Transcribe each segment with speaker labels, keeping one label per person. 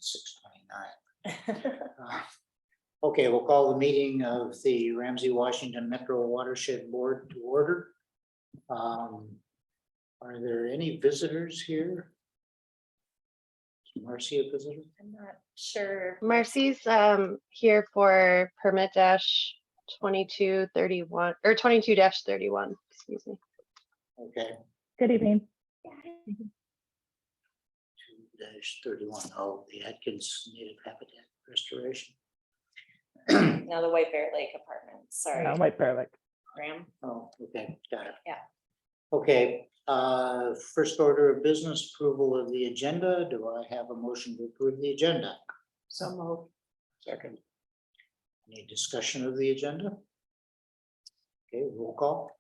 Speaker 1: 6:29. Okay, we'll call the meeting of the Ramsey-Washington Metro Watershed Board to order. Are there any visitors here? Is Marcy a visitor?
Speaker 2: I'm not sure.
Speaker 3: Marcy's here for permit dash 2231 or 22-31, excuse me.
Speaker 1: Okay.
Speaker 4: Good evening.
Speaker 1: 2-31. Oh, the Atkins Native Habitat Restoration.
Speaker 2: No, the White Bear Lake Apartments. Sorry,
Speaker 4: White Bear Lake.
Speaker 2: Graham.
Speaker 1: Oh, okay, got it.
Speaker 2: Yeah.
Speaker 1: Okay, first order of business, approval of the agenda. Do I have a motion to approve the agenda?
Speaker 2: So moved.
Speaker 1: Second. Any discussion of the agenda? Okay, roll call.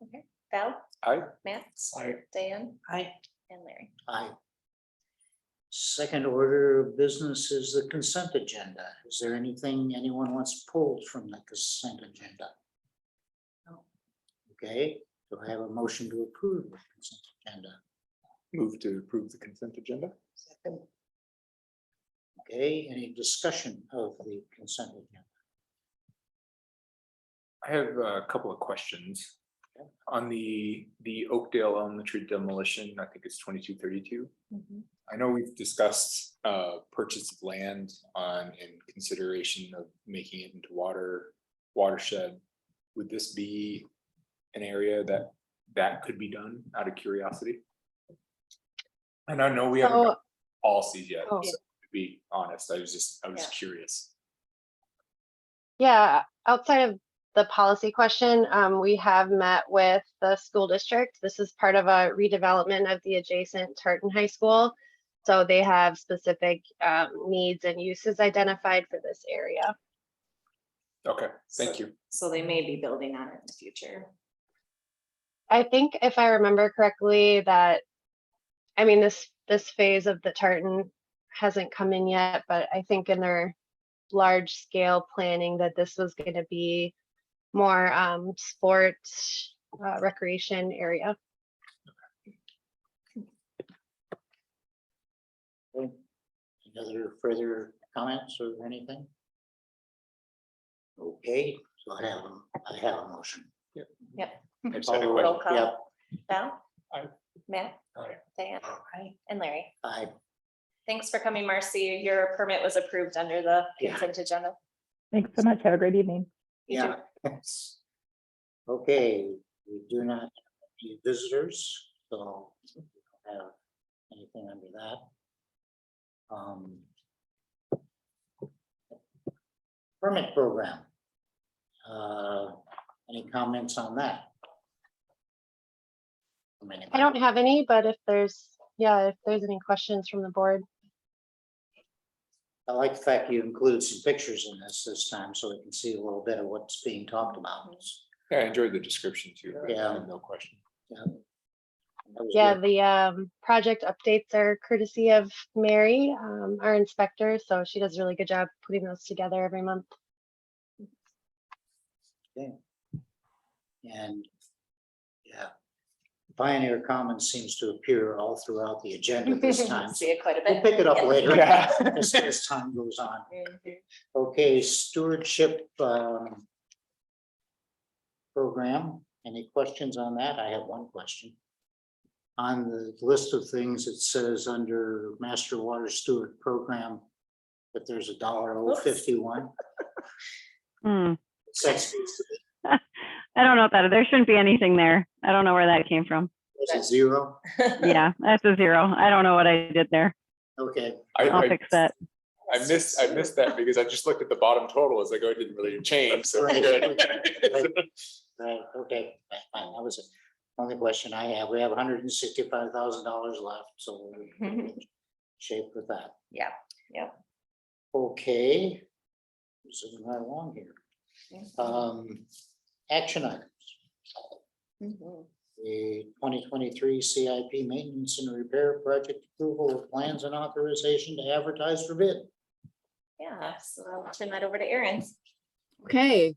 Speaker 2: Val,
Speaker 5: Aye.
Speaker 2: Matt,
Speaker 1: Aye.
Speaker 2: Dan,
Speaker 1: Aye.
Speaker 2: and Larry.
Speaker 1: Aye. Second order of business is the consent agenda. Is there anything anyone wants pulled from the consent agenda?
Speaker 2: No.
Speaker 1: Okay, do I have a motion to approve the consent agenda?
Speaker 5: Move to approve the consent agenda.
Speaker 2: Second.
Speaker 1: Okay, any discussion of the consent agenda?
Speaker 5: I have a couple of questions. On the Oakdale Elementary demolition, I think it's 2232. I know we've discussed purchase of land in consideration of making it into watershed. Would this be an area that could be done out of curiosity? And I know we haven't got policies yet,
Speaker 3: Oh.
Speaker 5: so to be honest, I was
Speaker 2: Yeah.
Speaker 5: curious.
Speaker 3: Yeah, outside of the policy question, we have met with the school district. This is part of a redevelopment of the adjacent Tartan High School. So they have specific needs and uses identified for this area.
Speaker 5: Okay, thank you.
Speaker 2: So they may be building on it in the future.
Speaker 3: I think if I remember correctly that, I mean, this phase of the Tartan hasn't come in yet, but I think in their large scale planning that this was going to be more sports recreation area.
Speaker 1: Okay. Any other further comments or anything? Okay, so I have a motion.
Speaker 2: Yep.
Speaker 5: I just had a
Speaker 1: Call the
Speaker 5: question.
Speaker 2: Roll call.
Speaker 1: Yep,
Speaker 2: Val.
Speaker 5: Aye.
Speaker 2: Matt.
Speaker 5: Aye.
Speaker 2: Dan. And Larry.
Speaker 1: aye.
Speaker 2: Thanks for coming, Marcy. Your permit was approved under the
Speaker 1: Yeah.
Speaker 2: consent agenda.
Speaker 4: Thanks so much. Have a great evening.
Speaker 2: You too.
Speaker 1: Yeah. Okay, we do not have any visitors, so we don't have anything under that. Permit program. Any comments on that?
Speaker 3: I don't have any, but if there's any questions from the board.
Speaker 1: I like the fact you included some pictures in this time so we can see a little bit of what's being talked about.
Speaker 5: Yeah, I enjoyed the description too.
Speaker 1: Yeah.
Speaker 5: I have no question.
Speaker 1: Yeah. That was
Speaker 3: Yeah,
Speaker 1: good.
Speaker 3: the project updates are courtesy of Mary, our inspector, so she does a really good job putting those together every month.
Speaker 1: Okay. And yeah, Pioneer Commons seems to appear all throughout the agenda this time.
Speaker 2: See it quite a
Speaker 1: We'll
Speaker 2: bit.
Speaker 1: pick it up
Speaker 2: Yeah.
Speaker 1: later
Speaker 5: Yeah.
Speaker 1: as time goes on.
Speaker 2: Mhm.
Speaker 1: Okay, stewardship program. Any questions on that? I have one question. On the list of things, it says under Master Water Steward Program that there's $1.51. Sex
Speaker 6: I don't know about that. There shouldn't be anything there. I don't know where that came from.
Speaker 1: is a zero.
Speaker 6: Yeah, that's a zero. I don't know what I did there.
Speaker 1: Okay,
Speaker 6: I'll
Speaker 5: I
Speaker 6: fix that.
Speaker 5: missed that because I just looked at the bottom total as I go, it didn't really change, so.
Speaker 1: Right.
Speaker 5: good.
Speaker 1: right, okay, fine. That was the only question I have. We have $165,000 left, so we're in shape with that.
Speaker 2: Yeah.
Speaker 1: Okay. Zooming right along here. Action items.
Speaker 2: Mhm.
Speaker 1: The 2023 CIP maintenance and repair project approval of plans and authorization to advertise for bid.
Speaker 2: Yeah, so I'll turn that over to Erin.
Speaker 7: Okay,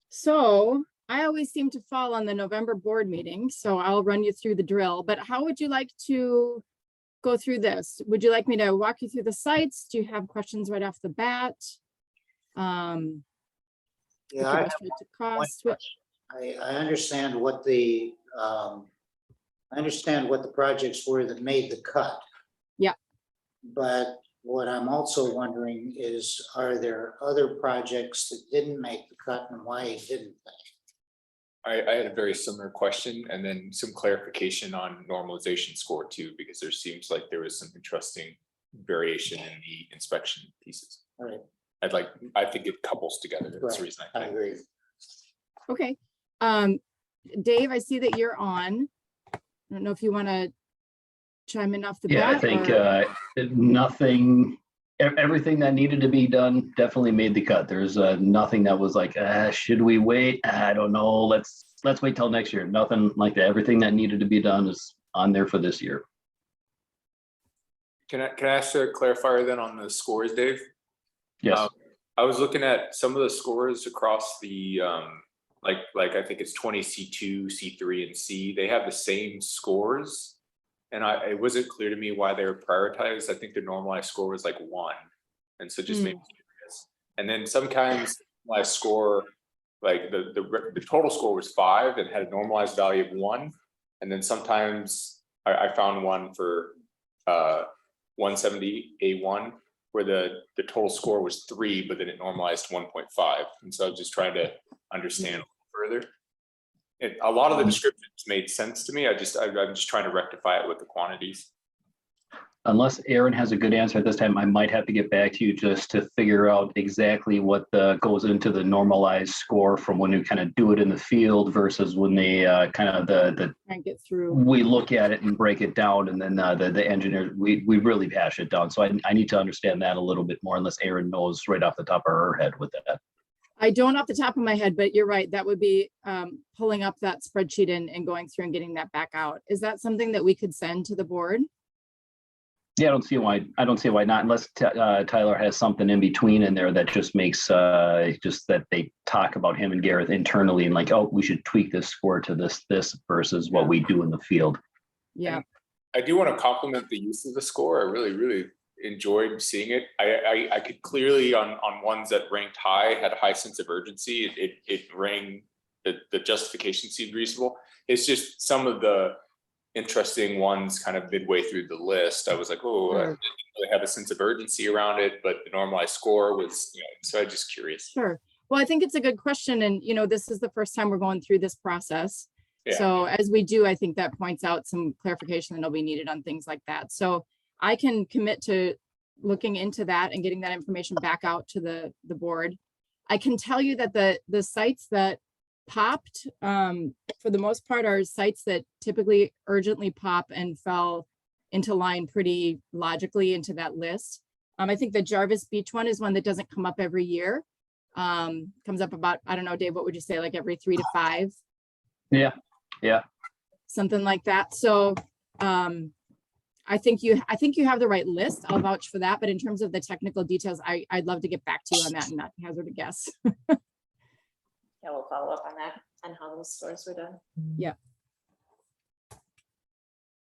Speaker 7: so I always seem to fall on the November board meeting, so I'll run you through the drill, but how would you like to go through this? Would you like me to walk you through the sites? Do you have questions right off the bat? We
Speaker 1: Yeah,
Speaker 7: can
Speaker 1: I
Speaker 7: go straight to cost.
Speaker 1: I understand what the, I understand what the projects were that made the cut.
Speaker 7: Yeah.
Speaker 1: But what I'm also wondering is, are there other projects that didn't make the cut and why didn't they?
Speaker 5: I had a very similar question and then some clarification on normalization score too, because there seems like there was some interesting variation in the inspection pieces.
Speaker 1: All right,
Speaker 5: I think it couples together. That's the reason
Speaker 1: I
Speaker 5: I think.
Speaker 1: agree.
Speaker 7: Okay. Dave, I see that you're on. I don't know if you want to chime in off the bat.
Speaker 8: Yeah, I think
Speaker 7: or-
Speaker 8: nothing, everything that needed to be done definitely made the cut. There's nothing that was like, should we wait? I don't know. Let's wait till next year. Nothing like that. Everything that needed to be done is on there for this year.
Speaker 5: Can I ask a clarifier then on the scores, Dave?
Speaker 8: Yes.
Speaker 5: I was looking at some of the scores across the like I think it's 20 C2, C3, and C. They have the same scores, and it wasn't clear to me why they were prioritized. I think the normalized score was like 1, and so just made me curious. And then sometimes my score, like the total score was 5 and had a normalized value of 1, and then sometimes I found one for 170 A1 where the total score was 3, but then it normalized 1.5. And so I was just trying to understand a little further. And a lot of the descriptions made sense to me. I'm just trying to rectify it with the quantities.
Speaker 8: Unless Aaron has a good answer at this time, I might have to get back to you just to figure out exactly what goes into the normalized score from when you kind of do it in the field versus when they kind of
Speaker 7: Try and get through.
Speaker 8: we look at it and break it down, and then the engineers, we really hash it down. So I need to understand that a little bit more, unless Aaron knows right off the top of her head with that.
Speaker 7: I don't off the top of my head, but you're right. That would be pulling up that spreadsheet and going through and getting that back out. Is that something that we could send to the board?
Speaker 8: Yeah, I don't see why not, unless Tyler has something in between in there that just makes just that they talk about him and Gareth internally and like, oh, we should tweak this score to this versus what we do in the field.
Speaker 7: Yeah.
Speaker 5: I do want to compliment the use of the score. I really enjoyed seeing it. I could clearly on ones that ranked high, had a high sense of urgency. It rang, the justification seemed reasonable. It's just some of the interesting ones kind of midway through the list. I was like, oh, I didn't really have a sense of urgency around it, but the normalized score was, so I'm just curious.
Speaker 7: Sure. Well, I think it's a good question. And, this is the first time we're going through this process.
Speaker 5: Yeah.
Speaker 7: So as we do, I think that points out some clarification that'll be needed on things like that. So I can commit to looking into that and getting that information back out to the board. I can tell you that the sites that popped, for the most part, are sites that typically urgently pop and fell into line pretty logically into that list. I think the Jarvis Beach one is one that doesn't come up every year. Comes up about, I don't know, Dave, what would you say, like every 3 to 5?
Speaker 8: Yeah.
Speaker 7: Something like that. So I think you have the right list. I'll vouch for that. But in terms of the technical details, I'd love to get back to you on that and not hazard a guess.
Speaker 2: Yeah, we'll follow up on that, on how those scores were done.
Speaker 7: Yeah.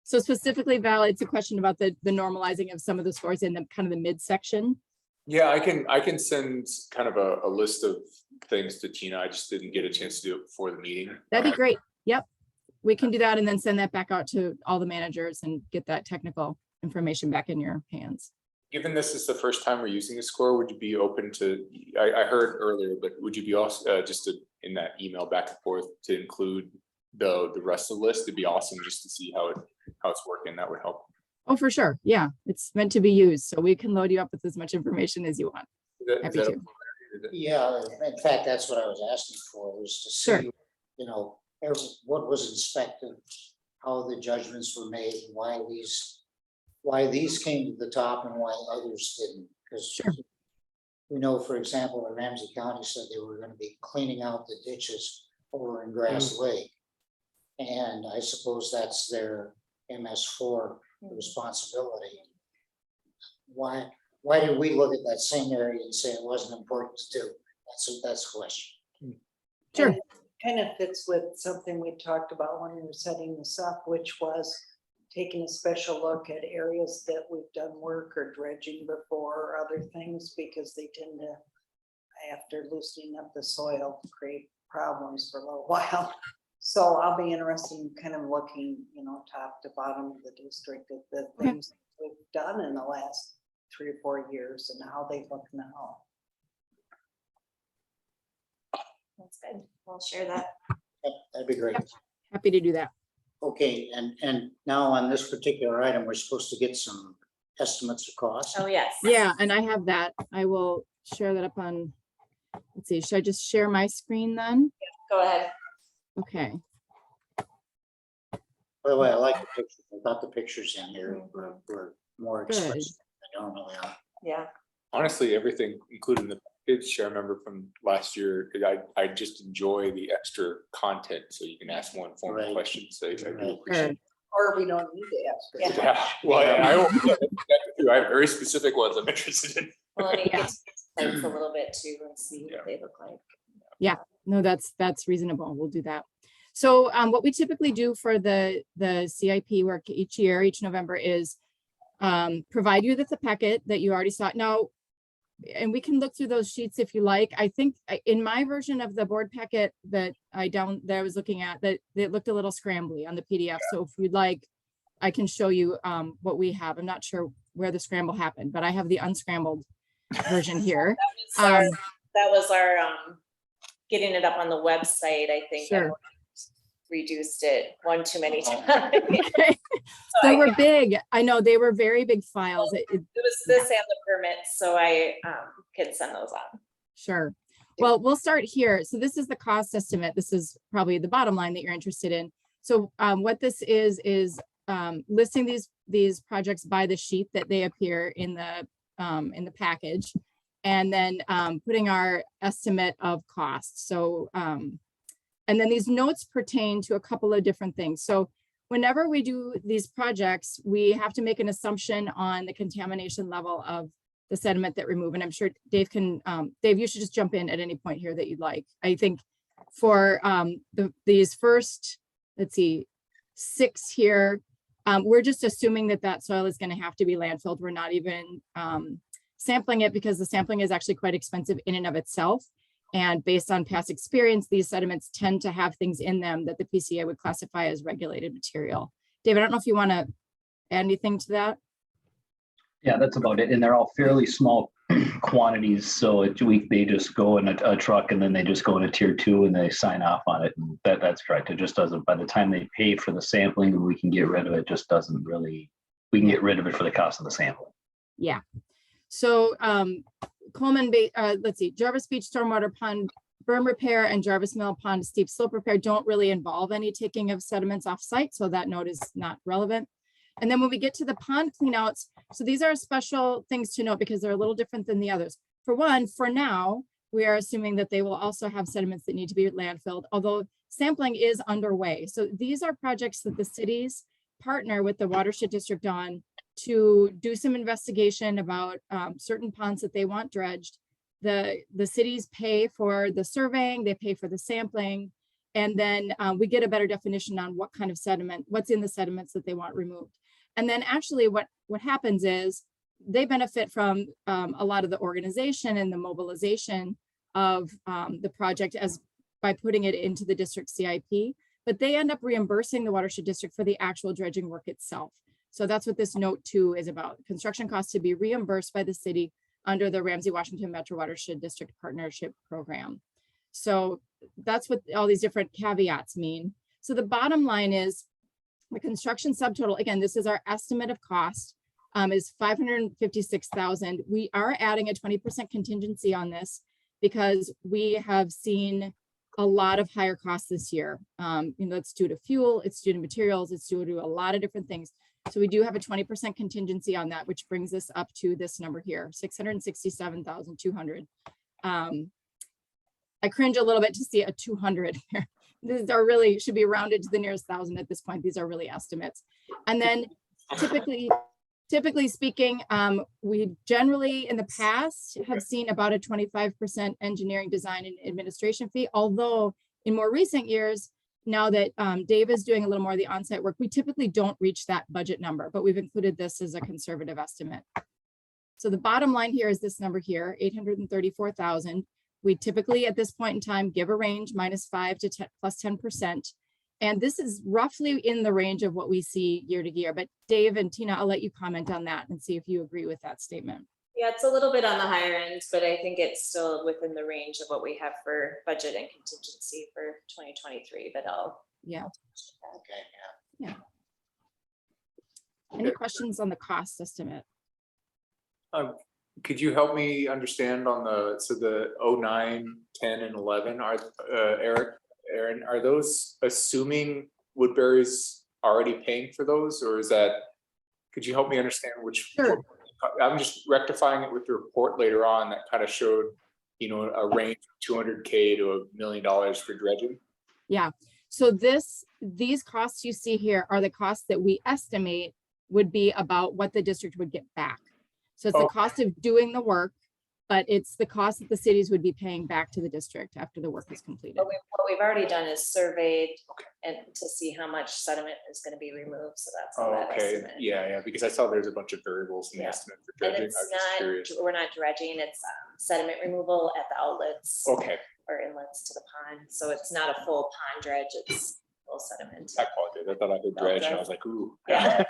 Speaker 7: So specifically, Val, it's a question about the normalizing of some of the scores in the kind of the midsection.
Speaker 5: Yeah, I can send kind of a list of things to Tina. I just didn't get a chance to do it before the meeting.
Speaker 7: That'd be great. Yep. We can do that and then send that back out to all the managers and get that technical information back in your hands.
Speaker 5: Given this is the first time we're using a score, would you be open to, I heard earlier, but would you be also in that email back and forth to include the rest of the list? It'd be awesome just to see how it's working. That would help.
Speaker 7: Oh, for sure. Yeah, it's meant to be used. So we can load you up with as much information as you want. Happy to.
Speaker 1: Yeah, in fact, that's what I was asking for, was to
Speaker 7: Sure.
Speaker 1: see, what was inspected, how the judgments were made, why these came to the top and why others didn't. Because
Speaker 7: Sure.
Speaker 1: we know, for example, that Ramsey County said they were going to be cleaning out the ditches over in Grass Lake. And I suppose that's their MS4 responsibility. Why did we look at that same area and say it wasn't important to do? That's the question.
Speaker 7: Sure.
Speaker 9: And it kind of fits with something we talked about when we were setting this up, which was taking a special look at areas that we've done work or dredging before or other things, because they tend to, after loosening up the soil, create problems for a little while. So I'll be interested in kind of looking, you know, top to bottom of the district at the things we've done in the last 3 or 4 years and how they look now.
Speaker 2: That's good. We'll share that.
Speaker 1: That'd be great.
Speaker 7: Happy to do that.
Speaker 1: Okay, and now on this particular item, we're supposed to get some estimates of cost.
Speaker 2: Oh, yes.
Speaker 7: Yeah, and I have that. I will share that up on, let's see, should I just share my screen then?
Speaker 2: Go ahead.
Speaker 7: Okay,
Speaker 1: By the way, I like the pictures. I thought the pictures in here were more
Speaker 7: Good.
Speaker 1: expressive than they normally are.
Speaker 2: Yeah.
Speaker 5: Honestly, everything included in the package, I remember from last year, I just enjoy the extra content, so you can ask more informal
Speaker 1: Right.
Speaker 5: questions. So I do
Speaker 1: Right.
Speaker 5: appreciate it.
Speaker 9: Or we don't need to ask.
Speaker 2: Yeah.
Speaker 5: Yeah, well, I have very specific ones I'm interested in.
Speaker 2: Well, and it
Speaker 7: Yeah.
Speaker 2: gets sites a little bit too and see
Speaker 5: Yeah.
Speaker 2: what they look like.
Speaker 7: no, that's reasonable. We'll do that. So what we typically do for the CIP work each year, each November is provide you with the packet that you already saw. Now, and we can look through those sheets if you like. I think in my version of the board packet that I was looking at, that it looked a little scrambly on the PDF. So if you'd like, I can show you what we have. I'm not sure where the scramble happened, but I have the unscrambled version here.
Speaker 2: That was our getting it up on the website. I think I
Speaker 7: Sure.
Speaker 2: reduced it one too many times.
Speaker 7: Okay.
Speaker 2: So
Speaker 7: They were big. I know they were very big files.
Speaker 2: it was this and the permits, so I can send those on.
Speaker 7: Sure. Well, we'll start here. So this is the cost estimate. This is probably the bottom line that you're interested in. So what this is listing these projects by the sheet that they appear in the package, and then putting our estimate of cost. So and then these notes pertain to a couple of different things. So whenever we do these projects, we have to make an assumption on the contamination level of the sediment that we remove. And I'm sure Dave can, Dave, you should just jump in at any point here that you'd like. I think for these first, let's see, 6 here, we're just assuming that soil is going to have to be landfilled. We're not even sampling it, because the sampling is actually quite expensive in and of itself. And based on past experience, these sediments tend to have things in them that the PCA would classify as regulated material. Dave, I don't know if you want to add anything to that.
Speaker 8: Yeah, that's about it. And they're all fairly small quantities. So they just go in a truck, and then they just go in a tier 2 and they sign off on it. And that's correct. It just doesn't, by the time they pay for the sampling, we can get rid of it. Just doesn't really, we can get rid of it for the cost of the sampling.
Speaker 7: Yeah. So Coleman, let's see, Jarvis Beach Stormwater Pond berm repair and Jarvis Mill Pond steep slope repair don't really involve any taking of sediments off site. So that note is not relevant. And then when we get to the pond cleanouts, so these are special things to note because they're a little different than the others. For one, for now, we are assuming that they will also have sediments that need to be landfilled, although sampling is underway. So these are projects that the cities partner with the watershed district on to do some investigation about certain ponds that they want dredged. The cities pay for the surveying, they pay for the sampling, and then we get a better definition on what kind of sediment, what's in the sediments that they want removed. And then actually what happens is they benefit from a lot of the organization and the mobilization of the project by putting it into the district CIP, but they end up reimbursing the watershed district for the actual dredging work itself. So that's what this note 2 is about. Construction costs to be reimbursed by the city under the Ramsey-Washington Metro Watershed District Partnership Program. So that's what all these different caveats mean. So the bottom line is the construction subtotal, again, this is our estimate of cost, is $556,000. We are adding a 20% contingency on this because we have seen a lot of higher costs this year. It's due to fuel, it's due to materials, it's due to a lot of different things. So we do have a 20% contingency on that, which brings us up to this number here, $667,200. I cringe a little bit to see a 200 here. These are really, should be rounded to the nearest 1,000 at this point. These are really estimates. And then typically speaking, we generally in the past have seen about a 25% engineering design and administration fee, although in more recent years, now that Dave is doing a little more of the on-site work, we typically don't reach that budget number, but we've included this as a conservative estimate. So the bottom line here is this number here, 834,000. We typically at this point in time give a range -5 to +10%. And this is roughly in the range of what we see year to year. But Dave and Tina, I'll let you comment on that and see if you agree with that statement.
Speaker 2: Yeah, it's a little bit on the higher end, but I think it's still within the range of what we have for budget and contingency for 2023, but I'll.
Speaker 7: Yeah.
Speaker 1: Okay, yeah.
Speaker 7: Any questions on the cost estimate?
Speaker 5: Could you help me understand on the 09, 10, and 11 are Aaron, are those assuming Woodbury's already paying for those, or is that, could you help me understand which?
Speaker 7: Sure.
Speaker 5: I'm just rectifying it with the report later on that kind of showed, you know, a range of 200K to $1 million for dredging.
Speaker 7: Yeah, so these costs you see here are the costs that we estimate would be about what the district would get back. So it's the cost of doing the work, but it's the cost that the cities would be paying back to the district after the work is completed.
Speaker 2: But what we've already done is surveyed and to see how much sediment is going to be removed. So that's all that
Speaker 5: Okay,
Speaker 2: estimate.
Speaker 5: yeah, because I saw there's a bunch of variables in the
Speaker 2: Yeah.
Speaker 5: estimate for
Speaker 2: And
Speaker 5: dredging. I
Speaker 2: it's
Speaker 5: was just curious.
Speaker 2: not, we're not dredging, it's sediment removal at the outlets
Speaker 5: Okay,
Speaker 2: or inlets to the pond. So it's not a full pond dredge, it's full sediment.
Speaker 5: I apologize. I thought I did dredge and I was like, ooh.
Speaker 2: Yeah.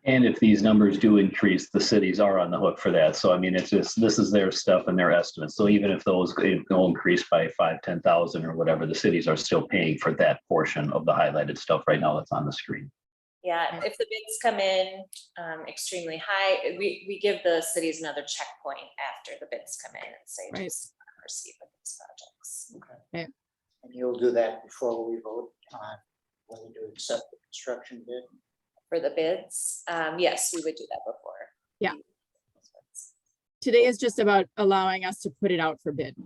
Speaker 8: And if these numbers do increase, the cities are on the hook for that. So I mean, it's just, this is their stuff and their estimates. So even if those go increase by 5,000, 10,000 or whatever, the cities are still paying for that portion of the highlighted stuff right now that's on the screen.
Speaker 2: Yeah, if the bids come in extremely high, we give the cities another checkpoint after the bids come in and say,
Speaker 7: Right.
Speaker 2: just proceed with these projects.
Speaker 7: Okay.
Speaker 1: And you'll do that before we vote on whether to accept the construction bid?
Speaker 2: For the bids, yes, we would do that before.
Speaker 7: Yeah. Today is just about allowing us to put it out for bid.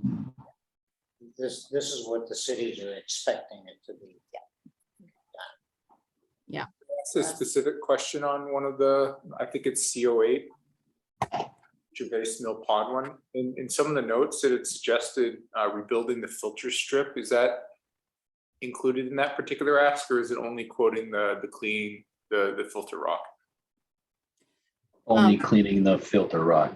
Speaker 1: This is what the cities are expecting it to be.
Speaker 5: It's a specific question on one of the, I think it's CO8, Gervais Mill Pond one. In some of the notes that it suggested rebuilding the filter strip, is that included in that particular ask, or is it only quoting the clean, the filter rock?
Speaker 8: Only cleaning the filter rock.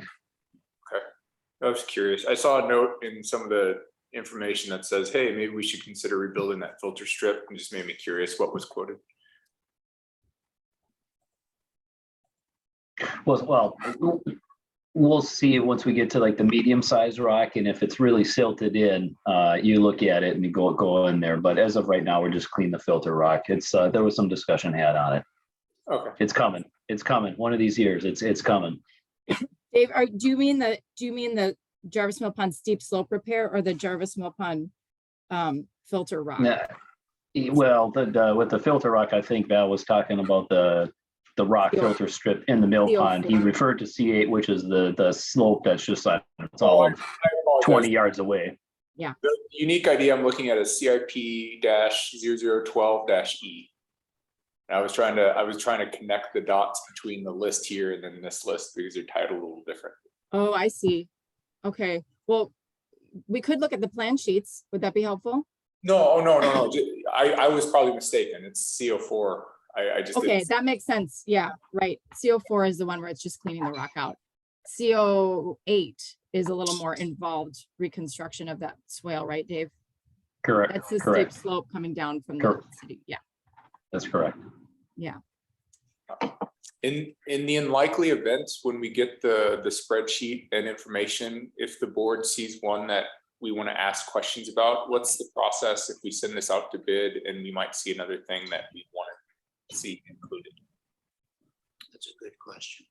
Speaker 5: I was curious. I saw a note in some of the information that says, hey, maybe we should consider rebuilding that filter strip, and just made me curious what was quoted.
Speaker 8: Well, we'll see once we get to like the medium sized rock, and if it's really silted in, you look at it and you go in there. But as of right now, we're just clean the filter rock. It's there was some discussion had on it.
Speaker 5: Okay.
Speaker 8: It's coming. It's coming. One of these years, it's coming.
Speaker 7: Dave, do you mean the Jarvis Mill Pond steep slope repair or the Jarvis Mill Pond filter rock?
Speaker 8: Yeah. Well, with the filter rock, I think Val was talking about the rock filter strip in the mill pond. He referred to C8, which is the slope that's just it's all of 20 yards away.
Speaker 7: Yeah.
Speaker 5: The unique idea I'm looking at is CIP-0012-E. I was trying to connect the dots between the list here and then this list because they're titled a little different.
Speaker 7: Oh, I see. Okay. Well, we could look at the plan sheets. Would that be helpful?
Speaker 5: No. I was probably mistaken. It's CO4. I just
Speaker 7: Okay,
Speaker 5: didn't.
Speaker 7: that makes sense. Yeah, right. CO4 is the one where it's just cleaning the rock out. CO8 is a little more involved reconstruction of that swale, right, Dave?
Speaker 8: Correct.
Speaker 7: That's the steep
Speaker 8: Correct.
Speaker 7: slope coming down from the
Speaker 8: Correct.
Speaker 7: city. Yeah.
Speaker 8: That's correct.
Speaker 7: Yeah.
Speaker 5: In the unlikely event when we get the spreadsheet and information, if the board sees one that we want to ask questions about, what's the process if we send this out to bid and we might see another thing that we want to see included?
Speaker 1: That's a good question.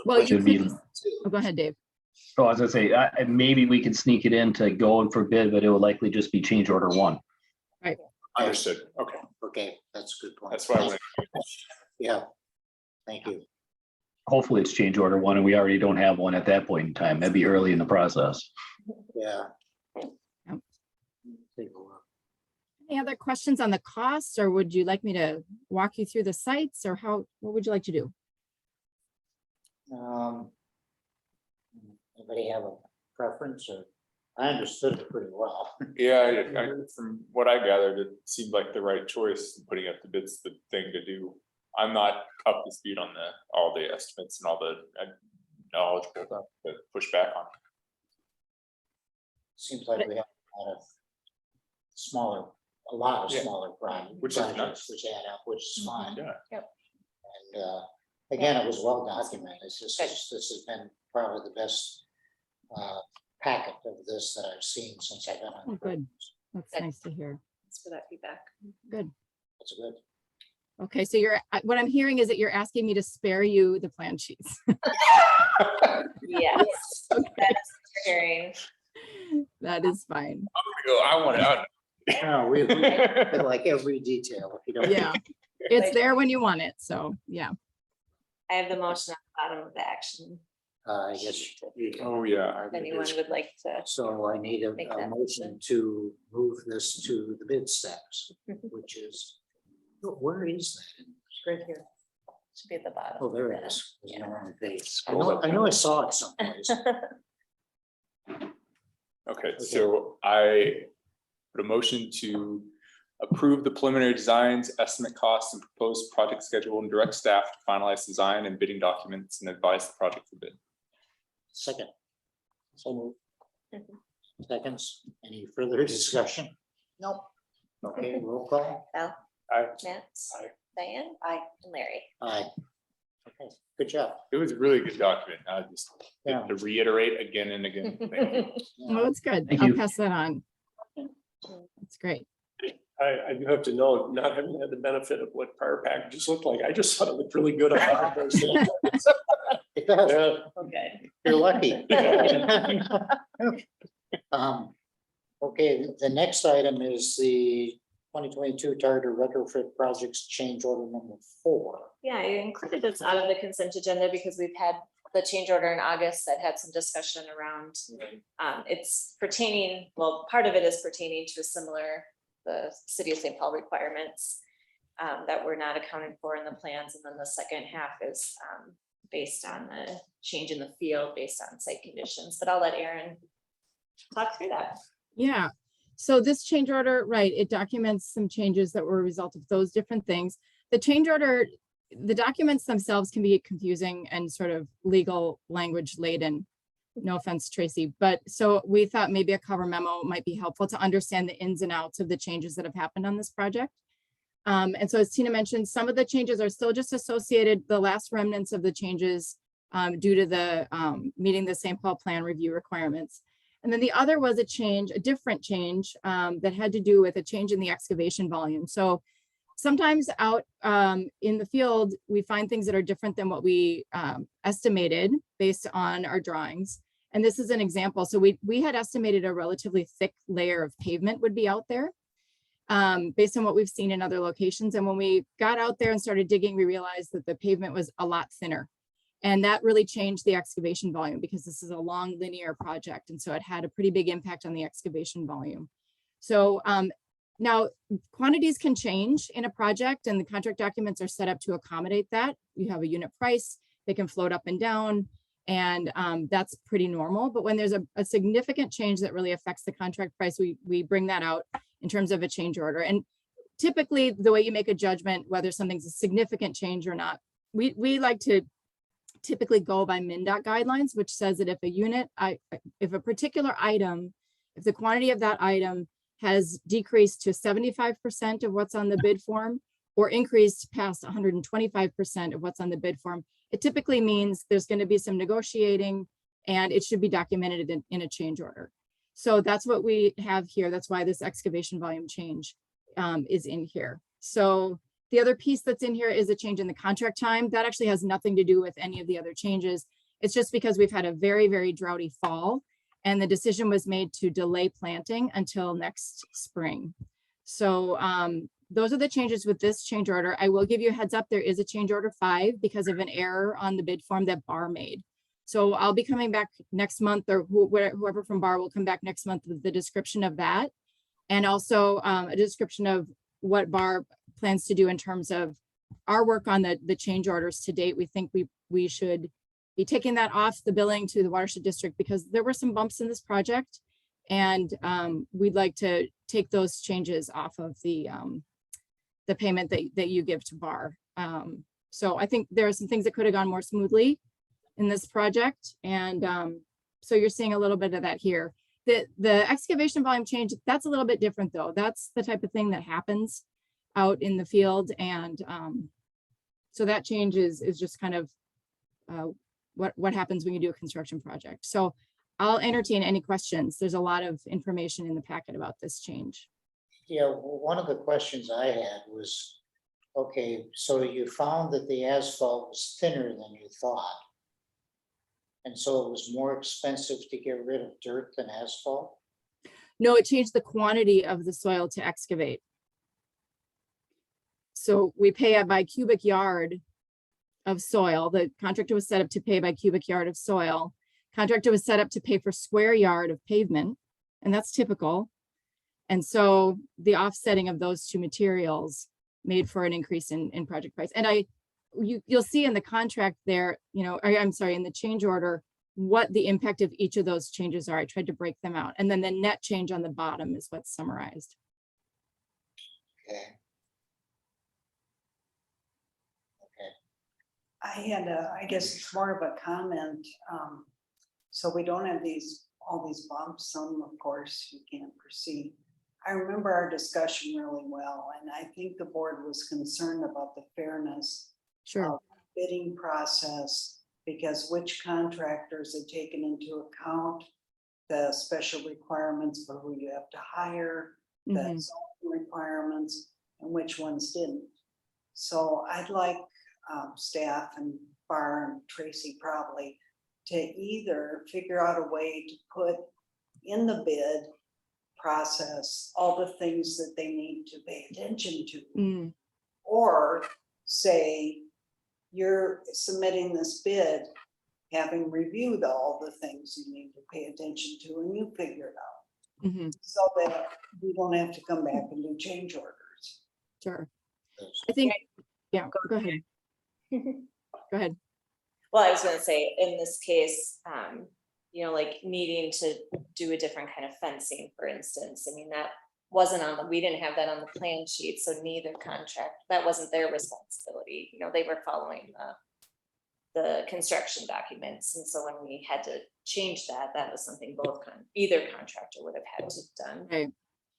Speaker 7: Well, you
Speaker 8: Should be-
Speaker 7: could, oh, go ahead, Dave.
Speaker 8: So as I say, maybe we could sneak it in to go in for bid, but it will likely just be change order 1.
Speaker 5: Understood. Okay,
Speaker 1: Okay, that's a good point.
Speaker 5: that's why I went.
Speaker 1: Yeah, thank you.
Speaker 8: Hopefully it's change order 1 and we already don't have one at that point in time. That'd be early in the process.
Speaker 1: Yeah.
Speaker 7: Yep.
Speaker 1: Take a look.
Speaker 7: Any other questions on the costs, or would you like me to walk you through the sites, or what would you like to do?
Speaker 1: Anybody have a preference or? I understood it pretty well.
Speaker 5: Yeah, from what I gathered, it seemed like the right choice, putting up the bids, the thing to do. I'm not up to speed on all the estimates and all the knowledgeable stuff to push back on.
Speaker 1: Seems like we have a lot of
Speaker 5: Yeah.
Speaker 1: smaller
Speaker 5: Which is
Speaker 1: projects,
Speaker 5: nice.
Speaker 1: which add up, which is fine.
Speaker 5: Yeah.
Speaker 1: And again, it was well documented. This has been probably the best packet of this that I've seen since I've been on.
Speaker 7: Oh,
Speaker 1: the
Speaker 7: good.
Speaker 1: board.
Speaker 7: That's
Speaker 2: Good.
Speaker 7: nice to hear.
Speaker 2: Thanks for that feedback.
Speaker 7: Good.
Speaker 1: That's good.
Speaker 7: Okay, so what I'm hearing is that you're asking me to spare you the plan sheets.
Speaker 2: Yes, that's what you're hearing.
Speaker 7: That is fine.
Speaker 5: I want it out.
Speaker 1: No, we like every detail, if you don't.
Speaker 7: Yeah, it's there when you want it. So, yeah.
Speaker 2: I have the motion at the bottom of the action.
Speaker 1: Yes.
Speaker 5: Oh, yeah.
Speaker 2: If anyone would like to.
Speaker 1: So I need
Speaker 2: Make
Speaker 1: a
Speaker 2: that
Speaker 1: motion to move this to the bid status, which is, where is that?
Speaker 2: Right here. Should be at the bottom.
Speaker 1: Oh, there it is. It's on the wrong page.
Speaker 5: Scroll
Speaker 1: I know I saw it someplace.
Speaker 5: Okay, so I put a motion to approve the preliminary designs, estimate costs, and proposed project schedule, and direct staff to finalize design and bidding documents and advise the project for bid.
Speaker 1: Second. So move. Seconds. Any further discussion? Nope. Okay, roll call.
Speaker 2: Val?
Speaker 5: Aye.
Speaker 2: Matt?
Speaker 5: Aye.
Speaker 2: Diane? Aye. And Larry?
Speaker 1: Aye. Okay, good job.
Speaker 5: It was a really good document. I just
Speaker 1: Yeah.
Speaker 5: to reiterate again and again. Thank you.
Speaker 7: Well, that's good.
Speaker 8: Thank
Speaker 7: I'll
Speaker 8: you.
Speaker 7: pass that on. That's great.
Speaker 10: I do have to know, not having had the benefit of what prior packages looked like, I just thought it looked really good. On those.
Speaker 1: It does.
Speaker 10: Yeah.
Speaker 2: Okay.
Speaker 1: You're lucky. Okay, the next item is the 2022 Target retrofit projects change order number 4.
Speaker 2: Yeah, I included this out of the consent agenda because we've had the change order in August that had some discussion around. It's pertaining, well, part of it is pertaining to the city of St. Paul requirements that were not accounted for in the plans. And then the second half is based on the change in the field based on site conditions, but I'll let Aaron talk through that.
Speaker 7: Yeah. So this change order, right, it documents some changes that were a result of those different things. The change order, the documents themselves can be confusing and sort of legal language laden. No offense, Tracy, but so we thought maybe a cover memo might be helpful to understand the ins and outs of the changes that have happened on this project. And so as Tina mentioned, some of the changes are still just associated, the last remnants of the changes due to the meeting the St. Paul plan review requirements. And then the other was a different change that had to do with a change in the excavation volume. So sometimes out in the field, we find things that are different than what we estimated based on our drawings. And this is an example. So we had estimated a relatively thick layer of pavement would be out there based on what we've seen in other locations. And when we got out there and started digging, we realized that the pavement was a lot thinner. And that really changed the excavation volume because this is a long linear project. And so it had a pretty big impact on the excavation volume. So now quantities can change in a project and the contract documents are set up to accommodate that. You have a unit price, they can float up and down, and that's pretty normal. But when there's a significant change that really affects the contract price, we bring that out in terms of a change order. And typically the way you make a judgment, whether something's a significant change or not, we like to typically go by MnDOT guidelines, which says that if a particular item, if the quantity of that item has decreased to 75% of what's on the bid form or increased past 125% of what's on the bid form, it typically means there's going to be some negotiating and it should be documented in a change order. So that's what we have here. That's why this excavation volume change is in here. So the other piece that's in here is a change in the contract time. That actually has nothing to do with any of the other changes. It's just because we've had a very, very droughty fall and the decision was made to delay planting until next spring. So those are the changes with this change order. I will give you a heads up. There is a change order 5 because of an error on the bid form that BAR made. So I'll be coming back next month, or whoever from BAR will come back next month with the description of that. And also a description of what BAR plans to do in terms of our work on the change orders to date. We think we should be taking that off the billing to the watershed district because there were some bumps in this project And we'd like to take those changes off of the payment that you give to BAR. So I think there are some things that could have gone more smoothly in this project. And so you're seeing a little bit of that here. The excavation volume change, that's a little bit different though. That's the type of thing that happens out in the field. And so that change is just kind of what happens when you do a construction project. So I'll entertain any questions. There's a lot of information in the packet about this change.
Speaker 1: Yeah, well, one of the questions I had was, okay, so you found that the asphalt was thinner than you thought. And so it was more expensive to get rid of dirt than asphalt?
Speaker 7: No, it changed the quantity of the soil to excavate. So we pay by cubic yard of soil. The contractor was set up to pay by cubic yard of soil. Contractor was set up to pay for square yard of pavement, and that's typical. And so the offsetting of those two materials made for an increase in project price. And you'll see in the contract there, I'm sorry, in the change order, what the impact of each of those changes are. I tried to break them out. And then the net change on the bottom is what's summarized.
Speaker 1: Okay.
Speaker 9: I had I guess it's more of a comment. So we don't have all these bumps. Some, of course, you can't proceed. I remember our discussion really well, and I think the board was concerned about the fairness
Speaker 7: Sure.
Speaker 9: of the bidding process, because which contractors had taken into account the special requirements for who you have to hire, the
Speaker 7: Mhm.
Speaker 9: zoning requirements, and which ones didn't. So I'd like staff and Bar and Tracy probably to either figure out a way to put in the bid process all the things that they need to pay attention to,
Speaker 7: Mm.
Speaker 9: or say you're submitting this bid having reviewed all the things you need to pay attention to, and you figure it out,
Speaker 7: Mhm.
Speaker 9: so that we don't have to come back and do change orders.
Speaker 7: Sure. I think, yeah, go ahead. Go ahead.
Speaker 2: Well, I was gonna say, in this case, like needing to do a different kind of fencing, for instance, I mean, that wasn't we didn't have that on the plan sheet, so neither contract, that wasn't their responsibility, they were following the construction documents, and so when we had to change that was something either contractor would have had to done.
Speaker 7: Right.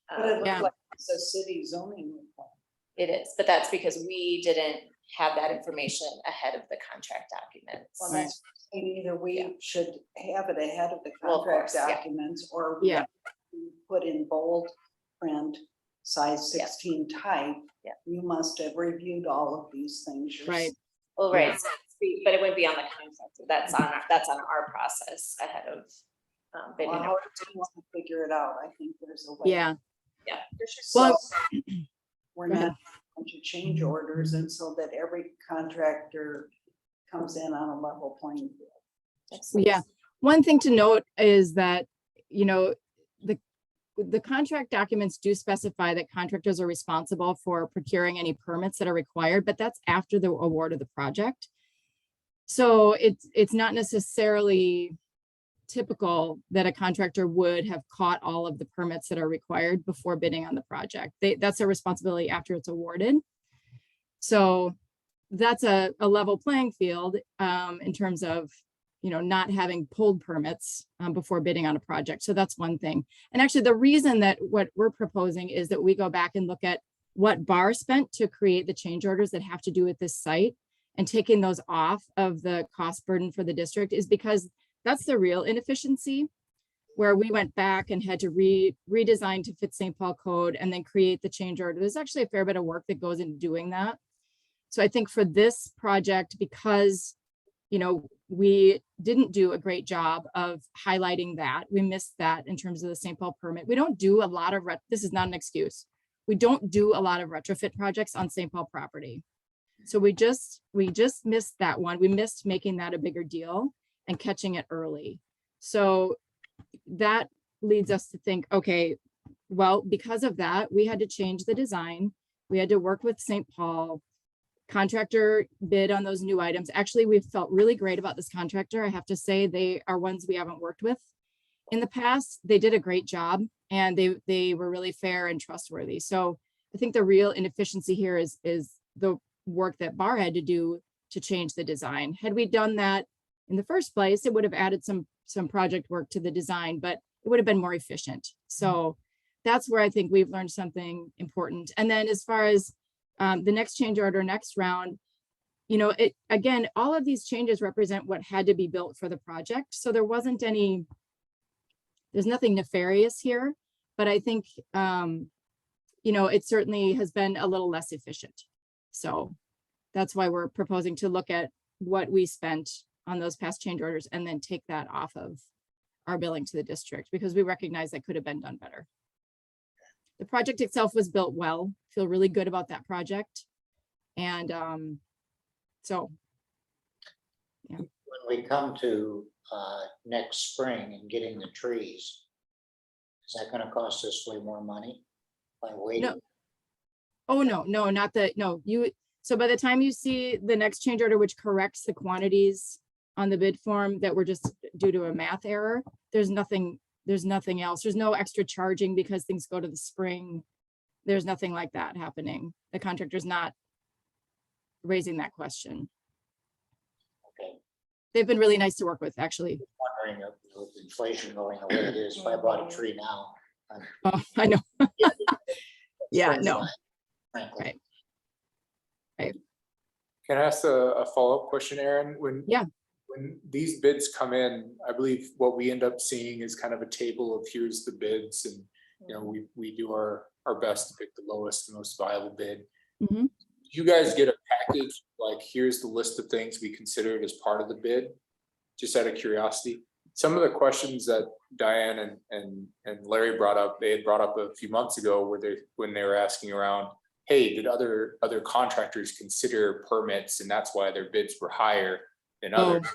Speaker 9: But it
Speaker 7: Yeah.
Speaker 9: looks like it's a city zoning requirement.
Speaker 2: It is, but that's because we didn't have that information ahead of the contract documents.
Speaker 9: Well, that's either we should have it ahead of the
Speaker 2: Well, of
Speaker 9: contract
Speaker 2: course, yeah.
Speaker 9: documents, or
Speaker 7: Yeah.
Speaker 9: we put in bold print, size
Speaker 2: Yeah.
Speaker 9: 16 type.
Speaker 2: Yeah.
Speaker 9: You must have reviewed all of these things.
Speaker 7: Right.
Speaker 2: Well, right, but it wouldn't be on the contract. That's on our process ahead of bidding.
Speaker 9: Well, how do you want to figure it out? I think there's a way.
Speaker 7: Yeah.
Speaker 2: Yeah.
Speaker 9: So
Speaker 7: Well,
Speaker 9: we're
Speaker 7: go
Speaker 9: not
Speaker 7: ahead.
Speaker 9: going to change orders, and so that every contractor comes in on a level playing field.
Speaker 7: Yeah. One thing to note is that, the contract documents do specify that contractors are responsible for procuring any permits that are required, but that's after the award of the project. So it's not necessarily typical that a contractor would have caught all of the permits that are required before bidding on the project. That's their responsibility after it's awarded. So that's a level playing field in terms of, not having pulled permits before bidding on a project. So that's one thing. And actually the reason that what we're proposing is that we go back and look at what BAR spent to create the change orders that have to do with this site, and taking those off of the cost burden for the district is because that's the real inefficiency, where we went back and had to redesign to fit St. Paul code and then create the change order. There's actually a fair bit of work that goes into doing that. So I think for this project, because we didn't do a great job of highlighting that, we missed that in terms of the St. Paul permit. We don't do a lot of, this is not an excuse. We don't do a lot of retrofit projects on St. Paul property. So we just missed that one. We missed making that a bigger deal and catching it early. So that leads us to think, okay, well, because of that, we had to change the design. We had to work with St. Paul. Contractor bid on those new items. Actually, we felt really great about this contractor. I have to say, they are ones we haven't worked with in the past, they did a great job and they were really fair and trustworthy. So I think the real inefficiency here is the work that Bar had to do to change the design. Had we done that in the first place, it would have added some project work to the design, but it would have been more efficient. So that's where I think we've learned something important. And then as far as the next change order, next round, you know, it again, all of these changes represent what had to be built for the project. So there wasn't any, there's nothing nefarious here, but I think, you know, it certainly has been a little less efficient. So that's why we're proposing to look at what we spent on those past change orders and then take that off of our billing to the district, because we recognize that could have been done better. The project itself was built well, feel really good about that project. And so. Yeah.
Speaker 1: When we come to next spring and getting the trees, is that gonna cost us way more money by waiting?
Speaker 7: No. Oh, no, not that, no, so by the time you see the next change order, which corrects the quantities on the bid form that were just due to a math error, there's nothing else. There's no extra charging because things go to the spring. There's nothing like that happening. The contractor's not raising that question.
Speaker 1: Okay.
Speaker 7: They've been really nice to work with, actually.
Speaker 1: Wondering if with inflation going the way it is, if I bought a tree now.
Speaker 7: Oh, I know. Yeah, no.
Speaker 1: Frankly.
Speaker 7: Right.
Speaker 5: Can I ask a follow-up question, Aaron? When these bids come in, I believe what we end up seeing is kind of a table of here's the bids, and you know, we do our best to pick the lowest, the most viable bid.
Speaker 7: Mm-hmm.
Speaker 5: You guys get a package, like here's the list of things we considered as part of the bid, just out of curiosity. Some of the questions that Diane and Larry brought up, they had brought up a few months ago when they were asking around, hey, did other contractors consider permits and that's why their bids were higher than others?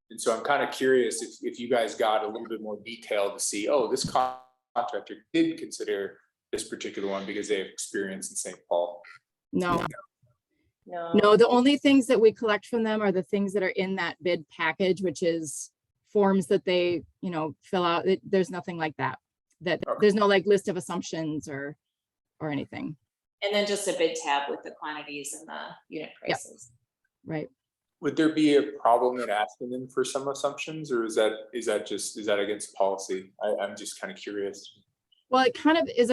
Speaker 5: And so I'm kind of curious if you guys got a little bit more detail to see, oh, this contractor did consider this particular one because they have experience in St. Paul.
Speaker 7: No, the only things that we collect from them are the things that are in that bid package, which is forms that they, you know, fill out. There's nothing like that. Okay. There's no like list of assumptions or anything.
Speaker 2: And then just a bid tab with the quantities and the unit prices.
Speaker 7: Yep. Right.
Speaker 5: Would there be a problem in asking them for some assumptions, or is that against policy? I'm just kind of curious.
Speaker 7: Well, it kind of is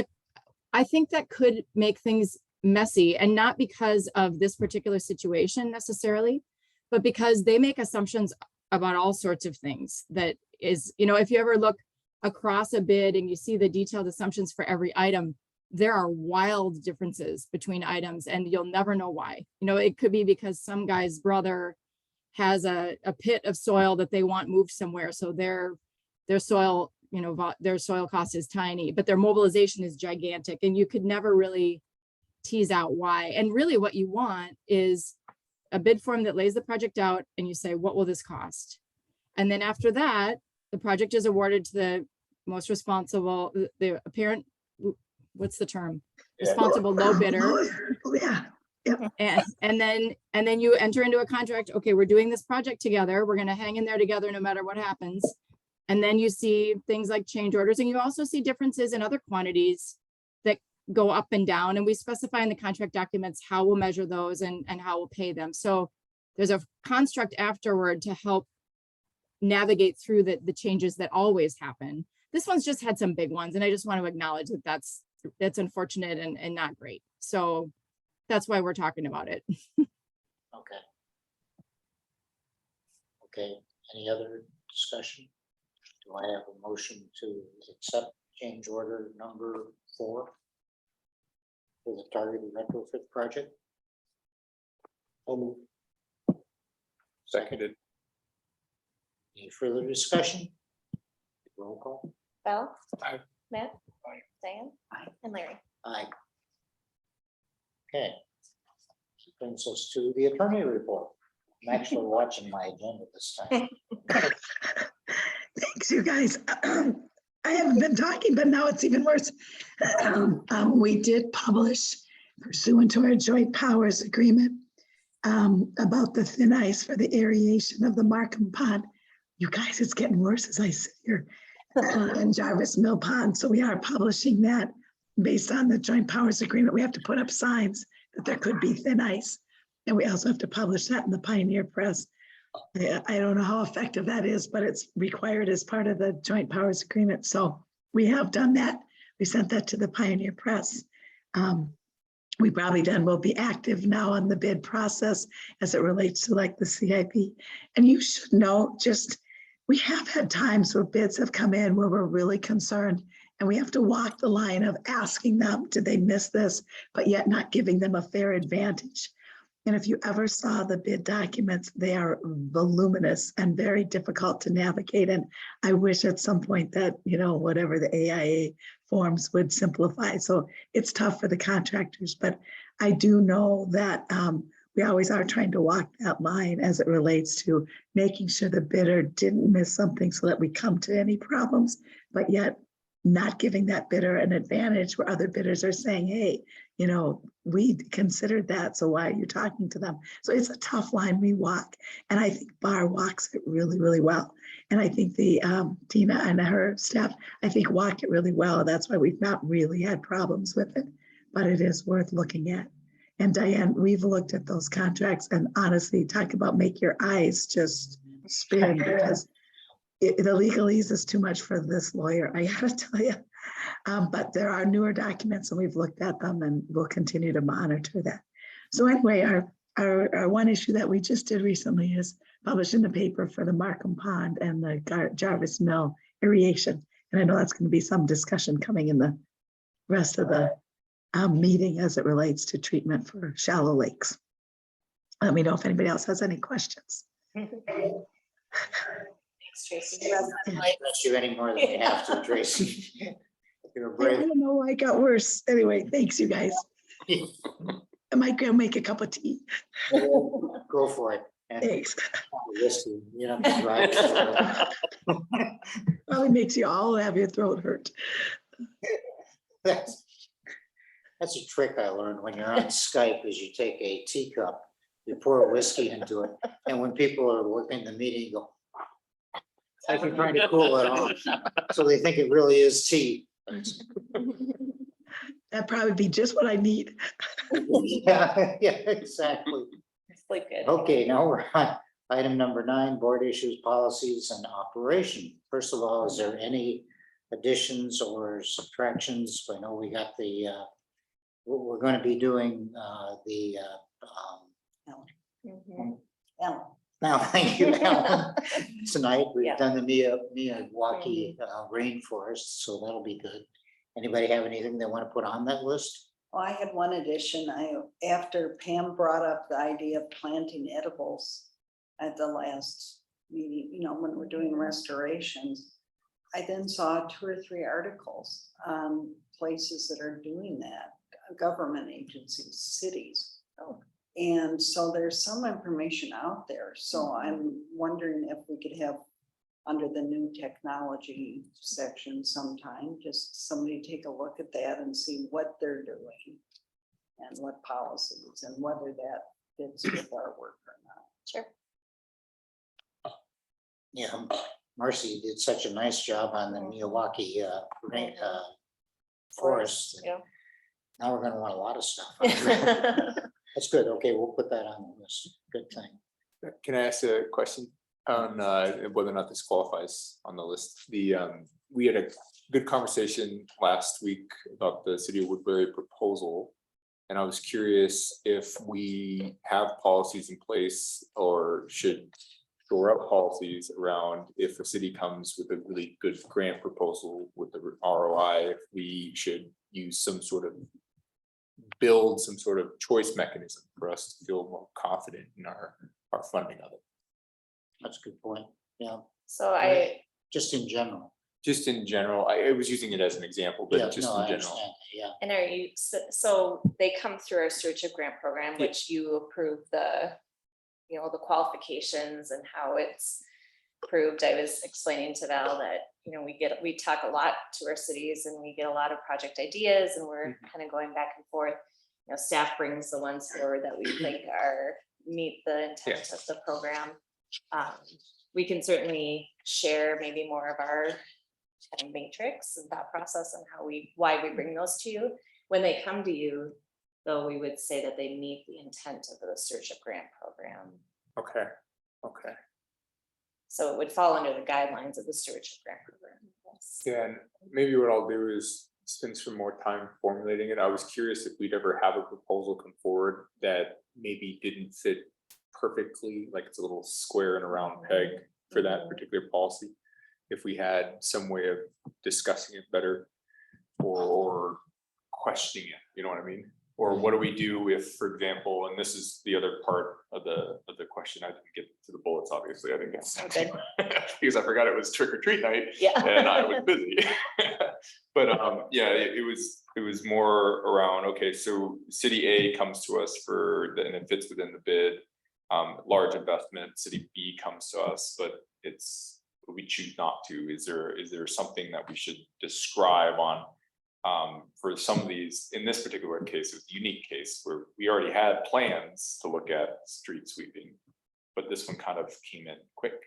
Speaker 7: I think that could make things messy, and not because of this particular situation necessarily, but because they make assumptions about all sorts of things. That is, you know, if you ever look across a bid and you see the detailed assumptions for every item, there are wild differences between items and you'll never know why. You know, it could be because some guy's brother has a pit of soil that they want moved somewhere. So their soil, you know, their soil cost is tiny, but their mobilization is gigantic, and you could never really tease out why. And really what you want is a bid form that lays the project out and you say, what will this cost? And then after that, the project is awarded to the most responsible, the apparent, what's the term? Responsible low bidder.
Speaker 11: Yeah. Yep.
Speaker 7: And then you enter into a contract. Okay, we're doing this project together. We're going to hang in there together no matter what happens. And then you see things like change orders, and you also see differences in other quantities that go up and down. And we specify in the contract documents how we'll measure those and how we'll pay them. So there's a construct afterward to help navigate through the changes that always happen. This one's just had some big ones, and I just want to acknowledge that that's unfortunate and not great. So that's why we're talking about it.
Speaker 1: Okay. Okay, any other discussion? Do I have a motion to accept change order number 4 for the targeted retrofit project?
Speaker 5: Seconded.
Speaker 1: Any further discussion? Roll call.
Speaker 2: Bell?
Speaker 5: Aye.
Speaker 2: Matt?
Speaker 5: Aye.
Speaker 2: Diane?
Speaker 9: Aye.
Speaker 2: And Larry?
Speaker 1: Aye. Okay. This brings us to the attorney report. I'm actually watching my agenda this time.
Speaker 11: Thanks, you guys. I haven't been talking, but now it's even worse. We did publish, pursuant to our joint powers agreement, about the thin ice for the aeration of the Markham Pond. You guys, it's getting worse as I sit here and Jarvis Mill Pond. So we are publishing that based on the joint powers agreement. We have to put up signs that there could be thin ice. And we also have to publish that in the Pioneer Press. I don't know how effective that is, but it's required as part of the joint powers agreement. So we have done that. We sent that to the Pioneer Press. We probably then will be active now on the bid process as it relates to like the CIP. And you should know, just, we have had times where bids have come in where we're really concerned and we have to walk the line of asking them, did they miss this, but yet not giving them a fair advantage. And if you ever saw the bid documents, they are voluminous and very difficult to navigate. And I wish at some point that, you know, whatever the AIA forms would simplify. So it's tough for the contractors, but I do know that we always are trying to walk that line as it relates to making sure the bidder didn't miss something so that we come to any problems, but yet not giving that bidder an advantage where other bidders are saying, hey, you know, we considered that, so why are you talking to them? So it's a tough line we walk. And I think Barr walks it really, really well. And I think the Tina and her staff, I think walk it really well. That's why we've not really had problems with it, but it is worth looking at. And Diane, we've looked at those contracts and honestly, talk about make your eyes just spin because the legalese is too much for this lawyer, I gotta tell you. But there are newer documents and we've looked at them and we'll continue to monitor that. So anyway, our one issue that we just did recently is published in the paper for the Markham Pond and the Jarvis Mill aeration. And I know that's going to be some discussion coming in the rest of the meeting as it relates to treatment for shallow lakes. Let me know if anybody else has any questions.
Speaker 2: Thanks, Tracy.
Speaker 1: Ask you any more than you have to, Tracy. You're
Speaker 11: I
Speaker 1: brave.
Speaker 11: don't know why it got worse. Anyway, thanks you guys. I might go make a cup of tea.
Speaker 1: Go for it. And
Speaker 11: Thanks.
Speaker 1: whiskey, you know, drive.
Speaker 11: Probably makes you all have your throat hurt.
Speaker 1: That's a trick I learned when you're on Skype is you take a teacup, you pour whiskey into it, and when people are working the meeting, you go, like you're trying to cool it off. So they think it really is tea.
Speaker 11: That'd probably be just what I need.
Speaker 1: Yeah, yeah, exactly.
Speaker 2: Sleep good.
Speaker 1: Okay, now we're on item number 9, board issues, policies and operation. First of all, is there any additions or subtractions? I know we got the, we're going to be doing
Speaker 2: Mhm.
Speaker 1: now, thank you, Alan. Tonight, we've
Speaker 2: Yeah.
Speaker 1: done the Miyawaki rainforest, so that'll be good. Anybody have anything they want to put on that list?
Speaker 9: Well, I had one addition. After Pam brought up the idea of planting edibles at the last meeting, you know, when we're doing restorations, I then saw 2 or 3 articles on places that are doing that, government agencies, cities. And so there's some information out there. So I'm wondering if we could have under the new technology section sometime, just somebody take a look at that and see what they're doing and what policies and whether that fits with our work or not.
Speaker 2: Sure.
Speaker 1: Yeah, Marcy did such a nice job on the Miyawaki forest.
Speaker 2: Yeah.
Speaker 1: Now we're gonna want a lot of stuff. That's good. Okay, we'll put that on the list. Good thing.
Speaker 5: Can I ask a question on whether or not this qualifies on the list? We had a good conversation last week about the City of Woodbury proposal. And I was curious if we have policies in place or should shore up policies around if a city comes with a really good grant proposal with the ROI, if we should use some sort of build some sort of choice mechanism for us to feel more confident in our funding of it.
Speaker 1: That's a good point. Yeah,
Speaker 2: So
Speaker 1: just in general.
Speaker 5: Just in general, I was using it as an example,
Speaker 1: Yeah,
Speaker 5: but just
Speaker 1: no,
Speaker 5: in
Speaker 1: I
Speaker 5: general.
Speaker 1: understand. Yeah,
Speaker 2: and are you, so they come through our stewardship grant program,
Speaker 5: Yeah.
Speaker 2: which you approve the, you know, the qualifications and how it's approved. I was explaining to Val that, you know, we talk a lot to our cities and we get a lot of project ideas and we're kind of going back and forth. You know, staff brings the ones forward that we think meet the intent of the program. We can certainly share maybe more of our kind of matrix and thought process and why we bring those to you. When they come to you, though, we would say that they meet the intent of the stewardship grant program.
Speaker 5: Okay, okay.
Speaker 2: So it would fall under the guidelines of the stewardship grant program. Yes.
Speaker 5: Yeah, and maybe what I'll do is spend some more time formulating it. I was curious if we'd ever have a proposal come forward that maybe didn't fit perfectly, like it's a little square and a round peg for that particular policy. If we had some way of discussing it better or questioning it, you know what I mean? Or what do we do if, for example, and this is the other part of the question, I didn't get to the bullets, obviously, I think it's
Speaker 2: Okay.
Speaker 5: because I forgot it was trick or treat night
Speaker 2: Yeah.
Speaker 5: and I was busy. But yeah, it was more around, okay, so city A comes to us and it fits within the bid, large investment, city B comes to us, but we choose not to. Is there something that we should describe on for some of these? In this particular case, it was a unique case where we already had plans to look at street sweeping, but this one kind of came in quick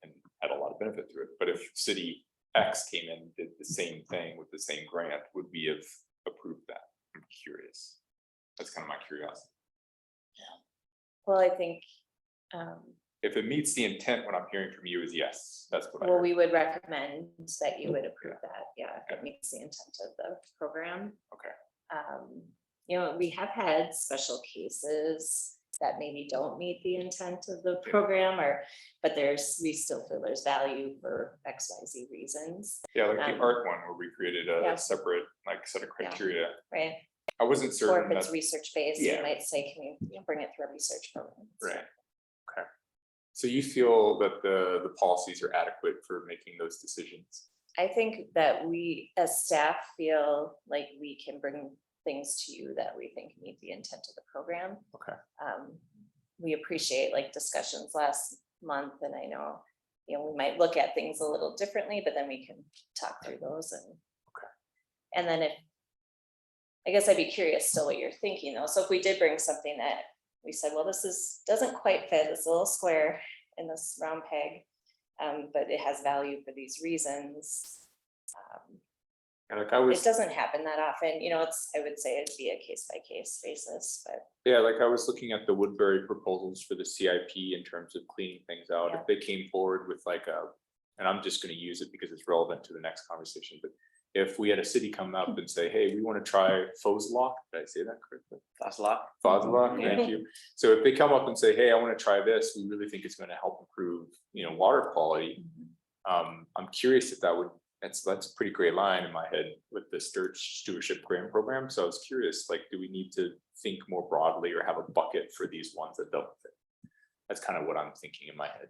Speaker 5: and had a lot of benefit to it. But if city X came in and did the same thing with the same grant, would we have approved that? I'm curious. That's kind of my curiosity.
Speaker 2: Well, I think,
Speaker 5: If it meets the intent, what I'm hearing from you is yes, that's what I
Speaker 2: well,
Speaker 5: heard.
Speaker 2: we would recommend that you would approve that. Yeah, if it meets the intent of the program.
Speaker 5: Okay.
Speaker 2: You know, we have had special cases that maybe don't meet the intent of the program but we still feel there's value for XYZ reasons,
Speaker 5: Yeah, like the
Speaker 2: Um,
Speaker 5: art one where we created a
Speaker 2: yeah.
Speaker 5: separate set of criteria.
Speaker 2: right?
Speaker 5: I wasn't
Speaker 2: Or
Speaker 5: certain
Speaker 2: if it's
Speaker 5: that,
Speaker 2: research based, you
Speaker 5: Yeah.
Speaker 2: might say, can you bring it through a research program?
Speaker 5: right, okay. So you feel that the policies are adequate for making those decisions?
Speaker 2: I think that we, as staff, feel like we can bring things to you that we think meet the intent of the program.
Speaker 5: Okay.
Speaker 2: We appreciate like discussions last month, and I know, we might look at things a little differently, but then we can talk through those and then I guess I'd be curious still what you're thinking though. So if we did bring something that we said, well, doesn't quite fit, it's a little square in this round peg, but it has value for these reasons.
Speaker 5: And like
Speaker 2: It doesn't happen that often, I would say it'd be a case by case basis, but
Speaker 5: yeah, like I was looking at the Woodbury proposals for the CIP in terms of cleaning things out.
Speaker 2: Yeah.
Speaker 5: If they came forward with and I'm just gonna use it because it's relevant to the next conversation, but if we had a city come up and say, hey, we want to try Foslock, did I say that correctly? Foslock, thank you. So if they come up and say, hey, I want to try this, we really think it's going to help improve, water quality. I'm curious if that's a pretty gray line in my head with the stewardship grant program. So I was curious, do we need to think more broadly or have a bucket for these ones that don't fit? That's kind of what I'm thinking in my head.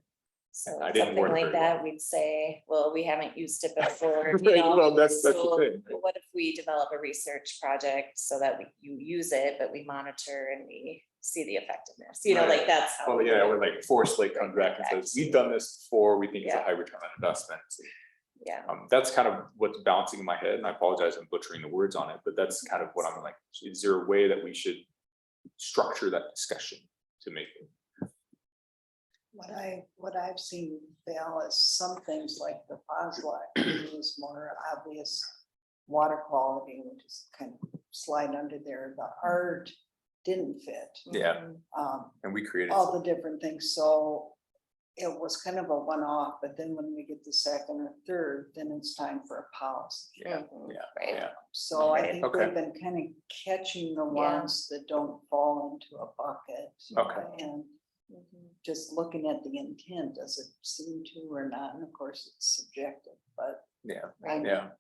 Speaker 2: so
Speaker 5: I didn't
Speaker 2: something
Speaker 5: work
Speaker 2: like
Speaker 5: very
Speaker 2: that, we'd say, well, we haven't used it before.
Speaker 5: Well, that's the
Speaker 2: So
Speaker 5: thing.
Speaker 2: what if we develop a research project so that you use it, but we monitor and we see the effectiveness,
Speaker 5: Right.
Speaker 2: that's how.
Speaker 5: Oh,
Speaker 2: we
Speaker 5: yeah,
Speaker 2: would-
Speaker 5: or Forest Lake comes back and says, we've done this before, we think it's a
Speaker 2: Yeah.
Speaker 5: high return on investment.
Speaker 2: Yeah,
Speaker 5: That's kind of what's bouncing in my head, and I apologize, I'm butchering the words on it, but that's kind of what I'm like, is there a way that we should structure that discussion to make it?
Speaker 9: What I've seen, Val, is some things like the Foslock is more obvious water quality, which is kind of slide under there. The art didn't fit.
Speaker 5: Yeah.
Speaker 2: Mhm.
Speaker 5: And we created.
Speaker 9: All the different things. So it was kind of a one-off, but then when we get the second or third, then it's time for a policy.
Speaker 5: Yeah,
Speaker 2: Mhm.
Speaker 5: yeah,
Speaker 2: Right.
Speaker 5: yeah.
Speaker 9: So I
Speaker 2: Right.
Speaker 9: think
Speaker 5: Okay.
Speaker 9: we've been kind of catching the
Speaker 2: Yeah.
Speaker 9: ones that don't fall into a bucket.
Speaker 5: Okay.
Speaker 9: And
Speaker 2: Mhm.
Speaker 9: just looking at the intent, does it seem to or not? And of course, it's subjective, but
Speaker 5: Yeah,
Speaker 2: Right.
Speaker 5: yeah,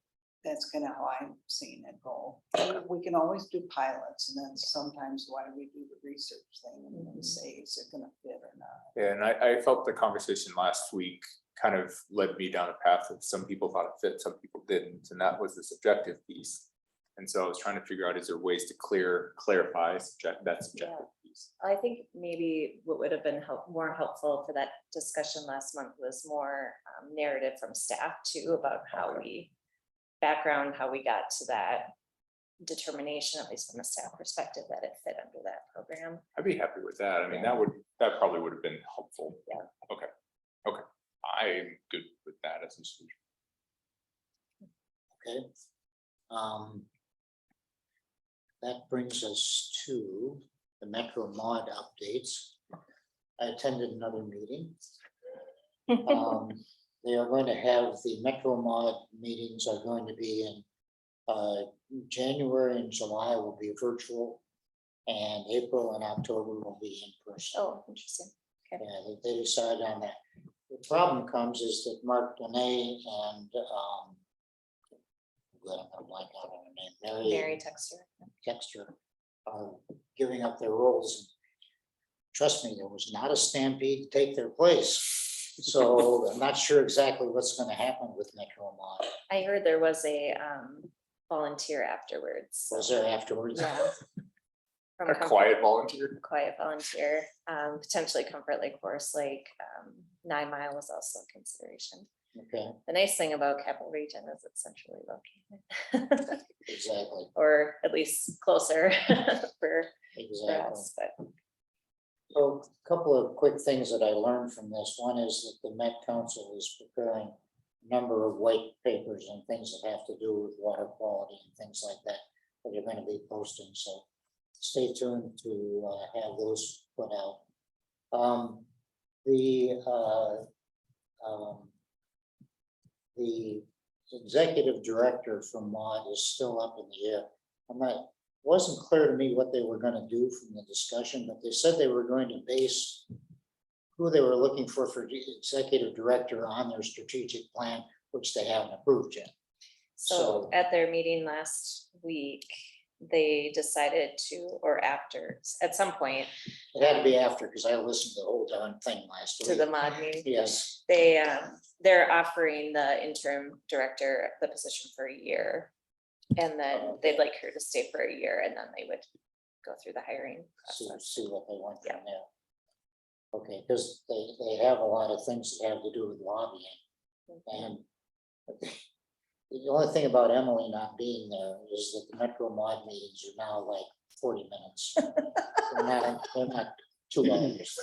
Speaker 9: that's kind of how I'm seeing it go. We can always do pilots, and that's sometimes why we do the research thing and then say, is it gonna fit or not?
Speaker 5: yeah, and I felt the conversation last week kind of led me down a path of some people thought it fit, some people didn't, and that was the subjective piece. And so I was trying to figure out, is there ways to clarify that subjective piece?
Speaker 2: I think maybe what would have been more helpful for that discussion last month was more narrative from staff too, about how we got to that determination, at least from a staff perspective, that it fit under that program.
Speaker 5: I'd be happy with that. I mean,
Speaker 2: Yeah.
Speaker 5: that probably would have been helpful.
Speaker 2: Yeah.
Speaker 5: Okay, I'm good with that as a solution.
Speaker 1: Okay. That brings us to the Metro Mod updates. I attended another meeting. They are going to have the Metro Mod meetings are going to be in January and July will be virtual, and April and October will be in person.
Speaker 2: Oh, interesting. Okay.
Speaker 1: Yeah, they decided on that. The problem comes is that Mark Bonet and I'm gonna blank out on her name,
Speaker 2: Mary Texter.
Speaker 1: Texter are giving up their roles. Trust me, there was not a stampede to take their place. So I'm not sure exactly what's gonna happen with Metro Mod.
Speaker 2: I heard there was a volunteer afterwards.
Speaker 1: Was there afterwards?
Speaker 2: Yeah. From
Speaker 5: A
Speaker 2: Comfort-
Speaker 5: quiet volunteer.
Speaker 2: Quiet volunteer, potentially Comfort Lake Horse Lake, 9 Mile was also a consideration.
Speaker 1: Okay,
Speaker 2: The nice thing about Capital Region is it's centrally located.
Speaker 1: exactly,
Speaker 2: Or at least closer for
Speaker 1: exactly.
Speaker 2: us, but
Speaker 1: So a couple of quick things that I learned from this. One is that the Met Council is preparing a number of white papers and things that have to do with water quality and things like that that they're going to be posting. So stay tuned to have those put out. The executive director from MOD is still up in the air. Wasn't clear to me what they were going to do from the discussion, but they said they were going to base who they were looking for the executive director on their strategic plan, which they haven't approved yet.
Speaker 2: so at their meeting last week, they decided to, or after, at some point,
Speaker 1: It had to be after, because I listened to the whole darn thing last
Speaker 2: to
Speaker 1: week.
Speaker 2: the mod meeting,
Speaker 1: Yes,
Speaker 2: they're offering the interim director the position for a year. And then they'd like her to stay for a year, and then they would go through the hiring process.
Speaker 1: see what they want from there. Okay, because they have a lot of things that have to do with lobbying. And the only thing about Emily not being there is that the Metro Mod meetings are now like 40 minutes. They're not 2 hours.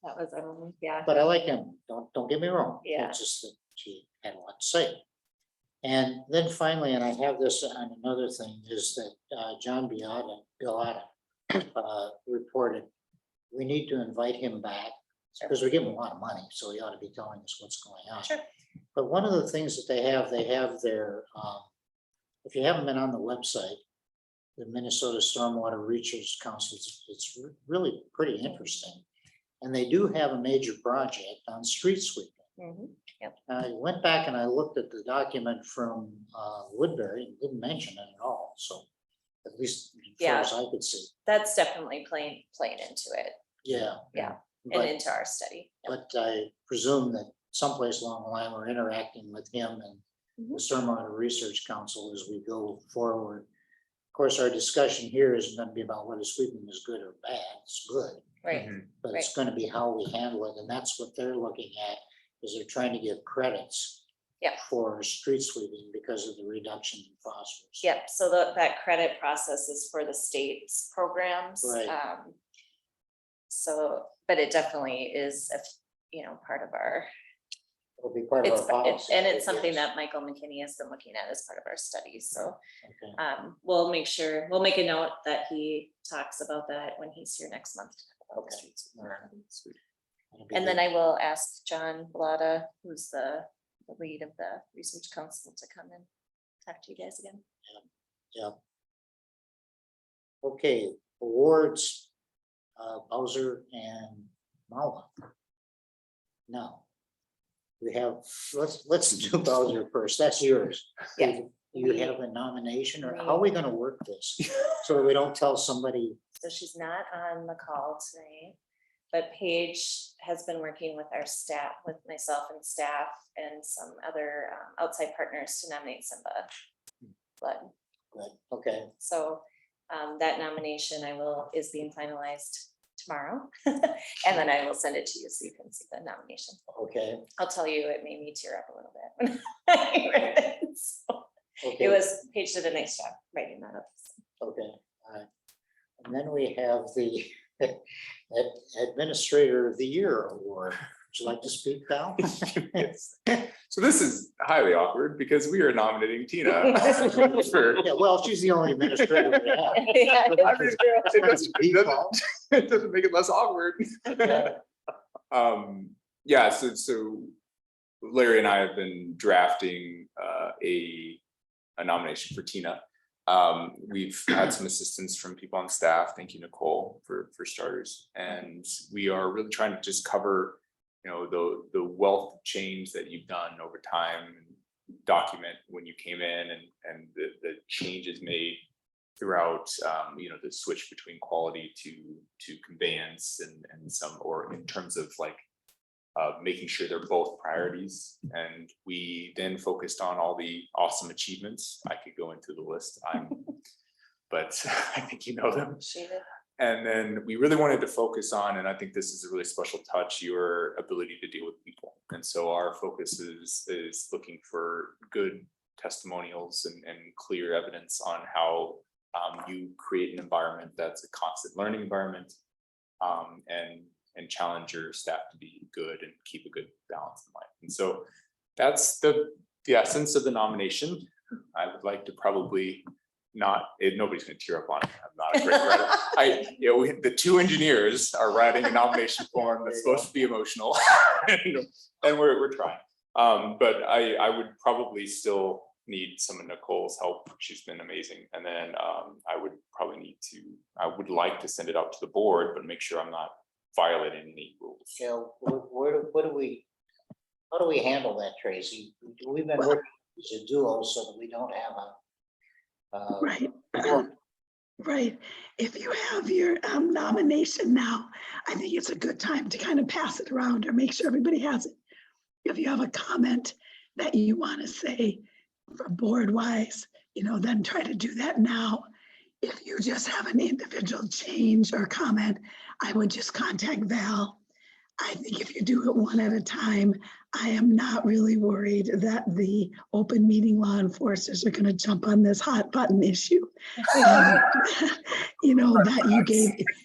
Speaker 2: That was, yeah.
Speaker 1: But I like him, don't get me wrong.
Speaker 2: Yeah.
Speaker 1: It's just that she had a lot to say. And then finally, and I have this on another thing, is that John Bilotta reported, we need to invite him back because we give him a lot of money, so he ought to be telling us what's going on.
Speaker 2: Sure.
Speaker 1: But one of the things that they have their, if you haven't been on the website, the Minnesota Stormwater Research Council, it's really pretty interesting. And they do have a major project on street sweeping.
Speaker 2: Mhm. Yep.
Speaker 1: I went back and I looked at the document from Woodbury, and didn't mention it at all, so at least as far as I could see.
Speaker 2: That's definitely playing into it
Speaker 1: Yeah.
Speaker 2: Yeah. and
Speaker 1: But,
Speaker 2: into our study. Yep.
Speaker 1: but I presume that someplace along the line, we're interacting with him and the Stormwater Research Council as we go forward. Of course, our discussion here isn't going to be about whether sweeping is good or bad. It's good,
Speaker 2: Right,
Speaker 1: but it's going to be how we handle it, and that's what they're looking at. Is they're trying to give credits
Speaker 2: Yeah.
Speaker 1: for street sweeping because of the reduction in phosphorus.
Speaker 2: yep, so that credit process is for the state's programs.
Speaker 1: Right.
Speaker 2: So, but it definitely is, part of our,
Speaker 1: It'll be part of our policy.
Speaker 2: and it's something
Speaker 1: yes.
Speaker 2: that Michael McKinney has been looking at as part of our studies, so.
Speaker 1: Okay.
Speaker 2: We'll make a note that he talks about that when he's here next month. to talk about the
Speaker 1: Okay.
Speaker 2: streets.
Speaker 1: All right. That'll be
Speaker 2: And then
Speaker 1: good.
Speaker 2: I will ask John Blada, who's the lead of the research council, to come and talk to you guys again.
Speaker 1: Yeah. Okay, awards, Bowser and Mala. Now, we have, let's do Bowser first. That's yours.
Speaker 2: Yeah.
Speaker 1: You have a nomination, or how are we gonna work this? So that we don't tell somebody,
Speaker 2: So she's not on the call tonight, but Paige has been working with our staff, with myself and staff and some other outside partners to nominate Simba Blood.
Speaker 1: good, okay,
Speaker 2: So that nomination is being finalized tomorrow. And then I will send it to you so you can see the nomination.
Speaker 1: okay.
Speaker 2: I'll tell you, it made me tear up a little bit when I read it. So
Speaker 1: Okay.
Speaker 2: it was, Paige did a nice job writing that up.
Speaker 1: Okay, all right. And then we have the Administrator of the Year Award. you like to speak, Val?
Speaker 5: Yes. So this is highly awkward because we are nominating Tina for.
Speaker 1: Yeah, well, she's the only administrator we have.
Speaker 2: Yeah,
Speaker 5: I mean, it doesn't make it less awkward. Yeah, so Larry and I have been drafting a nomination for Tina. We've had some assistance from people on staff. Thank you, Nicole, for starters. And we are really trying to just cover, the wealth of change that you've done over time, and document when you came in and the changes made throughout, the switch between quality to conveyance and some, or in terms of like making sure they're both priorities. And we then focused on all the awesome achievements. I could go into the list, but I think you know them. And then we really wanted to focus on, and I think this is a really special touch, your ability to deal with people. And so our focus is looking for good testimonials and clear evidence on how you create an environment that's a constant learning environment, and challenge your staff to be good and keep a good balance in life. And so that's the essence of the nomination. I would like to probably nobody's going to tear up on it. I'm not a great writer. The two engineers are writing a nomination form that's supposed to be emotional, and we're trying. But I would probably still need some of Nicole's help. She's been amazing. And then I would like to send it out to the board, but make sure I'm not violating any rules.
Speaker 1: Yeah, how do we handle that, Tracy? We've been working as a duo so that we don't have
Speaker 11: Right. Right. If you have your nomination now, I think it's a good time to kind of pass it around or make sure everybody has it. If you have a comment that you want to say for board wise, then try to do that now. If you just have an individual change or comment, I would just contact Val. I think if you do it one at a time, I am not really worried that the open meeting law enforcers are going to jump on this hot button issue. That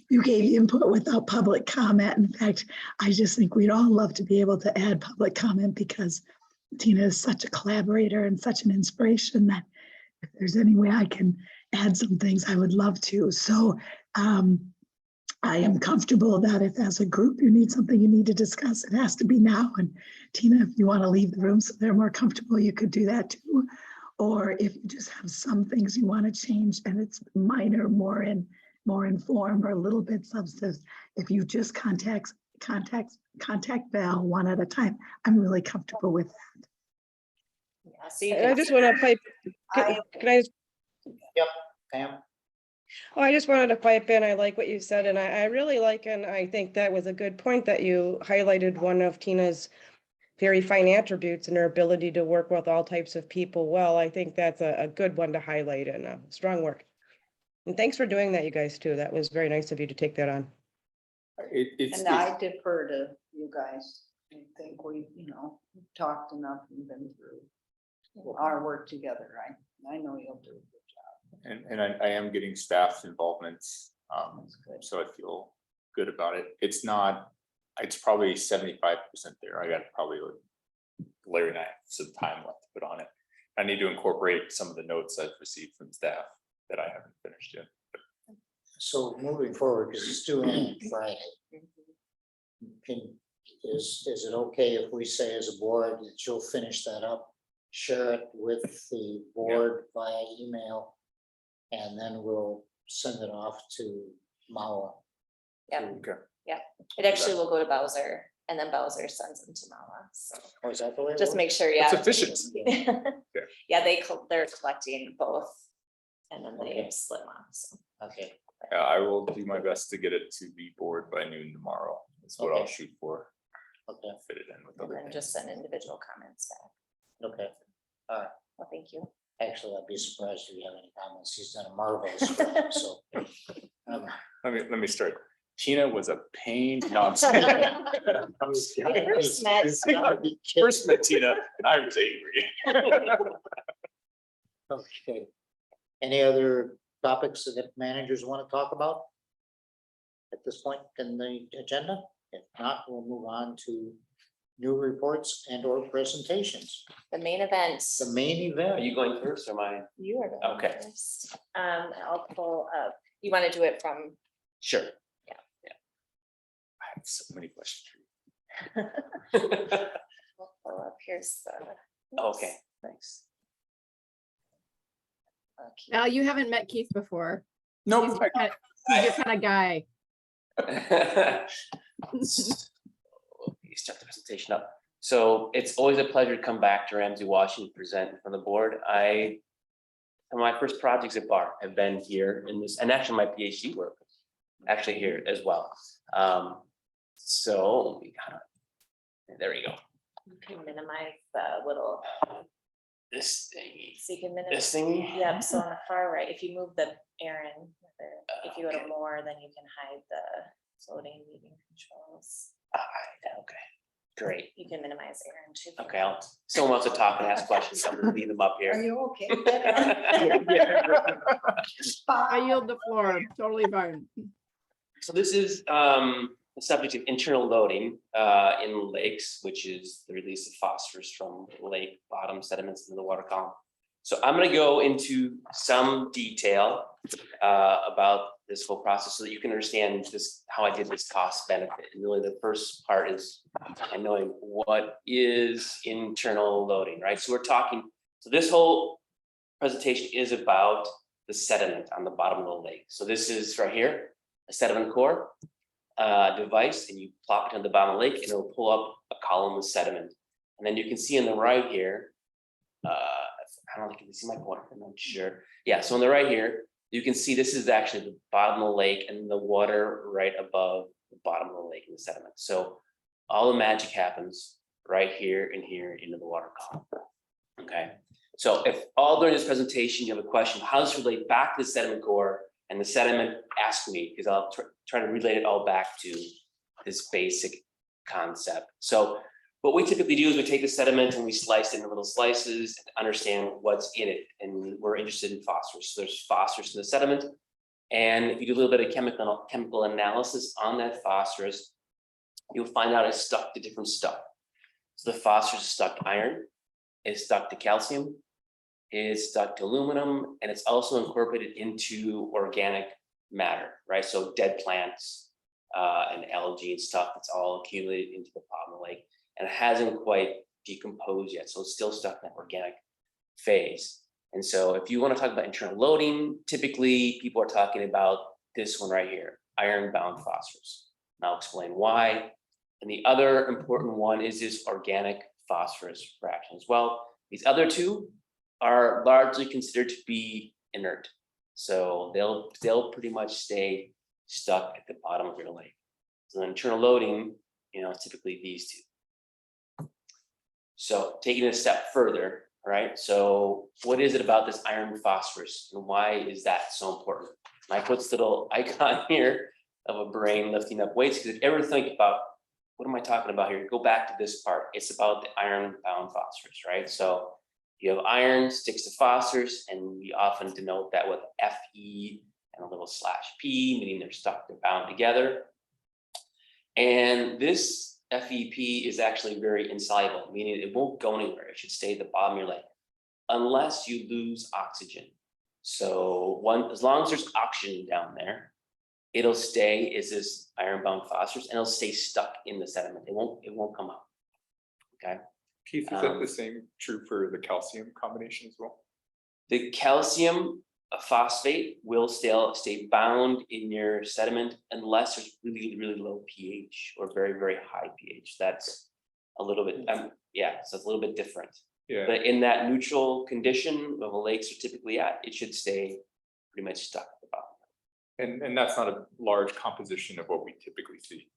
Speaker 11: you gave input without public comment. In fact, I just think we'd all love to be able to add public comment because Tina is such a collaborator and such an inspiration that if there's any way I can add some things, I would love to. So I am comfortable that if as a group you need something you need to discuss, it has to be now. And Tina, if you want to leave the room so they're more comfortable, you could do that too. Or if you just have some things you want to change and it's minor, more in form or a little bit substantive, if you just contact Val one at a time, I'm really comfortable with that.
Speaker 2: Yeah, so you
Speaker 12: And I
Speaker 2: can,
Speaker 12: just want to pipe, can I,
Speaker 1: Yep, Pam.
Speaker 12: oh, I just wanted to pipe in. I like what you said, and I really like, and I think that was a good point that you highlighted one of Tina's very fine attributes and her ability to work with all types of people well. I think that's a good one to highlight and strong work. And thanks for doing that, you guys, too. That was very nice of you to take that on.
Speaker 9: And I defer to you guys. I think we, talked enough and been through our work together. I know you'll do a good job.
Speaker 5: And I am getting staff involvement, so I feel good about it. It's probably 75% there. I got probably Larry and I have some time left to put on it. I need to incorporate some of the notes I've received from staff that I haven't finished yet.
Speaker 1: So moving forward, because it's due on Friday. Is it okay if we say as a board that you'll finish that up, share it with the board via email, and then we'll send it off to Mawa?
Speaker 5: Okay.
Speaker 2: it actually will go to Bowser and then Bowser sends them to Mala. So
Speaker 1: Oh, is that the way? it
Speaker 2: just
Speaker 1: works?
Speaker 2: make sure,
Speaker 5: It's efficient.
Speaker 2: Yeah, they're collecting both and then they split them up. So.
Speaker 1: Okay,
Speaker 5: I will do my best to get it to the board by noon tomorrow. That's what I'll
Speaker 1: Okay.
Speaker 5: shoot for.
Speaker 1: okay,
Speaker 5: Fit it in with
Speaker 2: And
Speaker 5: other
Speaker 2: then
Speaker 5: things.
Speaker 2: just send individual comments back.
Speaker 1: okay.
Speaker 2: Well, thank you.
Speaker 1: Actually, I'd be surprised if you have any comments. He's done a marvelous job, so.
Speaker 5: Let me start. Tina was a pain. No, I'm just kidding. I'm just kidding.
Speaker 2: First met.
Speaker 5: First met Tina, and I was angry.
Speaker 1: Okay. Any other topics that managers want to talk about at this point in the agenda? If not, we'll move on to new reports and or presentations.
Speaker 2: The main event.
Speaker 1: The main
Speaker 13: Are
Speaker 1: event.
Speaker 13: you going first or mine?
Speaker 2: You are going
Speaker 13: Okay.
Speaker 2: first. I'll pull up, you want to do it from,
Speaker 13: Sure.
Speaker 2: Yeah.
Speaker 13: I have so many questions.
Speaker 2: we'll pull up, here's the.
Speaker 13: Okay, thanks.
Speaker 2: Okay.
Speaker 7: Al, you haven't met Keith before.
Speaker 5: Nope.
Speaker 7: He's your kind of guy.
Speaker 13: You start the presentation up. So it's always a pleasure to come back to Ramsey-Washington, present from the board. Some of my first projects at BAR have been here in this, and actually my PhD work, actually here as well. So we kind of, there we go.
Speaker 2: You can minimize the little,
Speaker 13: This thingy,
Speaker 2: so you can minimize.
Speaker 13: this thingy.
Speaker 2: Yep, so on the far right, if you move the Aaron, if you go to more, then you can hide the floating meeting controls.
Speaker 13: Okay, great.
Speaker 2: You can minimize Aaron too.
Speaker 13: Okay, someone wants to talk and ask questions, I'm gonna leave them up
Speaker 9: Are
Speaker 13: here.
Speaker 9: you okay with that?
Speaker 7: I yield the floor. Totally fine.
Speaker 13: So this is the subject of internal loading in lakes, which is the release of phosphorus from lake bottom sediments into the water column. So I'm going to go into some detail about this whole process so that you can understand just how I did this cost benefit. And really the first part is knowing what is internal loading, right? So we're talking, so this whole presentation is about the sediment on the bottom of the lake. So this is right here, a sediment core device, and you plop it on the bottom of the lake and it'll pull up a column of sediment. And then you can see on the right here, I don't know if you can see my pointer, I'm not sure. Yeah, so on the right here, you can see this is actually the bottom of the lake and the water right above the bottom of the lake in the sediment. So all the magic happens right here and here into the water column. Okay, so if all during this presentation you have a question, how does this relate back to the sediment core, and the sediment, ask me, because I'll try to relate it all back to this basic concept. So what we typically do is we take the sediment and we slice it into little slices and understand what's in it. And we're interested in phosphorus. So there's phosphorus in the sediment. And if you do a little bit of chemical analysis on that phosphorus, you'll find out it's stuck to different stuff. So the phosphorus is stuck to iron, it's stuck to calcium, it's stuck to aluminum, and it's also incorporated into organic matter, right? So dead plants and algae and stuff, it's all accumulated into the bottom of the lake. And it hasn't quite decomposed yet, so it's still stuck in that organic phase. And so if you want to talk about internal loading, typically people are talking about this one right here, iron-bound phosphorus. And I'll explain why. And the other important one is this organic phosphorus fraction as well. These other two are largely considered to be inert. So they'll pretty much stay stuck at the bottom of your lake. So the internal loading, typically these two. So taking it a step further, right? So what is it about this iron phosphorus and why is that so important? And I put this little icon here of a brain lifting up weights, because if you ever think about, what am I talking about here? Go back to this part. It's about the iron-bound phosphorus, right? So you have iron sticks to phosphorus, and we often denote that with Fe and a little /P, meaning they're bound together. And this FeP is actually very insoluble, meaning it won't go anywhere. It should stay at the bottom of your lake unless you lose oxygen. So as long as there's oxygen down there, it'll stay as this iron-bound phosphorus, and it'll stay stuck in the sediment. It won't come out. Okay.
Speaker 5: Keith, is that the same true for the calcium combination as well?
Speaker 13: The calcium phosphate will stay bound in your sediment unless there's really, really low pH or very, very high pH. That's a little bit, so it's a little bit different.
Speaker 5: Yeah.
Speaker 13: But in that neutral condition of the lakes are typically at, it should stay pretty much stuck at the bottom.
Speaker 5: And that's not a large composition of what we typically see.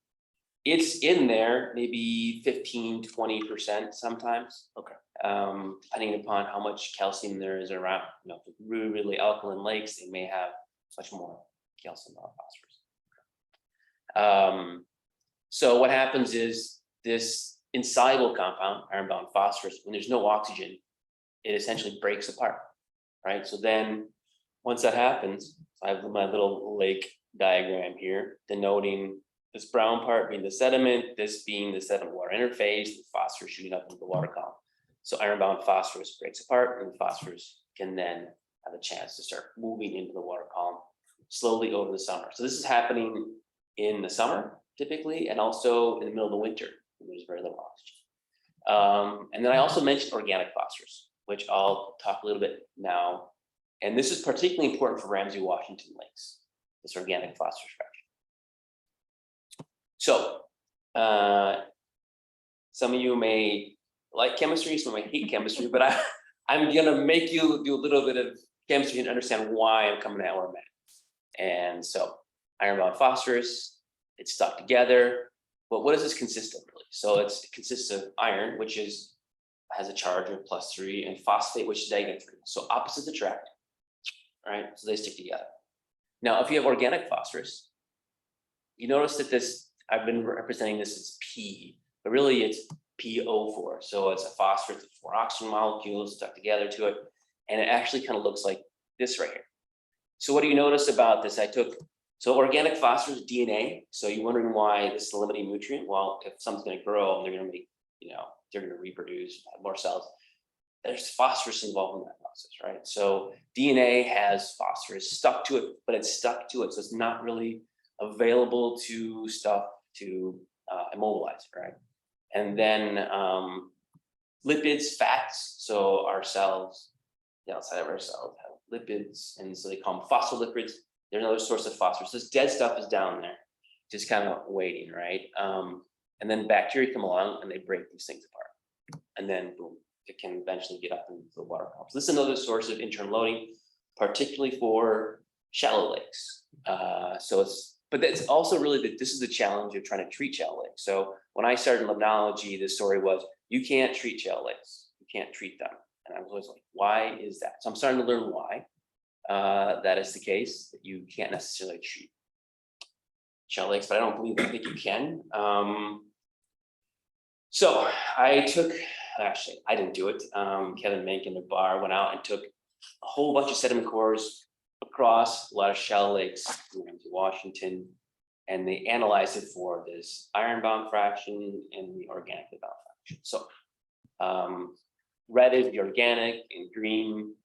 Speaker 13: It's in there, maybe 15–20% sometimes.
Speaker 5: Okay.
Speaker 13: Depending upon how much calcium there is around. If it's really, really alkaline lakes, they may have much more calcium or phosphorus. So what happens is this insoluble compound, iron-bound phosphorus, when there's no oxygen, it essentially breaks apart, right? So then once that happens, I have my little lake diagram here denoting This brown part being the sediment, this being the sediment water interface, the phosphorus shooting up into the water column. So iron-bound phosphorus breaks apart, and the phosphorus can then have a chance to start moving into the water column slowly over the summer. So this is happening in the summer typically, and also in the middle of the winter when there's very little oxygen. And then I also mentioned organic phosphorus, which I'll talk a little bit now. And this is particularly important for Ramsey-Washington lakes, this organic phosphorus fraction. So some of you may like chemistry, some may hate chemistry, but I'm gonna make you do a little bit of chemistry and understand why I'm coming at where I'm at. And so iron-bound phosphorus, it's stuck together. But what does this consist of really? So it consists of iron, which has a charge of +3, and phosphate, which is -3. So opposites attract, right? So they stick together. Now, if you have organic phosphorus, you notice that this, I've been representing this as P, but really it's PO4. So it's a phosphorus with 4 oxygen molecules stuck together to it. And it actually kind of looks like this right here. So what do you notice about this? So organic phosphorus, DNA. So you're wondering why this is a limiting nutrient? Well, if something's going to grow, they're going to make, they're going to reproduce, have more cells. There's phosphorus involved in that process, right? So DNA has phosphorus stuck to it, but it's stuck to it. So it's not really available to stuff to immobilize it, right? And then lipids, fats. So our cells, the outside of our cells have lipids, and so they call them phospholipids. They're another source of phosphorus. This dead stuff is down there, just kind of waiting, right? And then bacteria come along and they break these things apart. And then boom, it can eventually get up into the water column. So this is another source of internal loading, particularly for shallow lakes. But that's also really this is the challenge of trying to treat shallow lakes. So when I started in limnology, the story was, you can't treat shallow lakes. You can't treat them. And I was always like, why is that? So I'm starting to learn why that is the case, that you can't necessarily treat shallow lakes, but I think you can. So I didn't do it. Kevin Mink and the bar went out and took a whole bunch of sediment cores across a lot of shallow lakes in Ramsey-Washington, and they analyzed it for this iron-bound fraction and the organically bound fraction. So red is the organic and green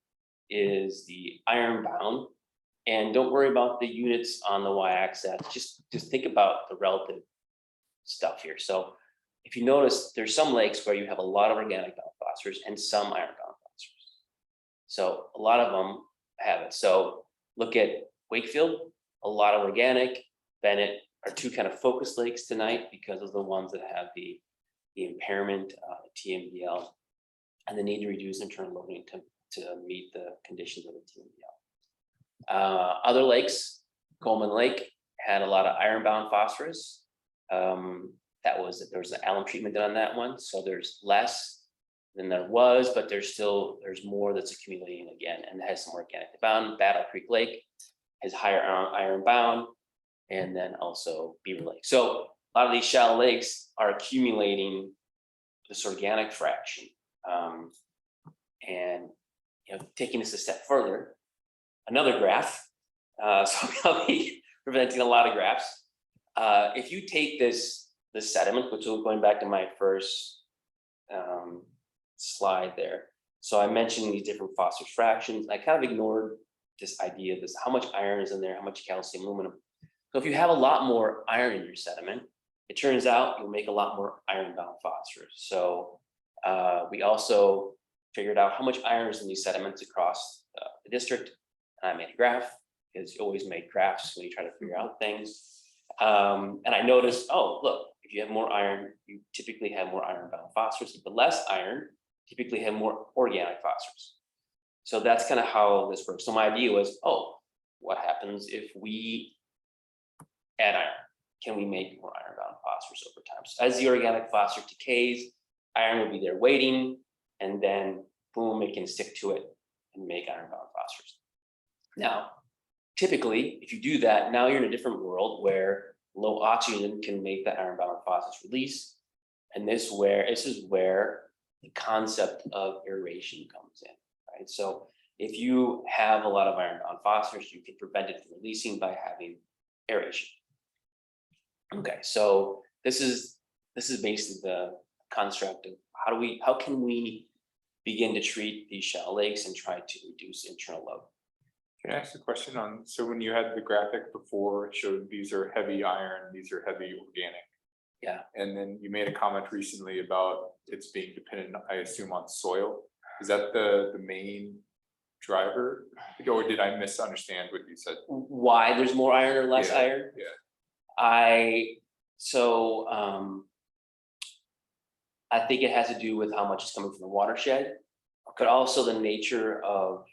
Speaker 13: is the iron-bound. And don't worry about the units on the y-axis. Just think about the relative stuff here. So if you notice, there's some lakes where you have a lot of organic bound phosphorus and some iron-bound phosphorus. So a lot of them have it. So look at Wakefield, a lot of organic. Bennett are two kind of focus lakes tonight because of the ones that have the impairment, TMDL, and the need to reduce internal loading to meet the conditions of the TMDL. Other lakes, Coleman Lake had a lot of iron-bound phosphorus. There was an alum treatment done on that one, so there's less than there was, but there's more that's accumulating again, and it has some organic bound. Battle Creek Lake has higher iron bound, and then also Beaver Lake. So a lot of these shallow lakes are accumulating this organic fraction. And taking this a step further, another graph. So I'll be presenting a lot of graphs. If you take this sediment, which is going back to my first slide there. So I mentioned these different phosphorus fractions. I kind of ignored this idea of how much iron is in there, how much calcium, aluminum. So if you have a lot more iron in your sediment, it turns out you'll make a lot more iron-bound phosphorus. So we also figured out how much iron is in these sediments across the district. And I made a graph, because you always make graphs when you try to figure out things. And I noticed, oh, look, if you have more iron, you typically have more iron-bound phosphorus, but less iron, typically have more organic phosphorus. So that's kind of how this works. So my idea was, oh, what happens if we add iron? Can we make more iron-bound phosphorus over time? So as the organic phosphorus decays, iron will be there waiting, and then boom, it can stick to it and make iron-bound phosphorus. Now, typically, if you do that, now you're in a different world where low oxygen can make the iron-bound phosphorus release. And this is where the concept of aeration comes in, right? So if you have a lot of iron-bound phosphorus, you can prevent it from releasing by having aeration. Okay, so this is basically the construct of how can we begin to treat these shallow lakes and try to reduce internal load?
Speaker 5: Can I ask a question on, so when you had the graphic before, it showed these are heavy iron, these are heavy organic.
Speaker 13: Yeah.
Speaker 5: And then you made a comment recently about it's being dependent, I assume, on soil. Is that the main driver? Or did I misunderstand what you said?
Speaker 13: Why there's more iron or less
Speaker 5: Yeah,
Speaker 13: iron?
Speaker 5: yeah.
Speaker 13: I think it has to do with how much is coming from the watershed, but also the nature of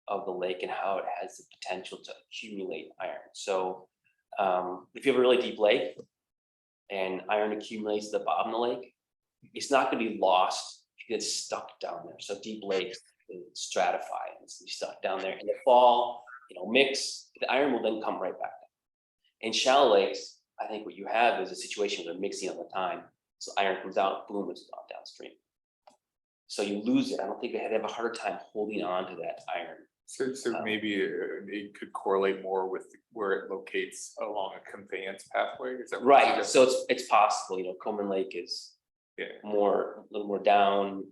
Speaker 13: the lake and how it has the potential to accumulate iron. So if you have a really deep lake and iron accumulates at the bottom of the lake, it's not going to be lost if it gets stuck down there. So deep lakes stratify and it's stuck down there. In the fall, mix, the iron will then come right back. In shallow lakes, I think what you have is a situation where they're mixing all the time. So iron comes out, boom, it's gone downstream. So you lose it. I don't think they have a harder time holding on to that iron.
Speaker 5: So maybe it could correlate more with where it locates along a conveyance pathway. Is that
Speaker 13: right? So it's possible. Coleman Lake is a little more down.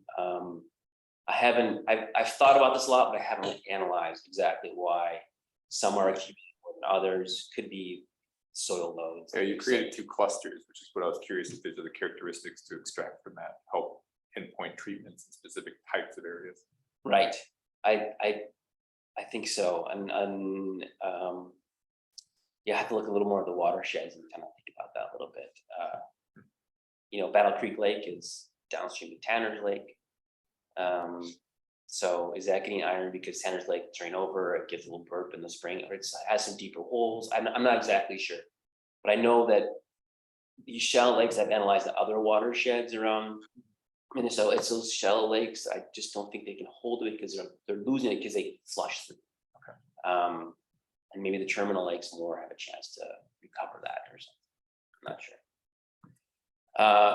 Speaker 13: I've thought about this a lot, but I haven't analyzed exactly why some are accumulating more than others. Could be soil loads.
Speaker 5: Yeah, you created two clusters, which is what I was curious if there's other characteristics to extract from that, help pinpoint treatments in specific types of areas.
Speaker 13: Right. I think so. And I have to look a little more at the watersheds and kind of think about that a little bit. Battle Creek Lake is downstream of Tanner's Lake. So is that getting iron because Tanner's Lake drain over, it gets a little burp in the spring, or it has some deeper holes? I'm not exactly sure, but I know that these shallow lakes, I've analyzed the other watersheds around Minnesota. It's those shallow lakes. I just don't think they can hold it because they're losing it because they flush through. Okay. And maybe the terminal lakes more have a chance to recover that or something. I'm not sure.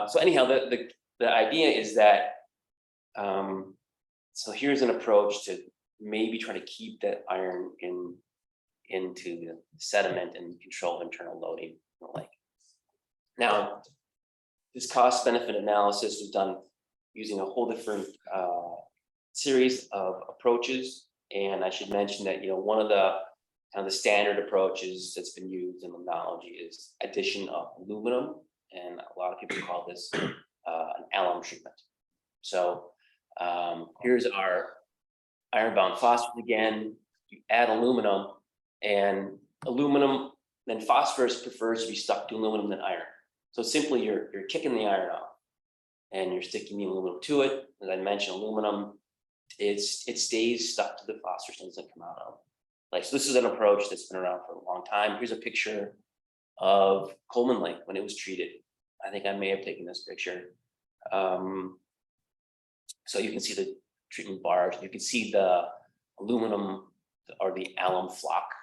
Speaker 13: So anyhow, the idea is that so here's an approach to maybe try to keep that iron into the sediment and control internal loading in the lake. Now, this cost benefit analysis was done using a whole different series of approaches. And I should mention that, one of the kind of the standard approaches that's been used in limnology is addition of aluminum. And a lot of people call this an alum treatment. So here's our iron-bound phosphorus again. You add aluminum, and then phosphorus prefers to be stuck to aluminum than iron. So simply you're kicking the iron off and you're sticking the aluminum to it. As I mentioned, aluminum, it stays stuck to the phosphorus and doesn't come out of it. So this is an approach that's been around for a long time. Here's a picture of Coleman Lake when it was treated. I think I may have taken this picture. So you can see the treatment bars. You can see the aluminum or the alum flock.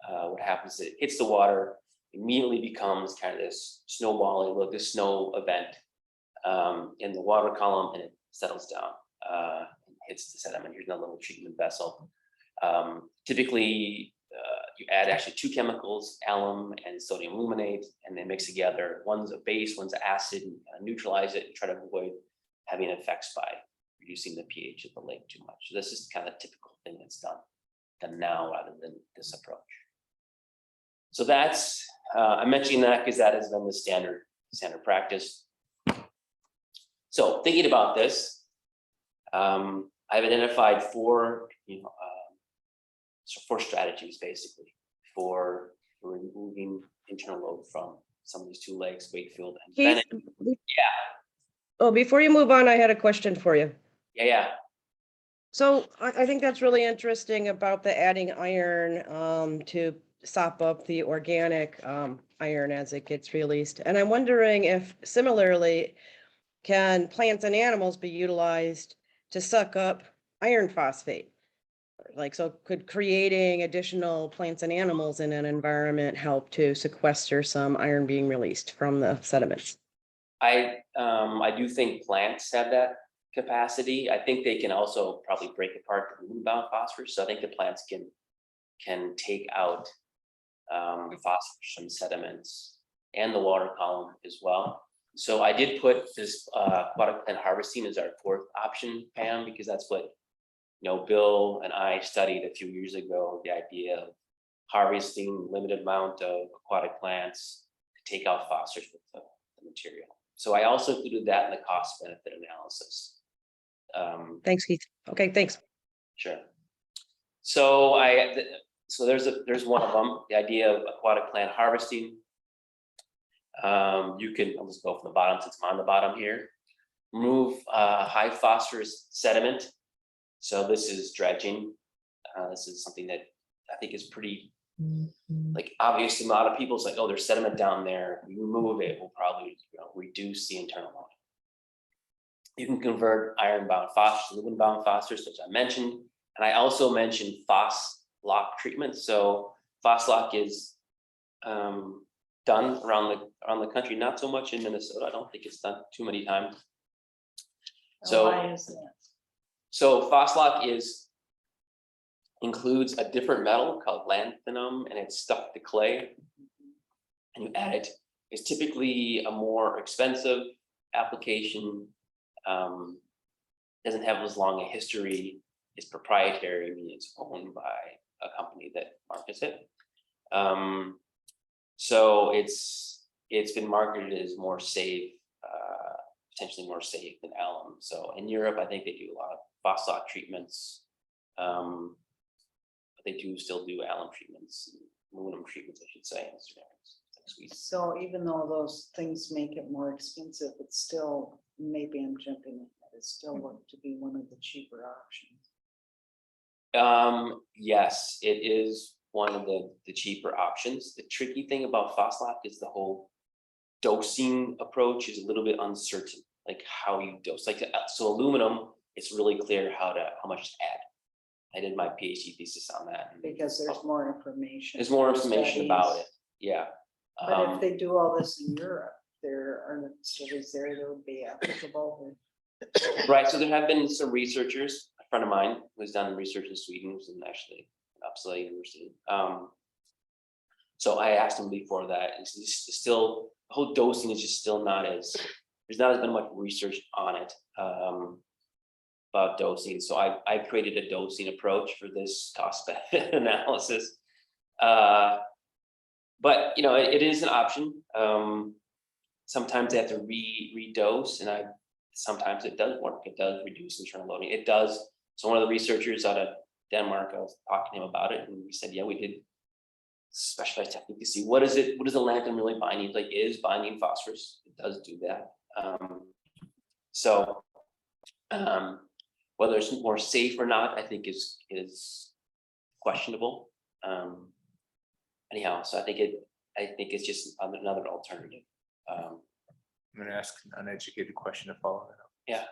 Speaker 13: What happens is it hits the water, immediately becomes kind of this snowballing look, this snow event in the water column, and it settles down and hits the sediment. Here's another little treatment vessel. Typically, you add actually two chemicals, alum and sodium aluminate, and they mix together. One's a base, one's acid, and neutralize it and try to avoid having effects by reducing the pH of the lake too much. So this is kind of a typical thing that's done now rather than this approach. So that's, I'm mentioning that because that has been the standard practice. So thinking about this, I've identified four strategies basically for removing internal load from some of these two lakes, Wakefield and
Speaker 12: Keith,
Speaker 13: Bennett.
Speaker 12: Oh, before you move on, I had a question for you.
Speaker 13: Yeah.
Speaker 12: So I think that's really interesting about the adding iron to sop up the organic iron as it gets released. And I'm wondering if similarly, can plants and animals be utilized to suck up iron phosphate? So could creating additional plants and animals in an environment help to sequester some iron being released from the sediments?
Speaker 13: I do think plants have that capacity. I think they can also probably break apart the aluminum-bound phosphorus. So I think the plants can take out phosphorus from sediments and the water column as well. So I did put this aquatic plant harvesting as our fourth option, Pam, because that's what, Bill and I studied a few years ago, the idea of harvesting limited amount of aquatic plants to take out phosphorus with the material. So I also included that in the cost benefit analysis.
Speaker 12: Thanks, Keith. Okay, thanks.
Speaker 13: Sure. So there's one of them, the idea of aquatic plant harvesting. I'll just go from the bottom since I'm on the bottom here. Remove high phosphorus sediment. So this is dredging. This is something that I think is pretty, like, obviously a lot of people's like, oh, there's sediment down there. We remove it, we'll probably reduce the internal loading. You can convert iron-bound phosphorus to aluminum-bound phosphorus, which I mentioned. And I also mentioned phos-lock treatment. So phos-lock is done around the country, not so much in Minnesota. I don't think it's done too many times.
Speaker 9: Why is that?
Speaker 13: So phos-lock includes a different metal called lanthanum, and it's stuck to clay, and you add it. It's typically a more expensive application. Doesn't have as long a history. It's proprietary, meaning it's owned by a company that markets it. So it's been marketed as more safe, potentially more safe than alum. So in Europe, I think they do a lot of phos-lock treatments. But they do still do alum treatments, aluminum treatments, I should say.
Speaker 9: So even though those things make it more expensive, it's still, maybe I'm jumping in, but it still looked to be one of the cheaper options.
Speaker 13: Yes, it is one of the cheaper options. The tricky thing about phos-lock is the whole dosing approach is a little bit uncertain, like how you dose. Like so, aluminum, it's really clear how much to add. I did my PhD thesis on that.
Speaker 9: Because there's more information.
Speaker 13: There's more information about it. Yeah.
Speaker 9: But if they do all this in Europe, there are studies there that would be applicable.
Speaker 13: Right. So there have been some researchers. A friend of mine who's done research in Sweden, was in actually Uppsala University. So I asked him before that, and it's still, the whole dosing is just still there's not as been much research on it about dosing. So I created a dosing approach for this cost benefit analysis. But it is an option. Sometimes they have to redose, and sometimes it does work. It does reduce internal loading. It does. So one of the researchers out of Denmark, I was talking to him about it, and we said, yeah, we did specialized technique to see what is the lanthanum really binding? Like, it is binding phosphorus. It does do that. Whether it's more safe or not, I think is questionable. Anyhow, so I think it's just another alternative.
Speaker 5: I'm going to ask an uneducated question to follow that up.
Speaker 13: Yeah.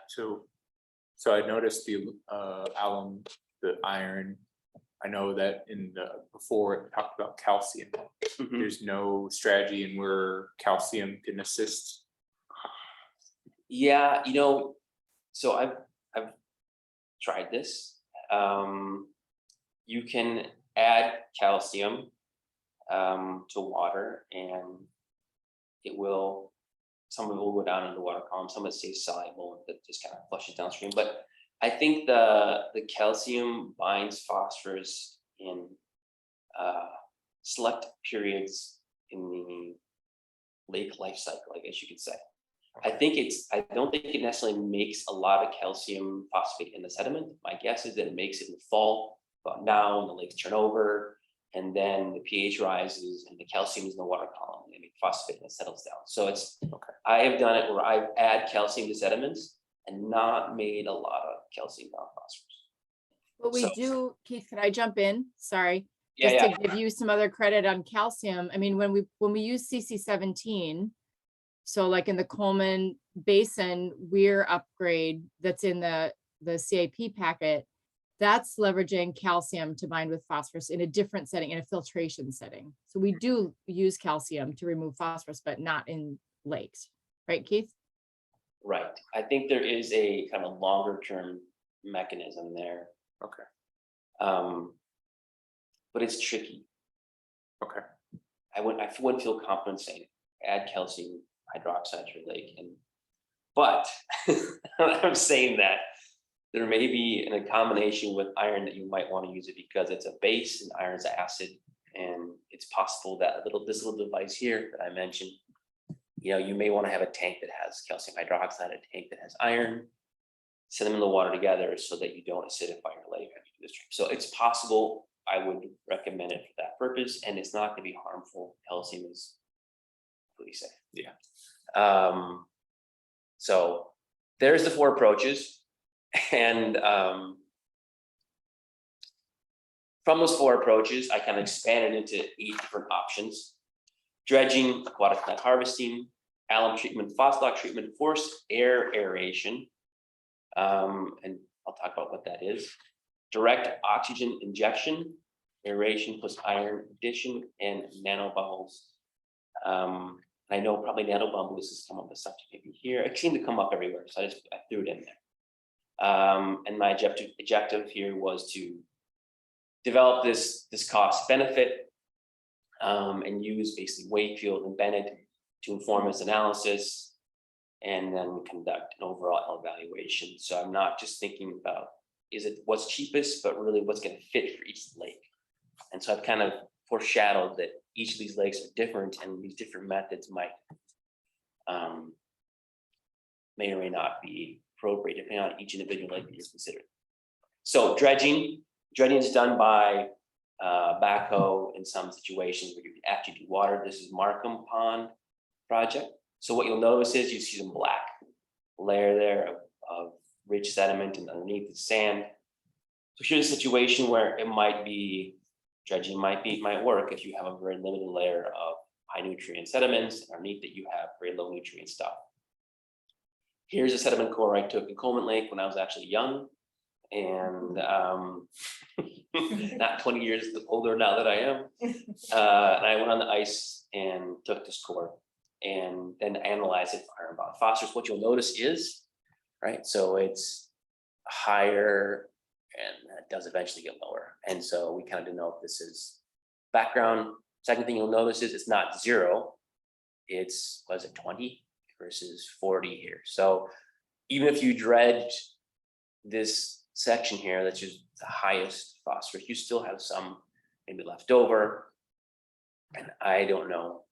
Speaker 5: So I noticed the alum, the iron. I know that before it talked about calcium.
Speaker 13: Mhm.
Speaker 5: There's no strategy in where calcium can assist.
Speaker 13: Yeah, so I've tried this. You can add calcium to water, and some of it will go down in the water column, some of it stays soluble, that just kind of flushes downstream. But I think the calcium binds phosphorus in select periods in the lake life cycle, I guess you could say. I don't think it necessarily makes a lot of calcium phosphate in the sediment. My guess is that it makes it in the fall, but now when the lakes turn over, and then the pH rises and the calcium is in the water column, and they make phosphate and it settles down. So I have done it where I've add calcium to sediments and not made a lot of calcium bound phosphorus.
Speaker 7: What we do, Keith, can I jump in? Sorry.
Speaker 13: Yeah,
Speaker 7: Just
Speaker 13: yeah.
Speaker 7: to give you some other credit on calcium. I mean, when we use CC17, so like in the Coleman Basin weir upgrade that's in the CAP packet, that's leveraging calcium to bind with phosphorus in a different setting, in a filtration setting. So we do use calcium to remove phosphorus, but not in lakes, right, Keith?
Speaker 13: Right. I think there is a kind of longer term mechanism there.
Speaker 5: Okay.
Speaker 13: But it's tricky.
Speaker 5: Okay.
Speaker 13: I wouldn't feel confident saying add calcium hydroxide to your lake. But I'm saying that there may be in a combination with iron that you might want to use it because it's a base and iron's acid. And it's possible that this little device here that I mentioned, you may want to have a tank that has calcium hydroxide, a tank that has iron, send them in the water together so that you don't acidify your lake after you do this trip. So it's possible. I would recommend it for that purpose, and it's not going to be harmful. Calcium is pretty safe.
Speaker 5: Yeah.
Speaker 13: So there's the 4 approaches, and from those 4 approaches, I kind of expanded into 8 different options: dredging, aquatic plant harvesting, alum treatment, phosphate treatment, forced air aeration, and I'll talk about what that is. Direct oxygen injection, aeration plus iron addition, and nanobubbles. I know probably nanobubbles has come up with something maybe here. It seemed to come up everywhere, so I threw it in there. And my objective here was to develop this cost benefit and use basically Wakefield and Bennett to inform its analysis, and then conduct an overall evaluation. So I'm not just thinking about is it what's cheapest, but really what's going to fit for each lake. And so I've kind of foreshadowed that each of these lakes are different, and these different methods might may or may not be appropriate depending on each individual lake that you're considering. So dredging is done by backhoe in some situations where you can actually do water. This is Markham Pond project. So what you'll notice is you see some black layer there of rich sediment, and underneath the sand. So here's a situation where it might be dredging might work if you have a very limited layer of high nutrient sediments, and underneath that you have very low nutrient stuff. Here's a sediment core I took in Coleman Lake when I was actually young, and not 20 years older now that I am. And I went on the ice and took this core and then analyzed it for iron bond phosphorus. What you'll notice is, right, so it's higher and it does eventually get lower. And so we kind of denote this as background. Second thing you'll notice is it's not 0, it's, was it 20 versus 40 here. So even if you dredge this section here, that's just the highest phosphorus, you still have some maybe left over. And I don't know,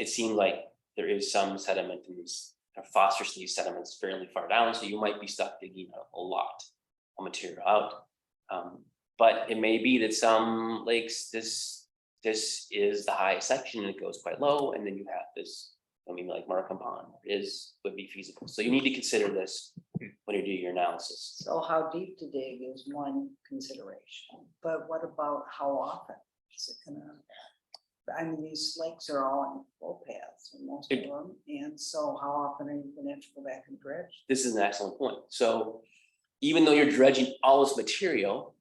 Speaker 13: it seemed like there is some sediment in these phosphorus in these sediments fairly far down, so you might be stuck digging a lot of material out. But it may be that some lakes, this is the highest section and it goes quite low, and then you have this, maybe like Markham Pond would be feasible. So you need to consider this when you do your analysis.
Speaker 9: So how deep to dig is one consideration, but what about how often is it gonna? I mean, these lakes are all in flow paths, and most of them, and so how often are you gonna have to go back and dredge?
Speaker 13: This is an excellent point. So even though you're dredging all this material,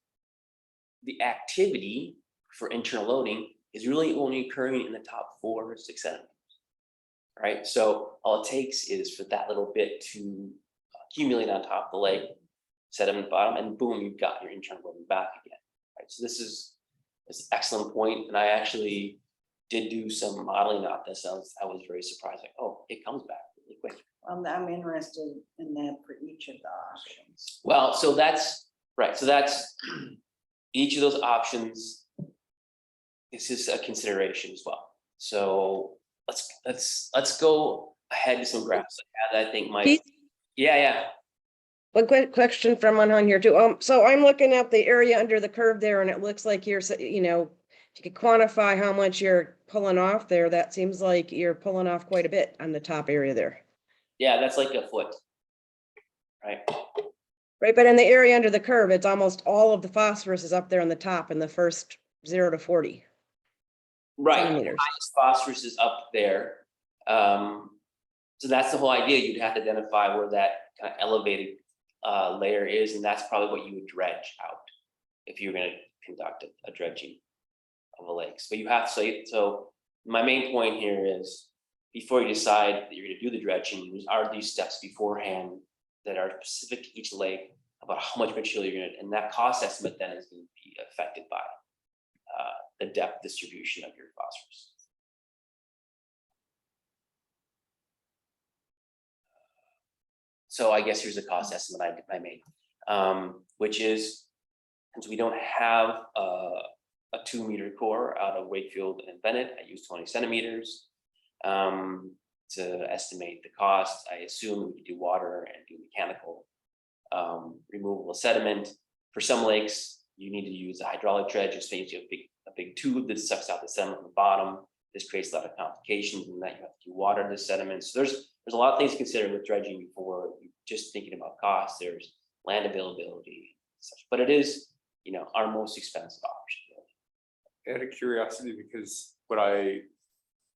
Speaker 13: the activity for internal loading is really only occurring in the top 4 or 6 sediments, right? So all it takes is for that little bit to accumulate on top of the lake, sediment bottom, and boom, you've got your internal loading back again, right? So this is an excellent point, and I actually did do some modeling on this. I was very surprised, like, oh, it comes back really quick.
Speaker 9: I'm interested in that for each of the options.
Speaker 13: Well, so that's right. So that's each of those options. This is a consideration as well. So let's go ahead to some graphs I think might.
Speaker 12: Keith?
Speaker 13: Yeah.
Speaker 12: One quick question from on here too. So I'm looking at the area under the curve there, and it looks like you're, if you could quantify how much you're pulling off there, that seems like you're pulling off quite a bit on the top area there.
Speaker 13: Yeah, that's like a foot, right?
Speaker 12: Right, but in the area under the curve, it's almost all of the phosphorus is up there on the top in the first 0 to 40.
Speaker 13: Right,
Speaker 12: centimeters.
Speaker 13: highest phosphorus is up there. So that's the whole idea. You'd have to identify where that kind of elevated layer is, and that's probably what you would dredge out if you're going to conduct a dredging of a lake. But you have to say, so my main point here is before you decide that you're going to do the dredging, there are these steps beforehand that are specific to each lake about how much material you're going to, and that cost estimate then is going to be affected by the depth distribution of your phosphorus. So I guess here's a cost estimate I made, which is, since we don't have a 2-meter core out of Wakefield and Bennett, I use 20 centimeters to estimate the cost. I assume we could do water and do mechanical removal of sediment. For some lakes, you need to use a hydraulic dredge, which means you have a big tube that sucks out the sediment from the bottom. This creates a lot of complications, and that you have to water the sediment. So there's a lot of things to consider with dredging before you just thinking about cost. There's land availability, and such, but it is, our most expensive option.
Speaker 5: Out of curiosity, because what I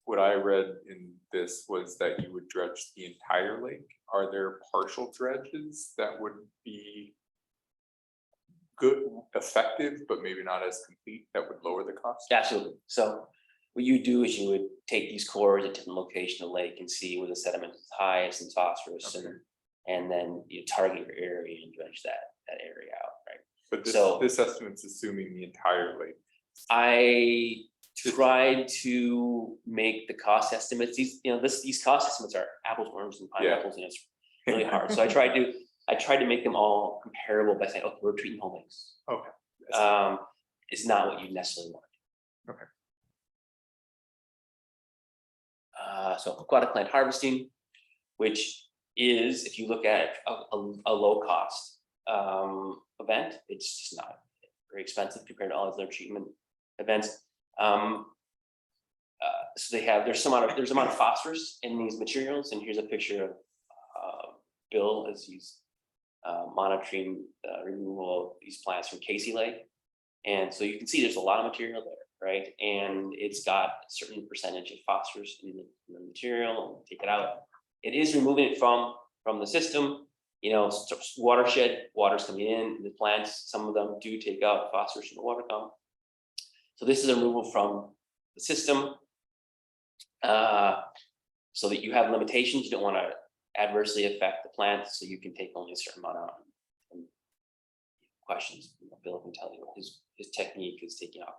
Speaker 5: read in this was that you would dredge the entire lake. Are there partial dredges that would be good, effective, but maybe not as complete, that would lower the cost?
Speaker 13: Absolutely. So what you do is you would take these cores at different locations of the lake and see where the sediment is highest and phosphorus,
Speaker 5: Okay.
Speaker 13: and then you target your area and dredge that area out, right?
Speaker 5: But
Speaker 13: So-
Speaker 5: this estimate's assuming the entire lake.
Speaker 13: I tried to make the cost estimates. These cost estimates are apples, oranges, and pineapples, and it's really hard. So I tried to make them all comparable by saying, okay, we're treating whole lakes.
Speaker 5: Okay.
Speaker 13: It's not what you necessarily want.
Speaker 5: Okay.
Speaker 13: So aquatic plant harvesting, which is, if you look at a low cost event, it's just not very expensive compared to all other treatment events. So there's amount of phosphorus in these materials, and here's a picture of Bill as he's monitoring the removal of these plants from Casey Lake. And so you can see there's a lot of material there, right? And it's got a certain percentage of phosphorus in the material, and take it out. It is removing it from the system. Watershed, water's coming in, the plants, some of them do take out phosphorus from the water column. So this is a removal from the system, so that you have limitations. You don't want to adversely affect the plant, so you can take only a certain amount out. And questions, Bill can tell you his technique is taking out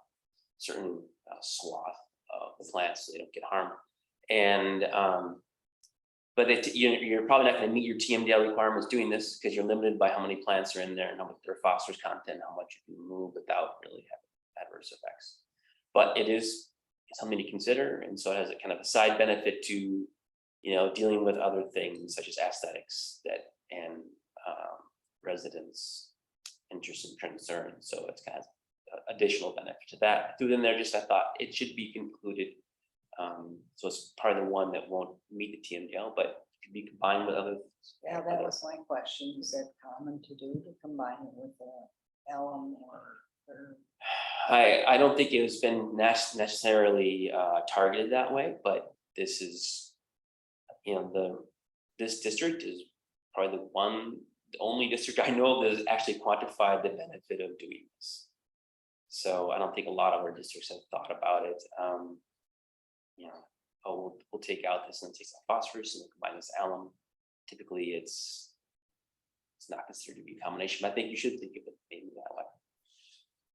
Speaker 13: certain swath of the plants so they don't get harmed. And but you're probably not going to meet your TMDL requirements doing this, because you're limited by how many plants are in there and how much their phosphorus content, how much you can remove without really having adverse effects. But it is something to consider, and so it has a kind of a side benefit to dealing with other things such as aesthetics and residents' interests and concerns. So it's kind of additional benefit to that. Threw it in there, I thought it should be included. So it's part of the one that won't meet the TMDL, but it could be combined with other.
Speaker 9: Yeah, that was my question. Is that common to do, to combine it with alum or?
Speaker 13: I don't think it has been necessarily targeted that way, but this is, this district is probably the only district I know that has actually quantified the benefit of doing this. So I don't think a lot of our districts have thought about it. We'll take out this and take some phosphorus and combine this alum. Typically, it's not considered to be a combination, but I think you should think of it maybe that way.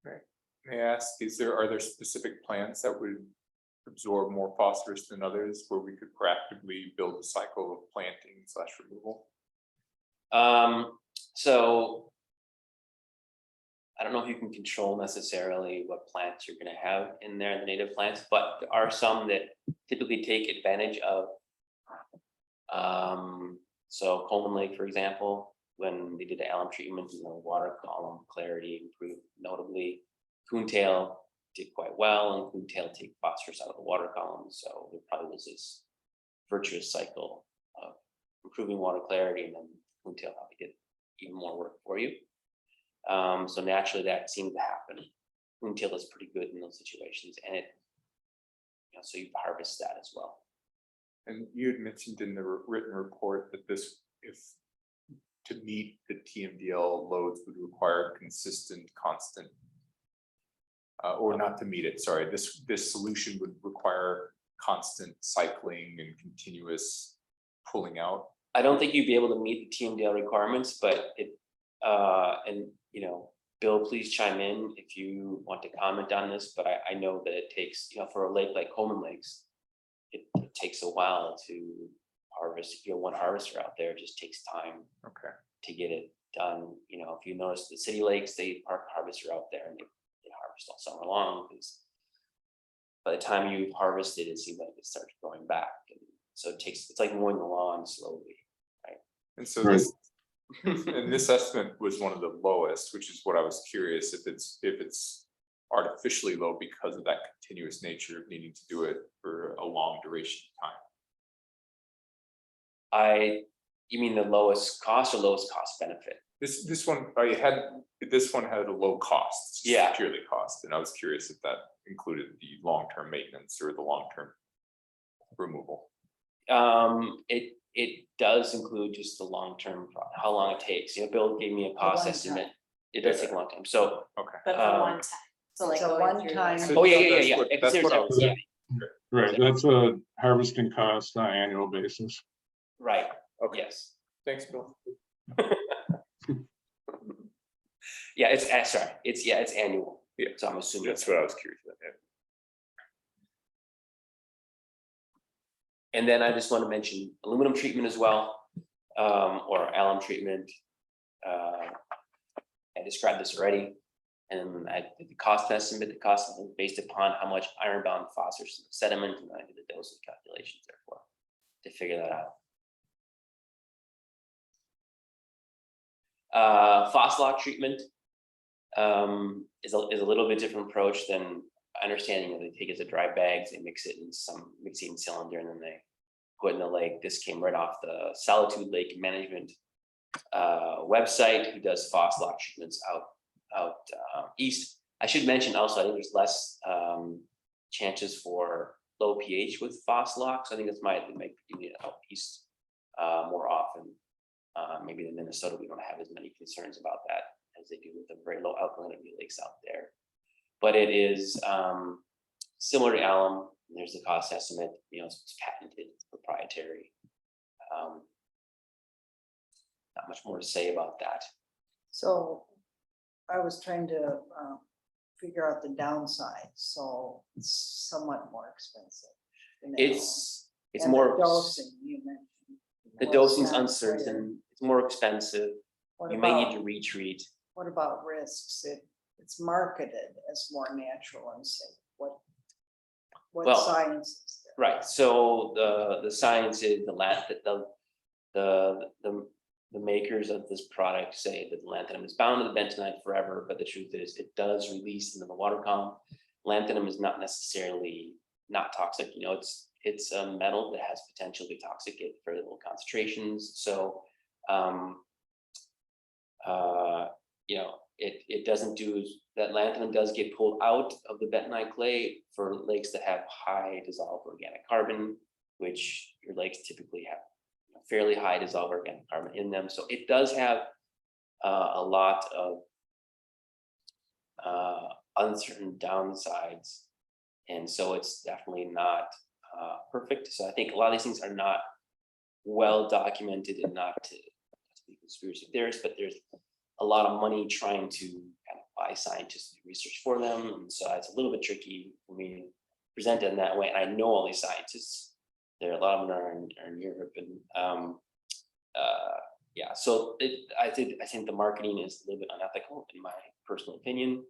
Speaker 5: Right. May I ask, are there specific plants that would absorb more phosphorus than others, where we could proactively build a cycle of planting / removal?
Speaker 13: So I don't know if you can control necessarily what plants you're going to have in there, the native plants, but there are some that typically take advantage of. So Coleman Lake, for example, when they did the alum treatment, water column clarity improved notably. Coontail did quite well, and Coontail take phosphorus out of the water column. So there probably was this virtuous cycle of improving water clarity, and then Coontail probably did even more work for you. So naturally that seemed to happen. Coontail is pretty good in those situations, and so you harvest that as well.
Speaker 5: And you had mentioned in the written report that if to meet the TMDL loads would require consistent, constant, or not to meet it, sorry, this solution would require constant cycling and continuous pulling out.
Speaker 13: I don't think you'd be able to meet the TMDL requirements, but Bill, please chime in if you want to comment on this, but I know that it takes, for a lake like Coleman Lakes, it takes a while to harvest harvest. If you have one harvester out there, it just takes time
Speaker 5: Okay.
Speaker 13: to get it done. You know, if you notice the city lakes, they park a harvester out there and they harvest all summer long, because by the time you harvested, it seems like it starts growing back. And so it's like mowing the lawn slowly.
Speaker 5: And so
Speaker 11: Right.
Speaker 5: this, and this estimate was one of the lowest, which is what I was curious if it's artificially low because of that continuous nature of needing to do it for a long duration of time.
Speaker 13: You mean the lowest cost or lowest cost benefit?
Speaker 5: This one had a low cost. It's just
Speaker 13: Yeah.
Speaker 5: purely cost, and I was curious if that included the long-term maintenance or the long-term removal.
Speaker 13: It does include just the long-term, how long it takes. You know, Bill gave me a cost
Speaker 9: one
Speaker 13: estimate.
Speaker 9: time.
Speaker 13: It does take a long time. So,
Speaker 5: Okay.
Speaker 2: But for one time, so like
Speaker 9: It's a
Speaker 2: going through
Speaker 9: one-time-
Speaker 2: like-
Speaker 5: So
Speaker 13: oh, yeah.
Speaker 5: that's
Speaker 13: If there's
Speaker 5: what I
Speaker 13: a-
Speaker 5: was-
Speaker 13: yeah,
Speaker 10: Right, that's a harvesting cost on an annual basis.
Speaker 13: right,
Speaker 5: Okay.
Speaker 13: yes.
Speaker 5: Thanks, Bill.
Speaker 13: Yeah, sorry, it's annual.
Speaker 5: Yeah.
Speaker 13: So I'm assuming.
Speaker 5: That's what I was curious about. Yeah.
Speaker 13: And then I just want to mention aluminum treatment as well, or alum treatment. I described this already, and I did the cost estimate. The cost was based upon how much iron-bound phosphorus in the sediment, and I did the dosing calculations therefore to figure that out. Phospholock treatment is a little bit different approach than understanding that they take it as a dry bags, they mix it in some mixing cylinder, and then they put it in the lake. This came right off the Solitude Lake Management website, who does phospholock treatments out east. I should mention also, I think there's less chances for low pH with phospholock. So I think that's why they make it out east more often. Maybe in Minnesota, we don't have as many concerns about that as they do with the very low alkalinity lakes out there. But it is similar to alum. There's the cost estimate. You know, it's patented, it's proprietary. Not much more to say about that.
Speaker 9: So I was trying to figure out the downside, so it's somewhat more expensive. than
Speaker 13: It's
Speaker 9: alum. And
Speaker 13: more
Speaker 9: the dosing you mentioned.
Speaker 13: the
Speaker 9: was
Speaker 13: dosing's
Speaker 9: not
Speaker 13: uncertain.
Speaker 9: clear.
Speaker 13: It's more expensive.
Speaker 9: What
Speaker 13: You may need
Speaker 9: about,
Speaker 13: to retreat.
Speaker 9: what about risks? It's marketed as more natural and safe. What
Speaker 13: Well,
Speaker 9: science is there?
Speaker 13: Right. So the science is the makers of this product say that the lanthanum is bound to the bentonite forever, but the truth is it does release into the water column. Lanthanum is not necessarily not toxic. You know, it's a metal that has potential to be toxic at very low concentrations. So you know, it doesn't do that. Lanthanum does get pulled out of the bentonite clay for lakes that have high dissolved organic carbon, which your lakes typically have fairly high dissolved organic carbon in them. So it does have a lot of uncertain downsides. And so it's definitely not perfect. So I think a lot of these things are not well documented, and not to be conspiracy theorists, but there's a lot of money trying to kind of buy scientists to do research for them. And so it's a little bit tricky for me to present it in that way. And I know all these scientists. There are a lot of them are in Europe, and yeah. So I think the marketing is a little bit unethical, in my personal opinion.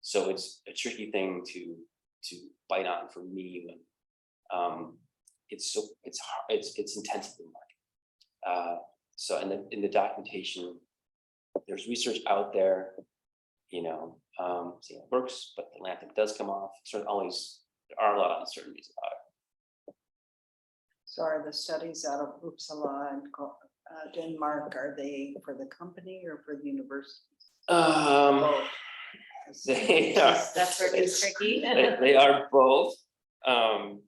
Speaker 13: So it's a tricky thing to bite on for me when it's intensive to market. So in the documentation, there's research out there, you know, saying it works, but the lanthanum does come off. So there are a lot of uncertainties about it.
Speaker 9: So are the studies out of Uppsala and Denmark, are they for the company or for the university? Both.
Speaker 13: They are.
Speaker 2: That's where it gets tricky.
Speaker 13: They are both. You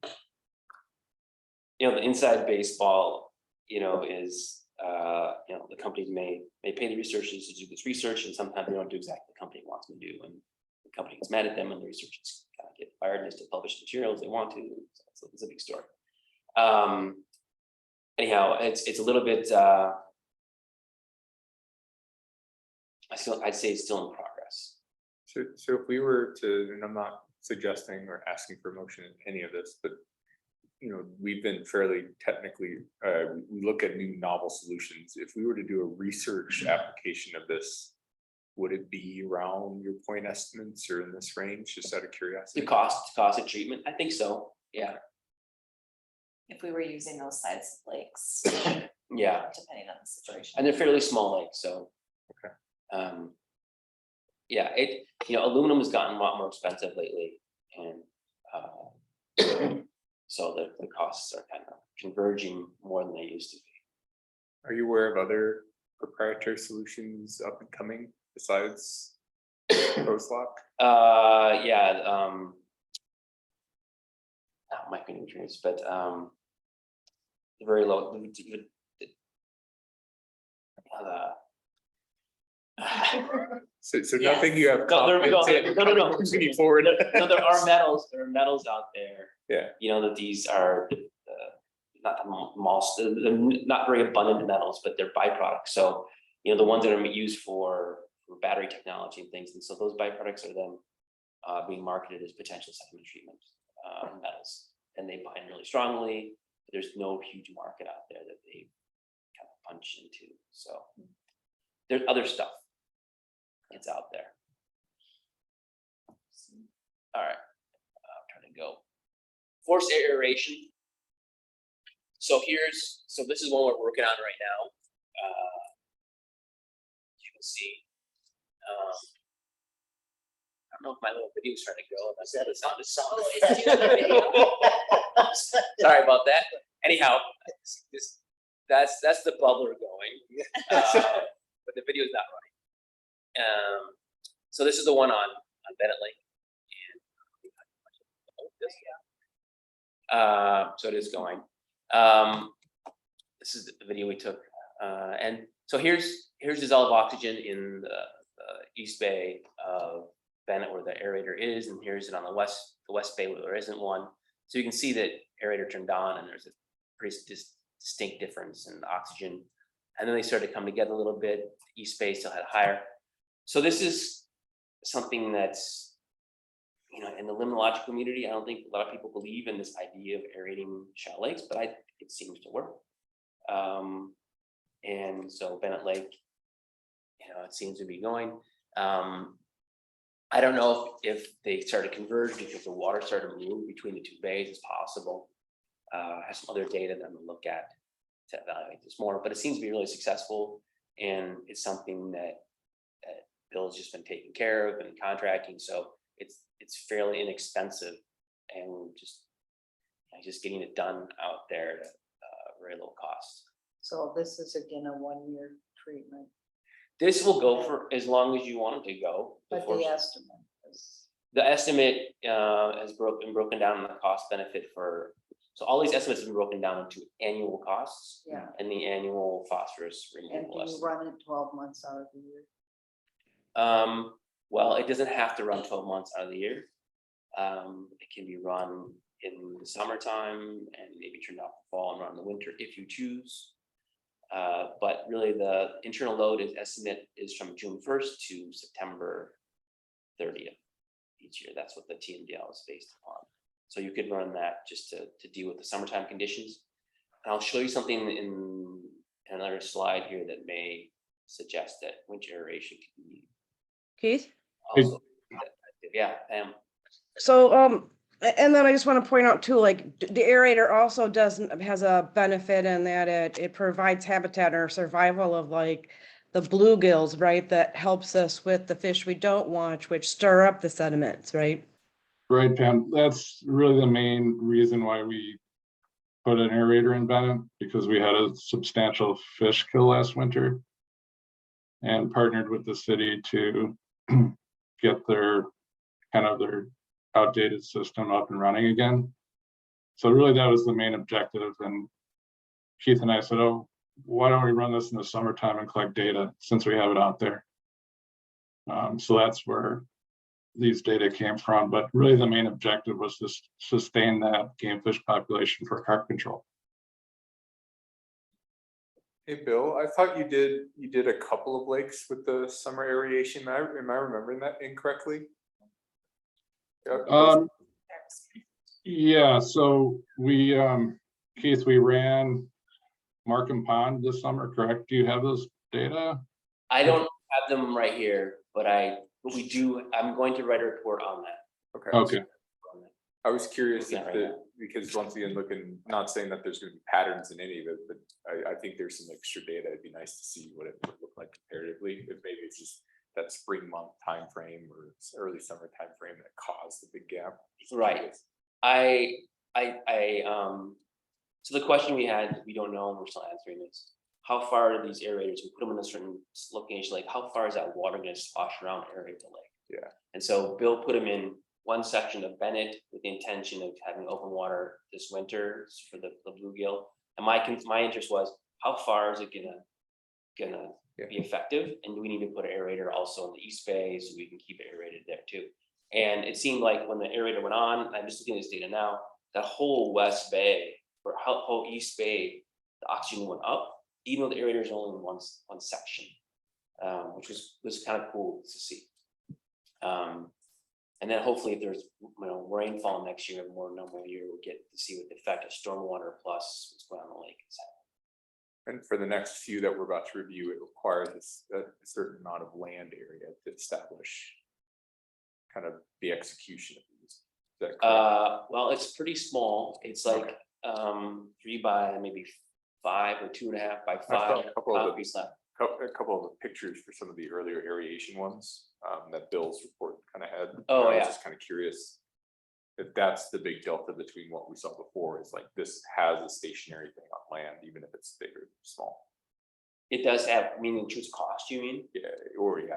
Speaker 13: know, the inside baseball, you know, is you know, the companies may pay the researchers to do this research, and sometimes they don't do exactly what the company wants them to do, and the company gets mad at them, and the researchers kind of get fired and just publish materials they want to. So it's a big story. Anyhow, it's a little bit. I'd say it's still in progress.
Speaker 5: So if we were to, and I'm not suggesting or asking for a motion in any of this, but you know, we've been fairly technically, we look at new novel solutions. If we were to do a research application of this, would it be around your point estimates or in this range, just out of curiosity?
Speaker 13: The cost of treatment, I think so, yeah,
Speaker 2: If we were using those sides of lakes,
Speaker 13: yeah,
Speaker 2: depending on the situation.
Speaker 13: and they're fairly small lakes, so.
Speaker 5: Okay.
Speaker 13: Yeah, aluminum has gotten a lot more expensive lately, and so the costs are kind of converging more than they used to be.
Speaker 5: Are you aware of other proprietary solutions up and coming besides Post Lock?
Speaker 13: Yeah, not micronutrients, but very low.
Speaker 5: So
Speaker 13: Yeah.
Speaker 5: nothing you have.
Speaker 13: No, there we go.
Speaker 5: confidence in
Speaker 13: No.
Speaker 5: coming- moving forward.
Speaker 13: No, there are metals out there.
Speaker 5: Yeah.
Speaker 13: You know, that these are not not very abundant metals, but they're byproducts. So, you know, the ones that are used for battery technology and things. And so those byproducts are then being marketed as potential sediment treatment metals. And they bind really strongly. But there's no huge market out there that they kind of punch into. So there's other stuff that's out there. All right, I'm trying to go. Forced aeration. So this is one we're working on right now. You can see. I don't know if my little video is trying to go. Sorry about that. Anyhow, that's the bubbler going, but the video is not running. So this is the one on Bennett Lake. So it is going. This is the video we took, and so here's dissolved oxygen in the East Bay of Bennett where the aerator is, and here's it on the West Bay where there isn't one. So you can see that aerator turned on, and there's a pretty distinct difference in the oxygen. And then they started to come together a little bit. East Bay still had higher. So this is something that's, you know, in the limnological community, I don't think a lot of people believe in this idea of aerating shallow lakes, but it seems to work. And so Bennett Lake, you know, it seems to be going. I don't know if they started to converge because the water started to move between the two bays. It's possible. I have some other data that I'm gonna look at to evaluate this more, but it seems to be really successful, and it's something that Bill's just been taking care of and contracting. So it's fairly inexpensive, and just getting it done out there at very low cost.
Speaker 9: So this is again a 1-year treatment,
Speaker 13: This will go for as long as you want it to go.
Speaker 9: but
Speaker 13: before-
Speaker 9: the estimate is.
Speaker 13: The estimate has been broken down in the cost benefit for, so all these estimates have been broken down into annual costs.
Speaker 9: Yeah.
Speaker 13: And the annual phosphorus
Speaker 9: And
Speaker 13: removal
Speaker 9: do you
Speaker 13: estimate.
Speaker 9: run it 12 months out of the year?
Speaker 13: Well, it doesn't have to run 12 months out of the year. It can be run in the summertime and maybe turned off in the fall and run in the winter if you choose. But really the internal load estimate is from June 1st to September 30th each year. That's what the TMDL is based upon. So you could run that just to deal with the summertime conditions. And I'll show you something in another slide here that may suggest that winter aeration can be
Speaker 12: Keith?
Speaker 13: also, yeah,
Speaker 12: So, and then I just want to point out too, like the aerator also has a benefit in that it provides habitat or survival of like the bluegills, right? That helps us with the fish we don't watch, which stir up the sediments, right?
Speaker 14: Right, Pam, that's really the main reason why we put an aerator in Bennett, because we had a substantial fish kill last winter. And partnered with the city to get their outdated system up and running again. So really that was the main objective. And Keith and I said, oh, why don't we run this in the summertime and collect data since we have it out there? So that's where these data came from. But really the main objective was to sustain that game fish population for carp control.
Speaker 5: Hey, Bill, I thought you did a couple of lakes with the summer aeration. Am I remembering that incorrectly?
Speaker 14: Yeah, so we, Keith, we ran Markham Pond this summer, correct? Do you have those data?
Speaker 13: I don't have them right here, but we do, I'm going to write a report on that.
Speaker 14: Okay,
Speaker 5: I was curious
Speaker 13: Yeah,
Speaker 5: if
Speaker 13: right
Speaker 5: the,
Speaker 13: now.
Speaker 5: because once again, looking, not saying that there's gonna be patterns in any of it, but I think there's some extra data. It'd be nice to see what it would look like comparatively. If maybe it's just that spring month time frame or early summer time frame that caused the big gap. Just
Speaker 13: Right.
Speaker 5: curious.
Speaker 13: So the question we had, we don't know, and we're still answering this. How far are these aerators? We put them in a certain location, like how far is that water gonna slosh around aerate the lake?
Speaker 5: Yeah.
Speaker 13: And so Bill put them in one section of Bennett with the intention of having open water this winter for the bluegill. And my interest was, how far is it gonna be effective? And do we need to put an aerator also in the East Bay so we can keep it aerated there too? And it seemed like when the aerator went on, I'm just looking at this data now, that whole West Bay or whole East Bay, the oxygen went up, even though the aerator is only in one section, which was kind of cool to see. And then hopefully if there's rainfall next year, a more normal year, we'll get to see what the effect of stormwater plus what's going on in the lake is having.
Speaker 5: And for the next few that we're about to review, it requires a certain amount of land area to establish kind of the execution of these. Is that correct?
Speaker 13: Well, it's pretty small. It's like 3 by maybe 5 or 2.5 by 5.
Speaker 5: A couple of
Speaker 13: concrete slab.
Speaker 5: a couple of the pictures for some of the earlier aeration ones that Bill's report kind of had.
Speaker 13: Oh,
Speaker 5: I was
Speaker 13: yeah.
Speaker 5: just kind of curious if that's the big delta between what we saw before is like this has a stationary thing on land, even if it's big or small.
Speaker 13: It does have, meaning true cost, you mean?
Speaker 5: Yeah, or yeah,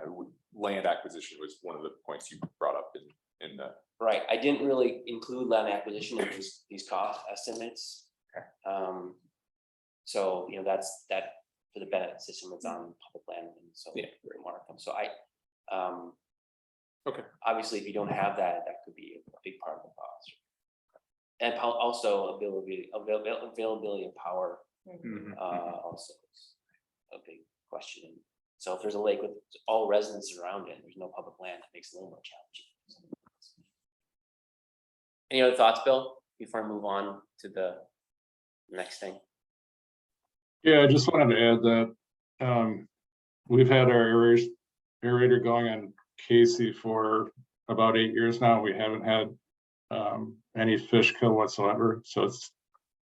Speaker 5: land acquisition was one of the points you brought up in the.
Speaker 13: Right, I didn't really include land acquisition in these cost estimates.
Speaker 5: Okay.
Speaker 13: So, that's that for the Bennett system, it's on public land, and so
Speaker 5: Yeah.
Speaker 13: we're marking. So
Speaker 5: Okay.
Speaker 13: obviously, if you don't have that, that could be a big part of the cost. And also availability of power, also is a big question. So if there's a lake with all residents around it, and there's no public land, it makes it a little more challenging. Any other thoughts, Bill, before I move on to the next thing?
Speaker 14: yeah, I just wanted to add that we've had our aerator going on Casey for about 8 years now. We haven't had any fish kill whatsoever, so it's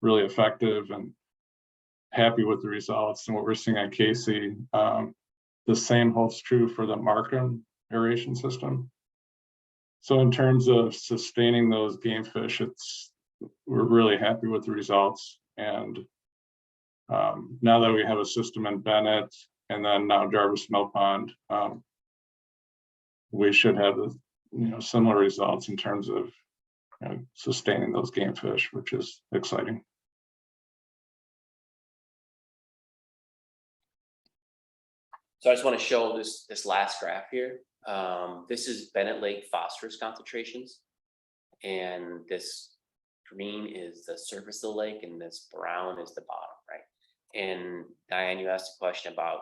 Speaker 14: really effective and happy with the results and what we're seeing on Casey. The same holds true for the Markham aeration system. So in terms of sustaining those game fish, we're really happy with the results. And now that we have a system in Bennett and then now Jarvis Mill Pond, we should have similar results in terms of sustaining those game fish, which is exciting.
Speaker 13: So I just want to show this last graph here. This is Bennett Lake phosphorus concentrations. And this green is the surface of the lake and this brown is the bottom, right? And Diane, you asked a question about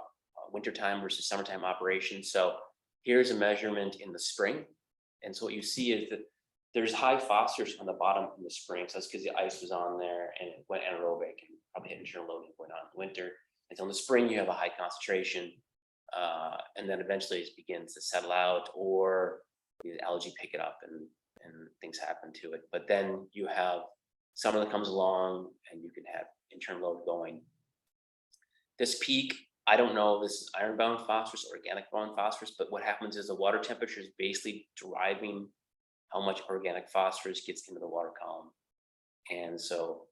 Speaker 13: wintertime versus summertime operations. So here's a measurement in the spring. And so what you see is that there's high phosphorus on the bottom in the spring. So that's because the ice was on there and it went anaerobic and probably had internal loading going on in the winter. And so in the spring, you have a high concentration. And then eventually it begins to settle out, or the algae pick it up and things happen to it. But then you have summer that comes along and you can have internal load going. This peak, I don't know if this is iron bound phosphorus or organic bound phosphorus, but what happens is the water temperature is basically driving how much organic phosphorus gets into the water column. And so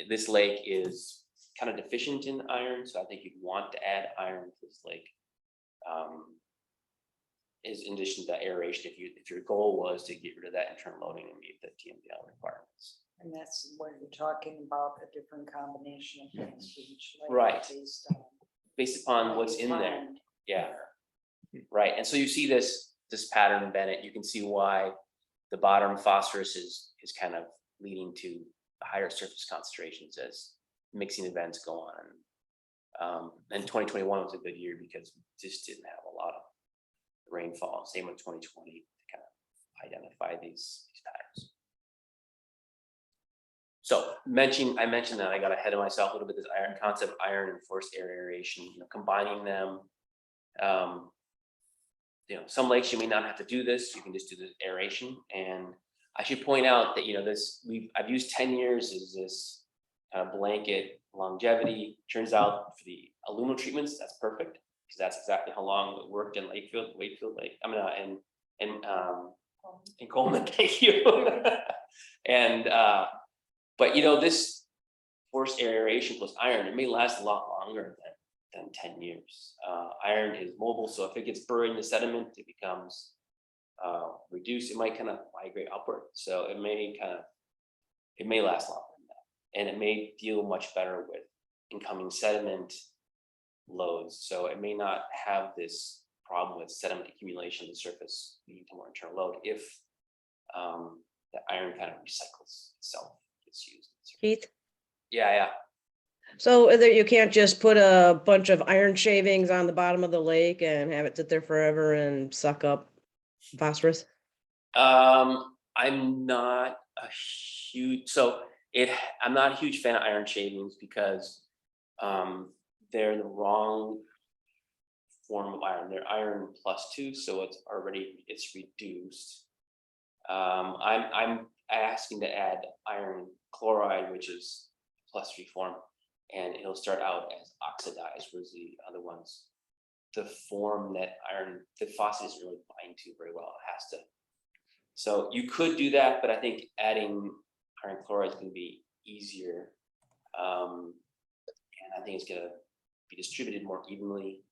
Speaker 13: this lake is kind of deficient in iron. So I think you'd want to add iron to this lake. Is in addition to aeration, if your goal was to get rid of that internal loading and meet the TMDL requirements.
Speaker 9: And that's where you're talking about a different combination of things for each lake.
Speaker 13: Right.
Speaker 9: Based
Speaker 13: upon what's in there. Yeah. Right. And so you see this pattern in Bennett. You can see why the bottom phosphorus is kind of leading to higher surface concentrations as mixing events go on. And 2021 was a good year because we just didn't have a lot of rainfall. Same with 2020 to kind of identify these patterns. So I mentioned that I got ahead of myself a little bit, this iron concept, iron and forced air aeration, combining them. Some lakes you may not have to do this, you can just do the aeration. And I should point out that, I've used 10 years as this kind of blanket longevity. Turns out for the aluminum treatments, that's perfect, because that's exactly how long it worked in Wakefield Lake. In Coleman, thank you. And, but this forced aeration plus iron, it may last a lot longer than 10 years. Iron is mobile, so if it gets buried in the sediment, it becomes reduced. It might kind of migrate upward. So it may last longer than that. And it may deal much better with incoming sediment loads. So it may not have this problem with sediment accumulation on the surface leading to more internal load if the iron kind of recycles itself, gets used.
Speaker 12: Keith?
Speaker 13: Yeah.
Speaker 12: So you can't just put a bunch of iron shavings on the bottom of the lake and have it sit there forever and suck up phosphorus?
Speaker 13: I'm not a huge fan of iron shavings because they're the wrong form of iron. They're iron +2, so it's reduced. I'm asking to add iron chloride, which is +3 form, and it'll start out as oxidized, whereas the other ones, the form that the phosphate doesn't really bind to very well. It has to. So you could do that, but I think adding iron chloride is going to be easier, and I think it's going to be distributed more evenly,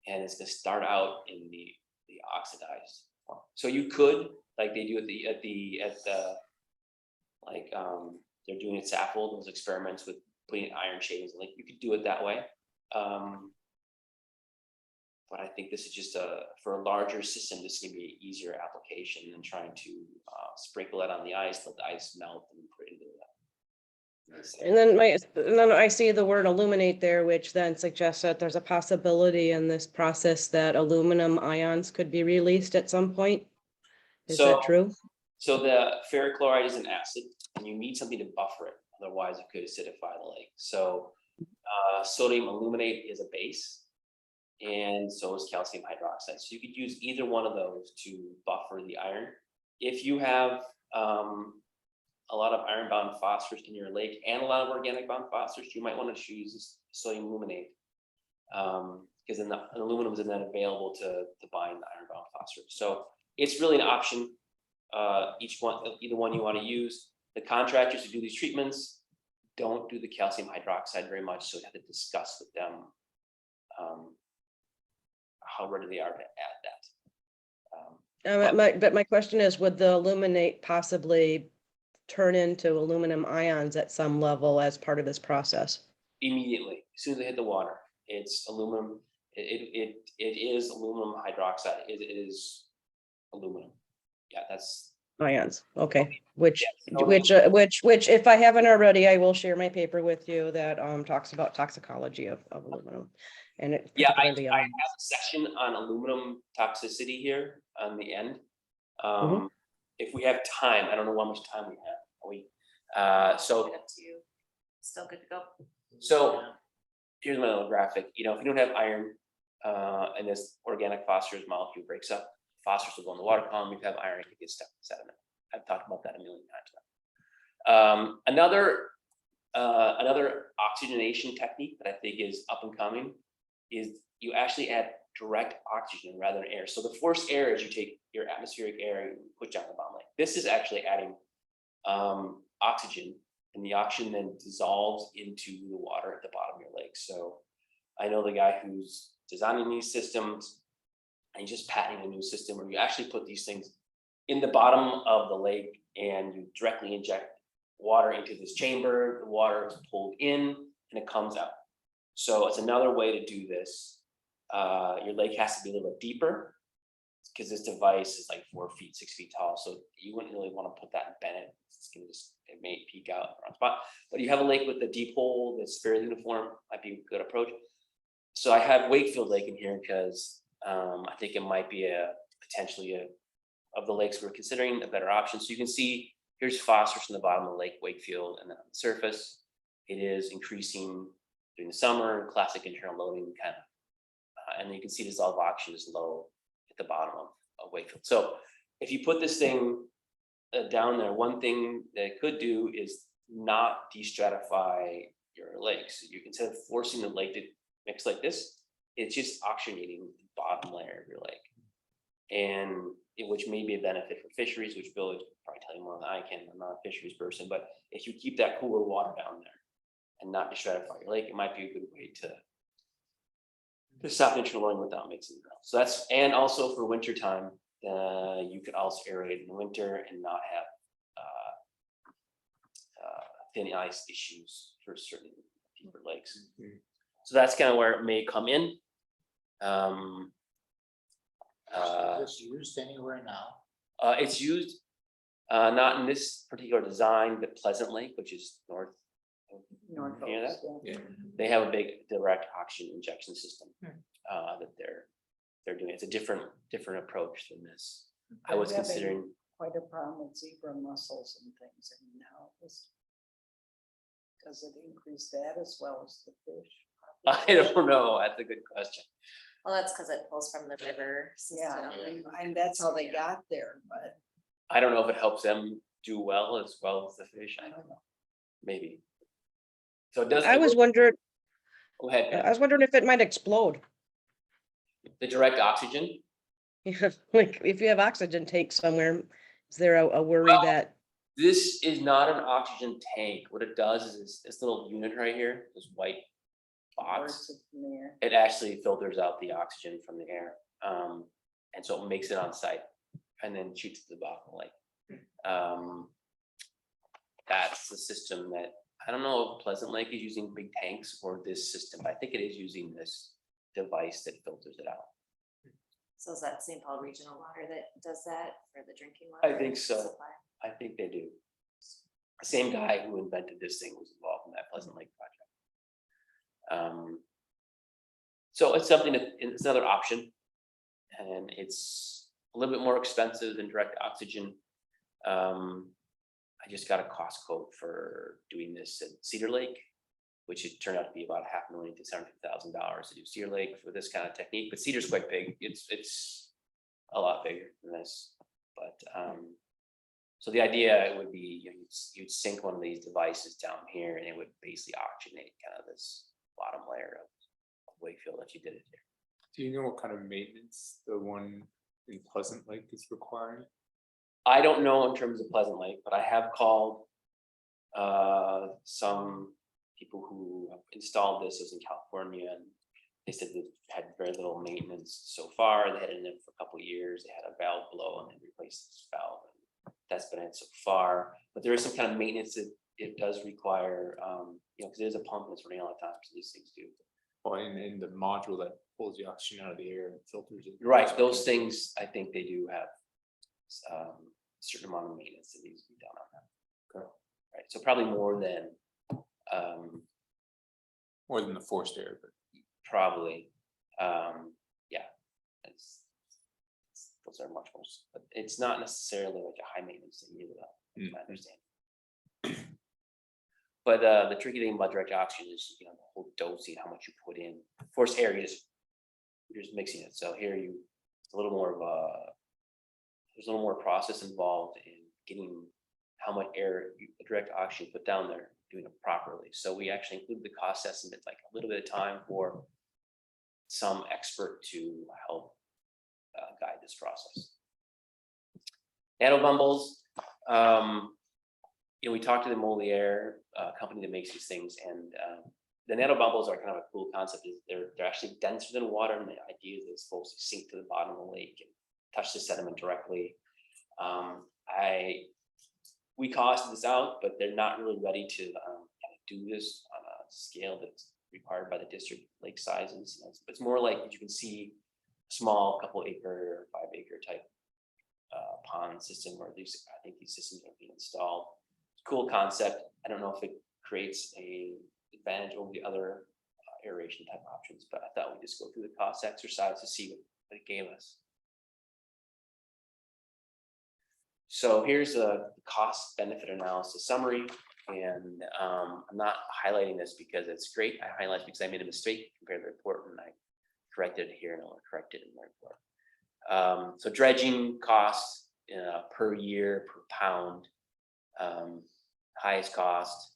Speaker 13: and it's going to start out in the oxidized form. So you could, like they do they're doing at Saffold, those experiments with putting iron shavings, like you could do it that way. But I think this is just for a larger system, this can be an easier application than trying to sprinkle it on the ice, let the ice melt and put it into that.
Speaker 12: And then I see the word illuminate there, which then suggests that there's a possibility in this process that aluminum ions could be released at some point. Is that true?
Speaker 13: So the ferric chloride is an acid, and you need something to buffer it. Otherwise, it could acidify the lake. So sodium aluminate is a base, and so is calcium hydroxide. So you could use either one of those to buffer the iron. If you have a lot of iron-bound phosphorus in your lake and a lot of organic-bound phosphorus, you might want to choose sodium aluminate, because then the aluminum is then available to bind the iron-bound phosphorus. So it's really an option. Either one you want to use. The contractors who do these treatments don't do the calcium hydroxide very much, so you have to discuss with them how ready they are to add that.
Speaker 12: But my question is, would the illuminate possibly turn into aluminum ions at some level as part of this process?
Speaker 13: Immediately, as soon as they hit the water, it's aluminum. It is aluminum hydroxide. It is aluminum. Yeah, that's
Speaker 12: ions. Okay. Which if I haven't already, I will share my paper with you that talks about toxicology of aluminum. And it
Speaker 13: I have a section on aluminum toxicity here on the end. If we have time, I don't know how much time we have. So
Speaker 2: Still good to go.
Speaker 13: So here's my little graphic. If you don't have iron and this organic phosphorus molecule breaks up, phosphorus will go in the water column. If you have iron, it could get stuck in sediment. I've talked about that a million times now. Another oxygenation technique that I think is up and coming is you actually add direct oxygen rather than air. So the forced air is you take your atmospheric air and put down the bottom lake. This is actually adding oxygen, and the oxygen then dissolves into the water at the bottom of your lake. So I know the guy who's designing these systems, and he's just patenting a new system where you actually put these things in the bottom of the lake and you directly inject water into this chamber. The water is pulled in and it comes out. So it's another way to do this. Your lake has to be a little bit deeper because this device is like 4 feet, 6 feet tall. So you wouldn't really want to put that in Bennett. It may peak out around spot. But you have a lake with a deep hole that's fairly uniform, might be a good approach. So I have Wakefield Lake in here because I think it might be potentially of the lakes we're considering a better option. So you can see here's phosphorus in the bottom of Lake Wakefield, and then on the surface, it is increasing during the summer, classic internal loading kind of. And you can see dissolved oxygen is low at the bottom of Wakefield. So if you put this thing down there, one thing that it could do is not destratify your lakes. You can, instead of forcing the lake to mix like this, it's just oxygenating the bottom layer of your lake. And which may be a benefit for fisheries, which Bill would probably tell you more than I can. I'm not a fisheries person, but if you keep that cooler water down there and not destratify your lake, it might be a good way to stop internal loading without mixing it. So that's, and also for winter time, you could also aerate in the winter and not have thin ice issues for certain deeper lakes. So that's kind of where it may come in.
Speaker 1: Is this used anywhere now?
Speaker 13: It's used not in this particular design, but Pleasant Lake, which is north.
Speaker 9: North
Speaker 13: You know
Speaker 9: Oaks,
Speaker 13: that?
Speaker 9: yeah.
Speaker 13: They have a big direct oxygen injection system that they're doing. It's a different approach than this. I was
Speaker 9: They're having
Speaker 13: considering.
Speaker 9: Quite a problem with zebra mussels and things, and now does it increase that as well as the fish?
Speaker 13: I don't know. That's a good question.
Speaker 2: Well, that's because it pulls from the river.
Speaker 9: Yeah,
Speaker 2: system.
Speaker 9: and that's how they got there, but
Speaker 13: I don't know if it helps them do well as the fish. I don't know. Maybe. So it does.
Speaker 12: I was wondering,
Speaker 13: Go ahead.
Speaker 12: I was wondering if it might explode.
Speaker 13: The direct oxygen.
Speaker 12: Like if you have oxygen tanks somewhere, is there a worry
Speaker 13: Well,
Speaker 12: that?
Speaker 13: This is not an oxygen tank. What it does is this little unit right here, this white box, it actually filters out the oxygen from the air. And so it makes it on site and then shoots to the bottom like. That's the system that, I don't know if Pleasant Lake is using big tanks or this system, but I think it is using this device that filters it out.
Speaker 2: So is that St. Paul Regional Water that does that for the drinking water?
Speaker 13: I think so.
Speaker 2: supply?
Speaker 13: I think they do. The same guy who invented this thing was involved in that Pleasant Lake project. So it's something that, it's another option. And it's a little bit more expensive than direct oxygen. I just got a cost quote for doing this at Cedar Lake, which it turned out to be about $500,000 to $750,000 to do Cedar Lake for this kind of technique. But Cedar's quite big. It's a lot bigger than this. But so the idea would be you'd sink one of these devices down here, and it would basically oxygenate kind of this bottom layer of Wakefield if you did it here.
Speaker 5: Do you know what kind of maintenance the one in Pleasant Lake is requiring?
Speaker 13: I don't know in terms of Pleasant Lake, but I have called some people who have installed this. It was in California, and they said they've had very little maintenance so far. They had it in it for a couple of years. They had a valve blow and they replaced this valve. And that's been it so far. But there is some kind of maintenance that it does require, because there's a pump that's running all the time, so these things do.
Speaker 5: Well, in the module that pulls the oxygen out of the air and filters it.
Speaker 13: Right, those things, I think they do have a certain amount of maintenance that needs to be done on that.
Speaker 5: Okay.
Speaker 13: Right, so probably more than
Speaker 5: the forced air, but
Speaker 13: probably, yeah. Those are much more, but it's not necessarily like a high maintenance thing either, I understand. But the tricky thing about direct oxygen is, the whole dosing, how much you put in. Forced air, you're just mixing it. So here it's a little more of there's a little more process involved in getting how much air direct oxygen put down there, doing it properly. So we actually include the cost estimate, like a little bit of time for some expert to help guide this process. Nanobumbles, we talked to the Moliere company that makes these things, and the nanobumbles are kind of a cool concept. They're actually denser than water, and the idea is they're supposed to sink to the bottom of the lake and touch the sediment directly. We costed this out, but they're not really ready to kind of do this on a scale that's required by the district lake sizes. It's more like you can see small couple acre, 5 acre type pond system where I think these systems are being installed. Cool concept. I don't know if it creates a advantage over the other aeration type options, but I thought we'd just go through the cost exercise to see what it gave us. So here's a cost benefit analysis summary, and I'm not highlighting this because it's great. I highlight it because I made a mistake compared to the report, and I corrected it here and I'll correct it in the report. So dredging costs per year per pound, highest cost.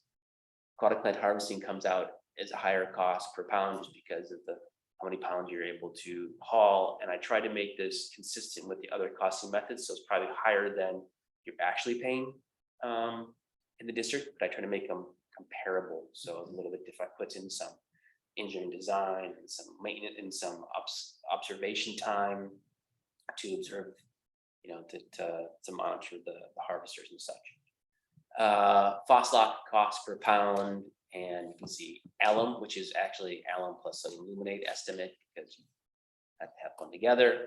Speaker 13: Aquatic plant harvesting comes out as a higher cost per pound just because of how many pounds you're able to haul. And I try to make this consistent with the other costing methods. So it's probably higher than you're actually paying in the district, but I try to make them comparable. So it's a little bit different, puts in some engineering design and some maintenance and some observation time to observe, to monitor the harvesters and such. Phoslock cost per pound, and you can see alum, which is actually alum plus an illuminate estimate because you have to have one together.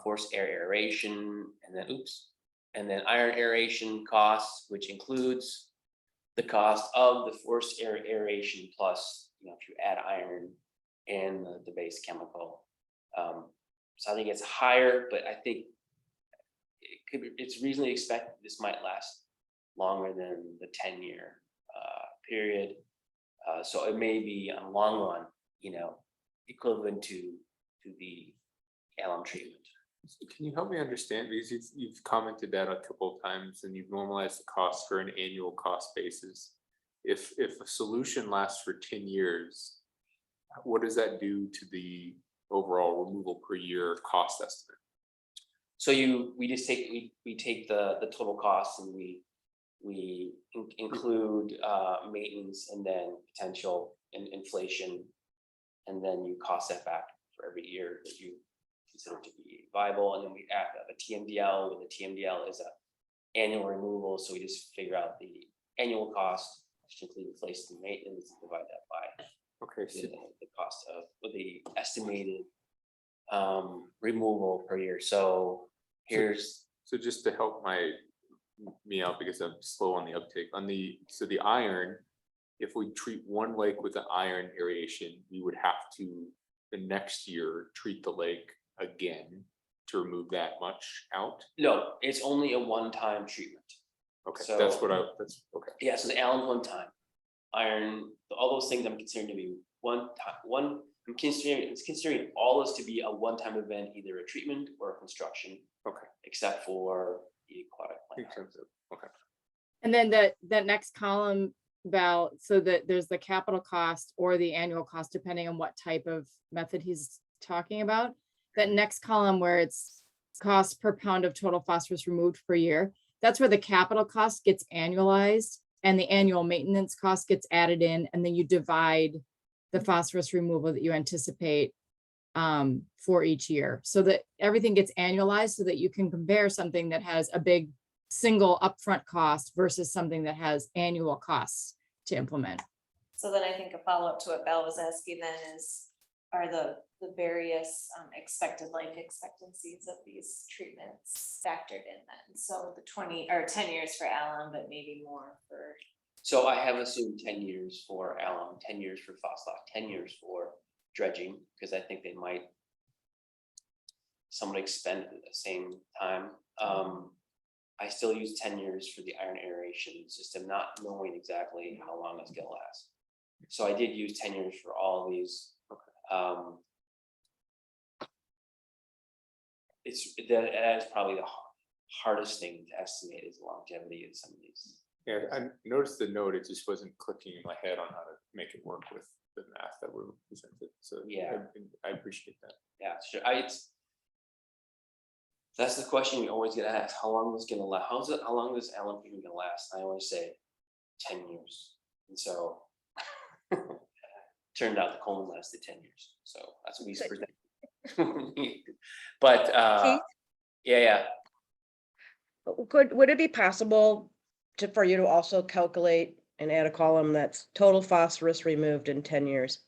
Speaker 13: Forced air aeration, and then iron aeration costs, which includes the cost of the forced air aeration plus, if you add iron and the base chemical. So I think it's higher, but I think it's reasonably expected this might last longer than the 10-year period. So it may be on a long run, equivalent to the alum treatment.
Speaker 5: So can you help me understand, because you've commented that a couple of times and you've normalized the cost for an annual cost basis. If a solution lasts for 10 years, what does that do to the overall removal per year cost estimate?
Speaker 13: So we take the total cost and we include maintenance and then potential inflation, and then you cost that back for every year that you consider to be viable, and then we add a TMDL, where the TMDL is a annual removal, so we just figure out the annual cost, which includes inflation and maintenance, and divide that by the cost of the estimated removal per year. So
Speaker 5: just to help me out, because I'm slow on the uptake on the iron, if we treat one lake with an iron aeration, we would have to the next year treat the lake again to remove that much out.
Speaker 13: No, it's only a one-time treatment.
Speaker 5: Okay,
Speaker 13: So
Speaker 5: that's okay.
Speaker 13: Yeah, so the alum one time, iron, all those things I'm considering to be one time. It's considering all this to be a one-time event, either a treatment or a construction.
Speaker 5: Okay.
Speaker 13: Except for the aquatic plant.
Speaker 5: Okay.
Speaker 7: And then that next column, Val, so that there's the capital cost or the annual cost, depending on what type of method he's talking about. That next column where it's cost per pound of total phosphorus removed per year, that's where the capital cost gets annualized and the annual maintenance cost gets added in, and then you divide the phosphorus removal that you anticipate for each year, so that everything gets annualized, so that you can compare something that has a big single upfront cost versus something that has annual costs to implement.
Speaker 2: So then I think a follow-up to what Belle was asking then is, are the various expected life expectancies of these treatments factored in then? So the 20 or 10 years for alum, but maybe more for.
Speaker 13: So I have assumed 10 years for alum, 10 years for phosphate, 10 years for dredging, because I think they might somewhat expend at the same time. I still use 10 years for the iron aeration system, not knowing exactly how long it's gonna last. So I did use 10 years for all of these. That is probably the hardest thing to estimate, is the longevity of some of these.
Speaker 5: Yeah, I noticed the note, it just wasn't clicking in my head on how to make it work with the math that were presented. So
Speaker 13: Yeah,
Speaker 5: I appreciate that.
Speaker 13: yeah, sure. That's the question we always get asked. How long is it gonna last? How long is alum treatment gonna last? I always say 10 years. And so turned out the Coleman lasted 10 years. So that's what we presented. But yeah.
Speaker 12: Would it be possible for you to also calculate and add a column that's total phosphorus removed in 10 years?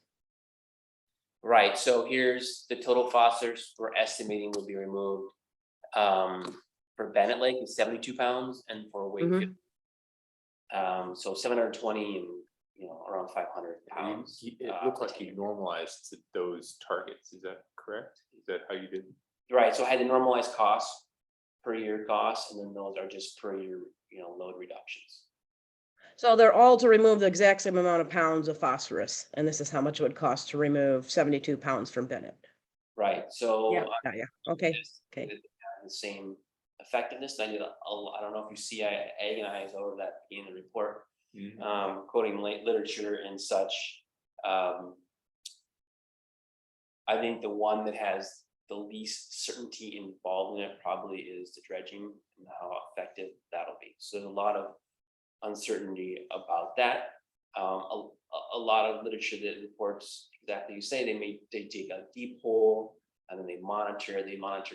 Speaker 13: Right, so here's the total phosphorus we're estimating will be removed. For Bennett Lake is 72 pounds, and for Wakefield, so 720 and around 500 pounds.
Speaker 5: It looked like you normalized to those targets. Is that correct? Is that how you did?
Speaker 13: Right, so I had the normalized cost per year costs, and then those are just per year, load reductions.
Speaker 12: So they're all to remove the exact same amount of pounds of phosphorus, and this is how much it would cost to remove 72 pounds from Bennett.
Speaker 13: Right, so.
Speaker 12: Yeah, okay, okay.
Speaker 13: It has the same effectiveness. I don't know if you see, I agonize over that in the report, quoting literature and such. I think the one that has the least certainty involved in it probably is the dredging and how effective that'll be. So there's a lot of uncertainty about that. A lot of literature that reports exactly you say. They dig a deep hole and then they monitor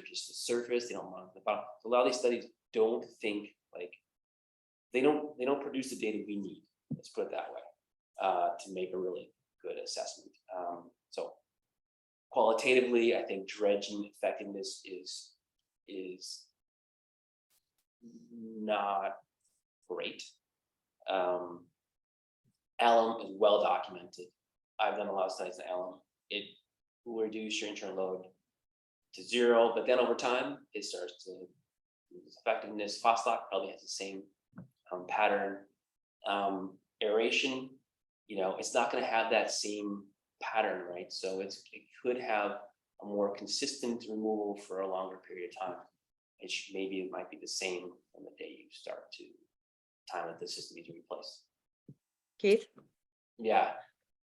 Speaker 13: just the surface. They don't monitor the bottom. So a lot of these studies don't think like they don't produce the data we need. Let's put it that way, to make a really good assessment. So qualitatively, I think dredging effectiveness is not great. Alum is well documented. I've done a lot of studies on alum. It will reduce your internal load to 0, but then over time it starts to lose effectiveness. Phosphate probably has the same pattern. Aeration, it's not going to have that same pattern, right? So it could have a more consistent removal for a longer period of time. Maybe it might be the same on the day you start to time that the system needs to replace.
Speaker 12: Keith?
Speaker 13: Yeah.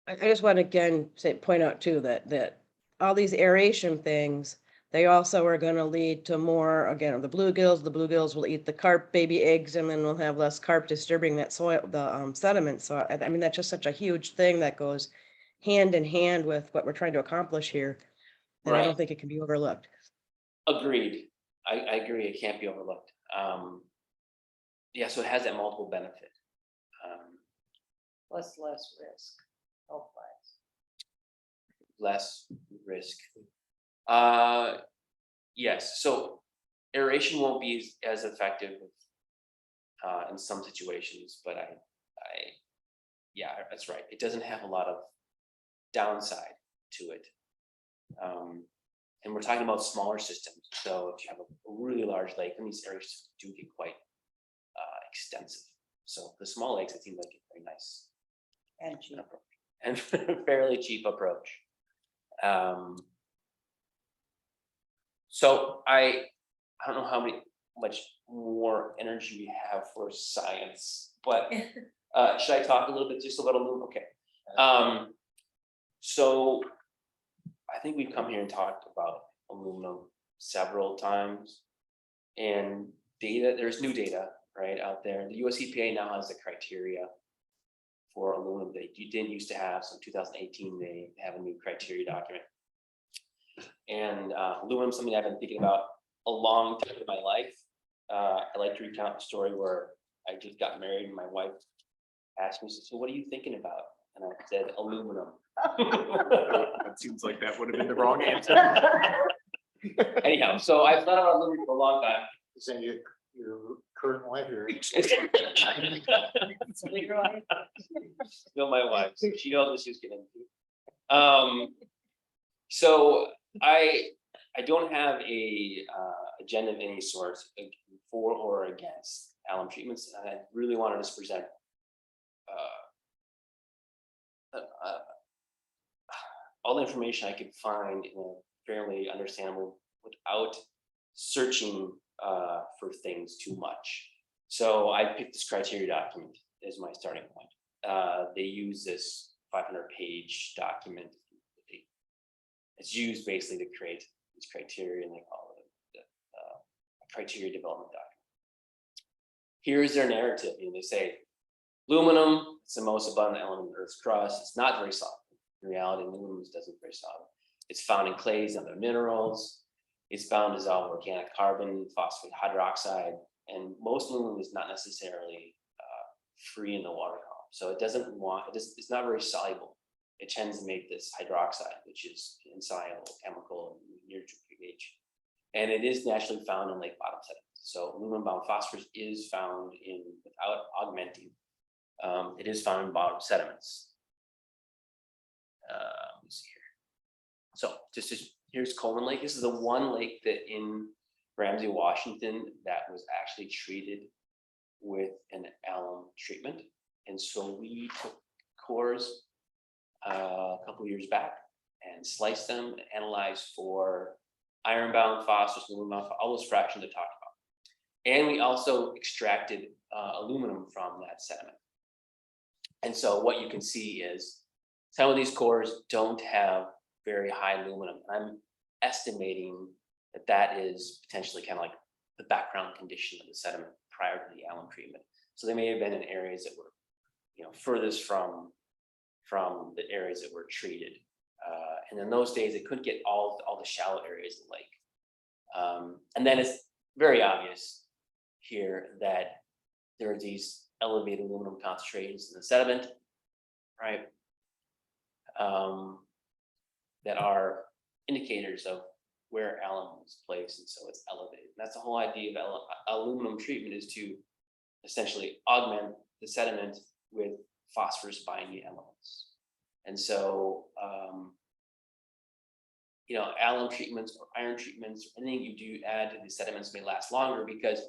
Speaker 12: I just want to again point out too that all these aeration things, they also are going to lead to more, again, of the bluegills. The bluegills will eat the carp baby eggs, and then we'll have less carp disturbing that soil, the sediment. So I mean, that's just such a huge thing that goes hand in hand with what we're trying to accomplish here. And I don't think it can be overlooked.
Speaker 13: Agreed. I agree. It can't be overlooked. Yeah, so it has that multiple benefit.
Speaker 9: Less risk, health-wise.
Speaker 13: Less risk. Yes, so aeration won't be as effective in some situations, but yeah, that's right. It doesn't have a lot of downside to it. And we're talking about smaller systems. So if you have a really large lake, then these areas do get quite extensive. So the small lakes, it seems like a very nice
Speaker 9: and cheap
Speaker 13: and fairly cheap approach. So I don't know how much more energy we have for science, but should I talk a little bit just about aluminum? Okay. So I think we've come here and talked about aluminum several times, and there's new data right out there. The US EPA now has the criteria for aluminum that you didn't used to have. So in 2018, they have a new criteria document. And aluminum is something I've been thinking about a long time in my life. I like to recount a story where I just got married and my wife asked me, so what are you thinking about? And I said, aluminum.
Speaker 5: That seems like that would have been the wrong answer.
Speaker 13: Anyhow, so I've thought about aluminum for a long time.
Speaker 1: Is that your current wife or?
Speaker 13: No, my wife. She knows what she's getting into. So I don't have a agenda of any sort for or against alum treatments, and I really wanted to present all the information I could find in a fairly understandable without searching for things too much. So I picked this criteria document as my starting point. They use this 500-page document. It's used basically to create this criteria, and they call it the criteria development document. Here's their narrative. They say aluminum is the most abundant element in Earth's crust. It's not very solid. In reality, aluminum doesn't very solid. It's found in clays and other minerals. It's bound to dissolve organic carbon, phosphate hydroxide, and most aluminum is not necessarily free in the water column. So it's not very soluble. It tends to make this hydroxide, which is insoluble chemical near pH. And it is naturally found in lake bottom sediments. So aluminum-bound phosphorus is found without augmenting, it is found in bottom sediments. Let me see here. So here's Coleman Lake. This is the one lake that in Ramsey-Washington that was actually treated with an alum treatment. And so we took cores a couple years back and sliced them and analyzed for iron-bound phosphorus, aluminum, all those fractions I talked about. And we also extracted aluminum from that sediment. And so what you can see is some of these cores don't have very high aluminum. I'm estimating that that is potentially kind of like the background condition of the sediment prior to the alum treatment. So they may have been in areas that were, furthest from the areas that were treated. And in those days, they couldn't get all the shallow areas of the lake. And then it's very obvious here that there are these elevated aluminum concentrations in the sediment, right? That are indicators of where alum was placed, and so it's elevated. And that's the whole idea of aluminum treatment, is to essentially augment the sediment with phosphorus binding elements. And so, alum treatments or iron treatments, or anything you do add to the sediments may last longer, because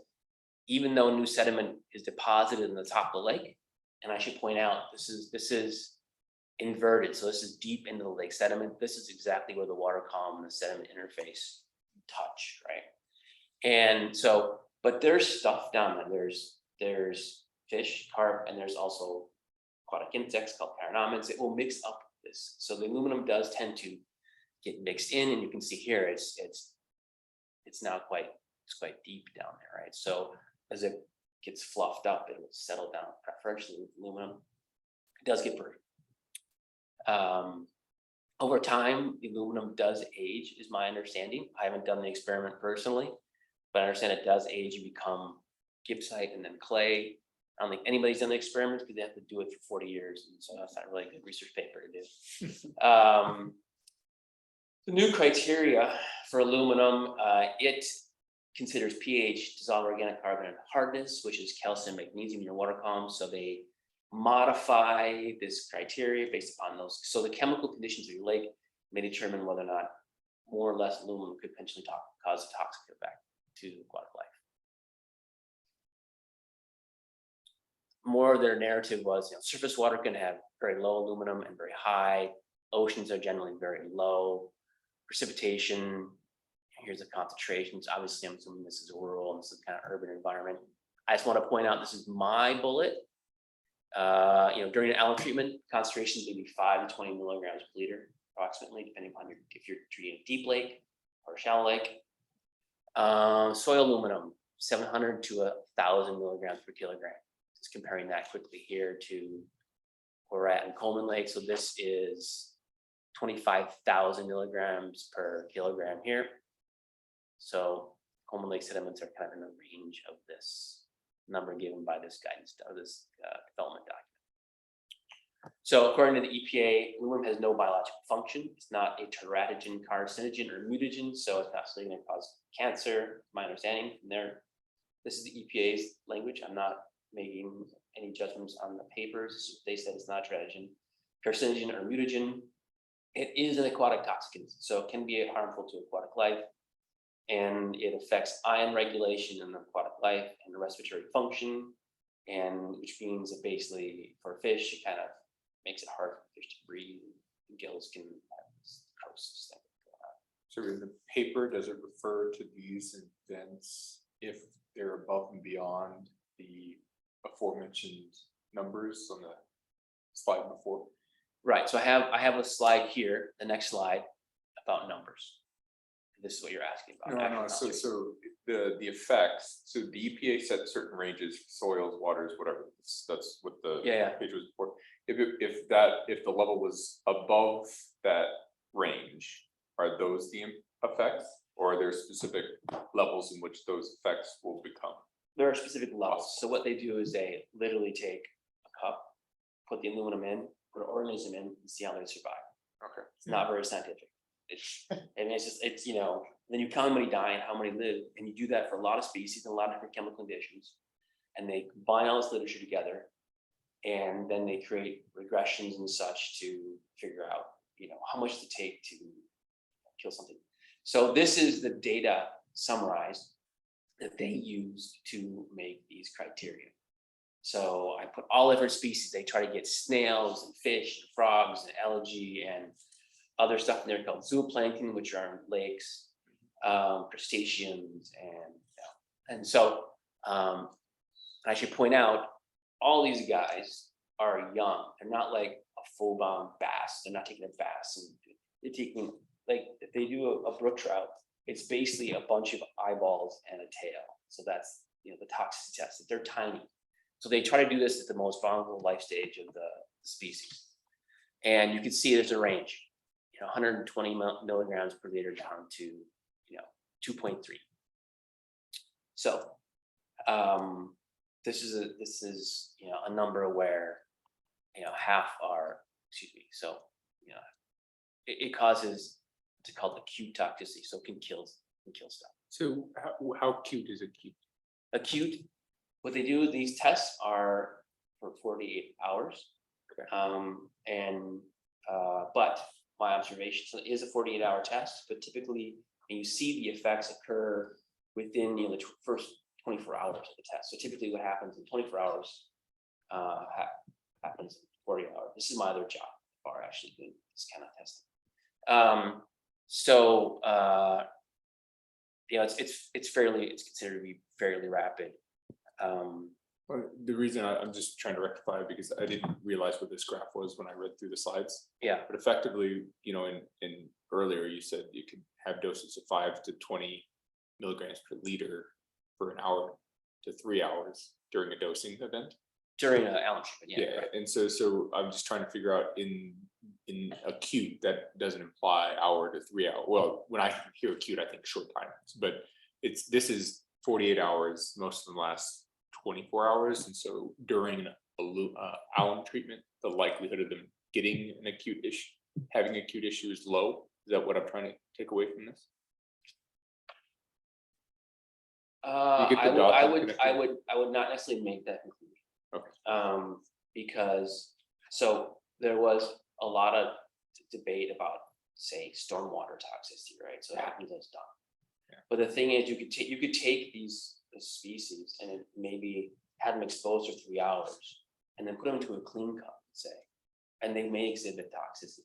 Speaker 13: even though new sediment is deposited in the top of the lake, and I should point out, this is inverted. So this is deep into the lake sediment. This is exactly where the water column and the sediment interface touch, right? And so, but there's stuff down there. There's fish, carp, and there's also aquatic insects called chironomids. It will mix up this. So the aluminum does tend to get mixed in, and you can see here it's now quite deep down there, right? So as it gets fluffed up, it will settle down, preferentially with aluminum. It does get buried. Over time, the aluminum does age, is my understanding. I haven't done the experiment personally, but I understand it does age. You become gibbsite and then clay. I don't think anybody's done the experiment because they have to do it for 40 years. And so that's not really a good research paper to do. The new criteria for aluminum, it considers pH, dissolved organic carbon, and hardness, which is calcium, magnesium in your water column. So they modify this criteria based upon those. So the chemical conditions of your lake may determine whether or not more or less aluminum could potentially cause a toxic effect to aquatic life. More of their narrative was, surface water can have very low aluminum and very high. Oceans are generally very low. Precipitation, here's the concentrations. Obviously, I'm assuming this is a rural and this is kind of urban environment. I just want to point out, this is my bullet. During an alum treatment, concentrations may be 5 to 20 milligrams per liter, approximately, depending on if you're treating a deep lake or a shallow lake. Soil aluminum, 700 to 1,000 milligrams per kilogram. Just comparing that quickly here to where we're at in Coleman Lake. So this is 25,000 milligrams per kilogram here. So Coleman Lake sediments are kind of in the range of this number given by this guidance or this development document. So according to the EPA, aluminum has no biological function. It's not a teratogen, carcinogen, or mutagen, so it's not going to cause cancer. My understanding from there, this is the EPA's language. I'm not making any judgments on the papers. They said it's not a teratogen, carcinogen, or mutagen. It is an aquatic toxicant, so it can be harmful to aquatic life. And it affects ion regulation in the aquatic life and the respiratory function, and which means that basically for fish, it kind of makes it hard for fish to breathe. The gills can have this necrosis thing going on.
Speaker 5: So in the paper, does it refer to these events if they're above and beyond the aforementioned numbers on the slide before?
Speaker 13: Right. So I have a slide here, the next slide, about numbers. This is what you're asking about.
Speaker 5: No. So the effects. So the EPA set certain ranges, soils, waters, whatever. That's what the page was for. If the level was above that range, are those the effects, or are there specific levels in which those effects will become?
Speaker 13: There are specific levels. So what they do is they literally take a cup, put the aluminum in, put an organism in, and see how they survive.
Speaker 5: Okay.
Speaker 13: It's not very scientific. It's then you count how many die and how many live, and you do that for a lot of species and a lot of different chemical conditions, and they combine all this literature together, and then they create regressions and such to figure out how much to take to kill something. So this is the data summarized that they used to make these criteria. So I put all different species. They try to get snails and fish and frogs and algae and other stuff in there called zooplankton, which are in lakes, crustaceans, and so I should point out all these guys are young. They're not like a full-blown bass. They're not taking a bass and they're taking, like, if they do a brook trout, it's basically a bunch of eyeballs and a tail. So that's, you know, the toxicity test. They're tiny. So they try to do this at the most vulnerable life stage of the species. And you can see there's a range, you know, 120 milligrams per liter down to, you know, 2.3. So this is, you know, a number where, you know, half are, excuse me, so, you know, it causes what's called acute toxicity, so it can kill stuff.
Speaker 5: So how cute is acute?
Speaker 13: Acute, what they do, these tests are for 48 hours.
Speaker 5: Okay.
Speaker 13: But my observation, so it is a 48-hour test, but typically, and you see the effects occur within, you know, the first 24 hours of the test. So typically what happens in 24 hours happens in 40 hours. This is my other job, or actually doing this kind of testing. You know, it's considered to be fairly rapid.
Speaker 5: Well, the reason I'm just trying to rectify it because I didn't realize what this graph was when I read through the slides.
Speaker 13: Yeah.
Speaker 5: But effectively, you know, in earlier you said you could have doses of 5 to 20 milligrams per liter for an hour to 3 hours during a dosing event.
Speaker 13: During an Allen treatment, yeah.
Speaker 5: Yeah,
Speaker 13: Right.
Speaker 5: and so I'm just trying to figure out in acute, that doesn't imply hour to 3 hour. Well, when I hear acute, I think short times, but this is 48 hours, most of them last 24 hours. And so during Allen treatment, the likelihood of them getting an acute issue, having acute issue is low. Is that what I'm trying to take away from this?
Speaker 13: I would not necessarily make that conclusion.
Speaker 5: Okay.
Speaker 13: Because so there was a lot of debate about, say, stormwater toxicity, right? So it happens as done.
Speaker 5: Yeah.
Speaker 13: But the thing is, you could take these species and maybe have them exposed for 3 hours, and then put them into a clean cup, say, and they may exhibit toxicity.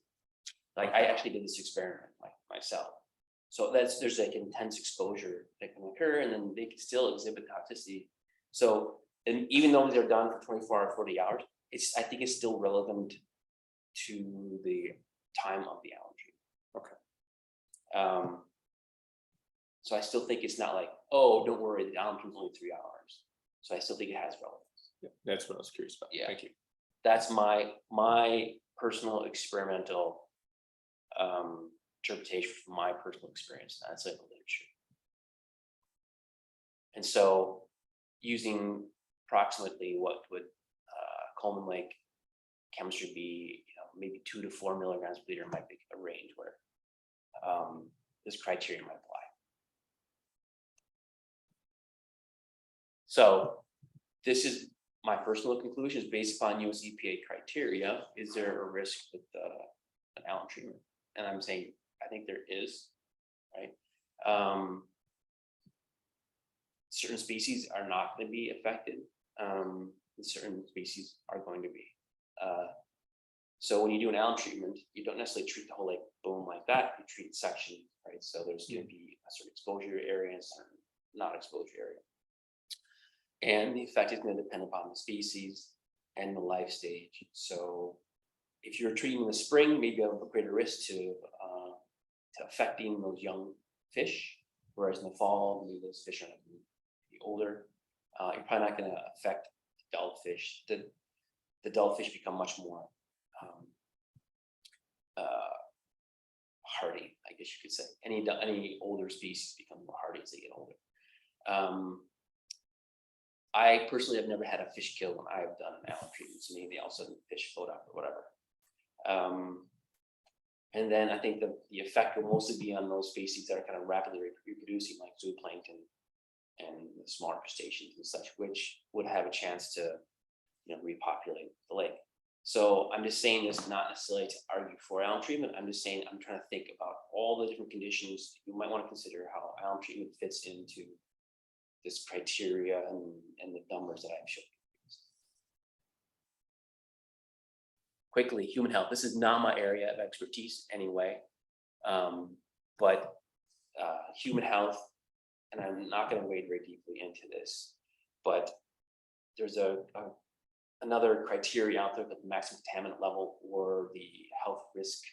Speaker 13: Like I actually did this experiment myself. So there's like intense exposure that can occur, and then they can still exhibit toxicity. So, and even though they're done for 24 or 40 hours, I think it's still relevant to the time of the allergy.
Speaker 5: Okay.
Speaker 13: So I still think it's not like, oh, don't worry, the allergy is only 3 hours. So I still think it has relevance.
Speaker 5: Yeah, that's what I was curious about.
Speaker 13: Yeah.
Speaker 5: Thank you.
Speaker 13: That's my personal experimental interpretation from my personal experience. That's like the literature. And so using approximately what would Coleman Lake chemistry be, you know, maybe 2 to 4 milligrams per liter might be a range where this criteria might apply. So this is my personal conclusions based upon US EPA criteria. Is there a risk with an Allen treatment? And I'm saying, I think there is, right? Certain species are not going to be affected. Certain species are going to be. So when you do an Allen treatment, you don't necessarily treat the whole lake boom like that. You treat section, right? So there's going to be a certain exposure area and certain not exposure area. And the effect is going to depend upon the species and the life stage. So if you're treating in the spring, maybe you have a greater risk to affecting those young fish, whereas in the fall, maybe those fish are going to be older. You're probably not going to affect adult fish. The adult fish become much more hardy, I guess you could say. Any older species become more hardy as they get older. I personally have never had a fish kill when I've done an Allen treatment. So maybe all of a sudden fish float up or whatever. And then I think the effect will mostly be on those species that are kind of rapidly reproducing, like zooplankton and the smaller crustaceans and such, which would have a chance to, you know, repopulate the lake. So I'm just saying this not necessarily to argue for alum treatment. I'm just saying, I'm trying to think about all the different conditions you might want to consider how alum treatment fits into this criteria and the numbers that I've shown. Quickly, human health. This is not my area of expertise anyway, but human health, and I'm not going to wade very deeply into this, but there's another criteria out there, the maximum contaminant level or the health risk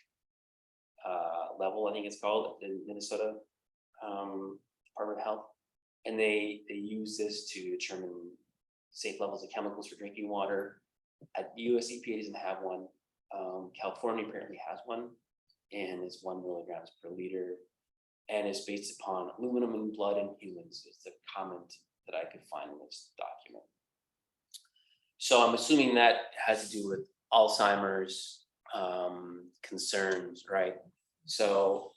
Speaker 13: level, I think it's called, in Minnesota Department of Health, and they use this to determine safe levels of chemicals for drinking water. US EPA doesn't have one. California apparently has one, and it's 1 milligrams per liter, and it's based upon aluminum in blood in humans. Is the comment that I could find in this document. So I'm assuming that has to do with Alzheimer's concerns, right? So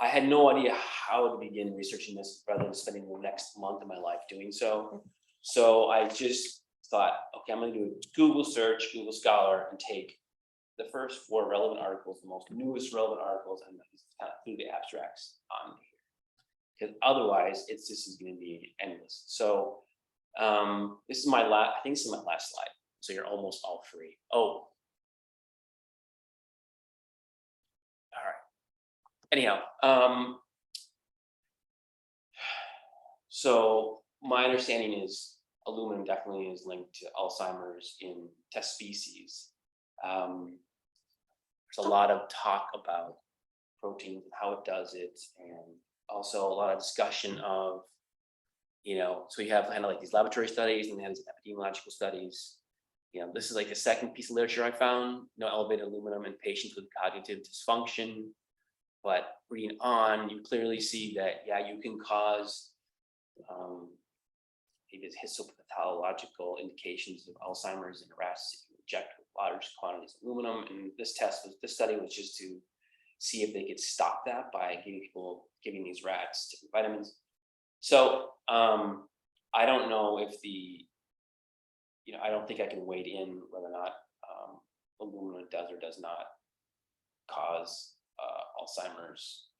Speaker 13: I had no idea how to begin researching this rather than spending the next month of my life doing so. So I just thought, okay, I'm going to do a Google search, Google Scholar, and take the first 4 relevant articles, the most newest relevant articles, and kind of through the abstracts on here. Because otherwise, this is going to be endless. So this is my last. I think this is my last slide. So you're almost all free. Oh, all right. Anyhow, so my understanding is aluminum definitely is linked to Alzheimer's in test species. There's a lot of talk about proteins and how it does it, and also a lot of discussion of, so you have kind of like these laboratory studies and then these epidemiological studies. This is like the second piece of literature I found, elevated aluminum in patients with cognitive dysfunction. But reading on, you clearly see that, yeah, you can cause maybe histopathological indications of Alzheimer's in rats if you inject with large quantities of aluminum. And this study was just to see if they could stop that by giving these rats different vitamins. So I don't know if I don't think I can wade in whether or not aluminum does or does not cause Alzheimer's,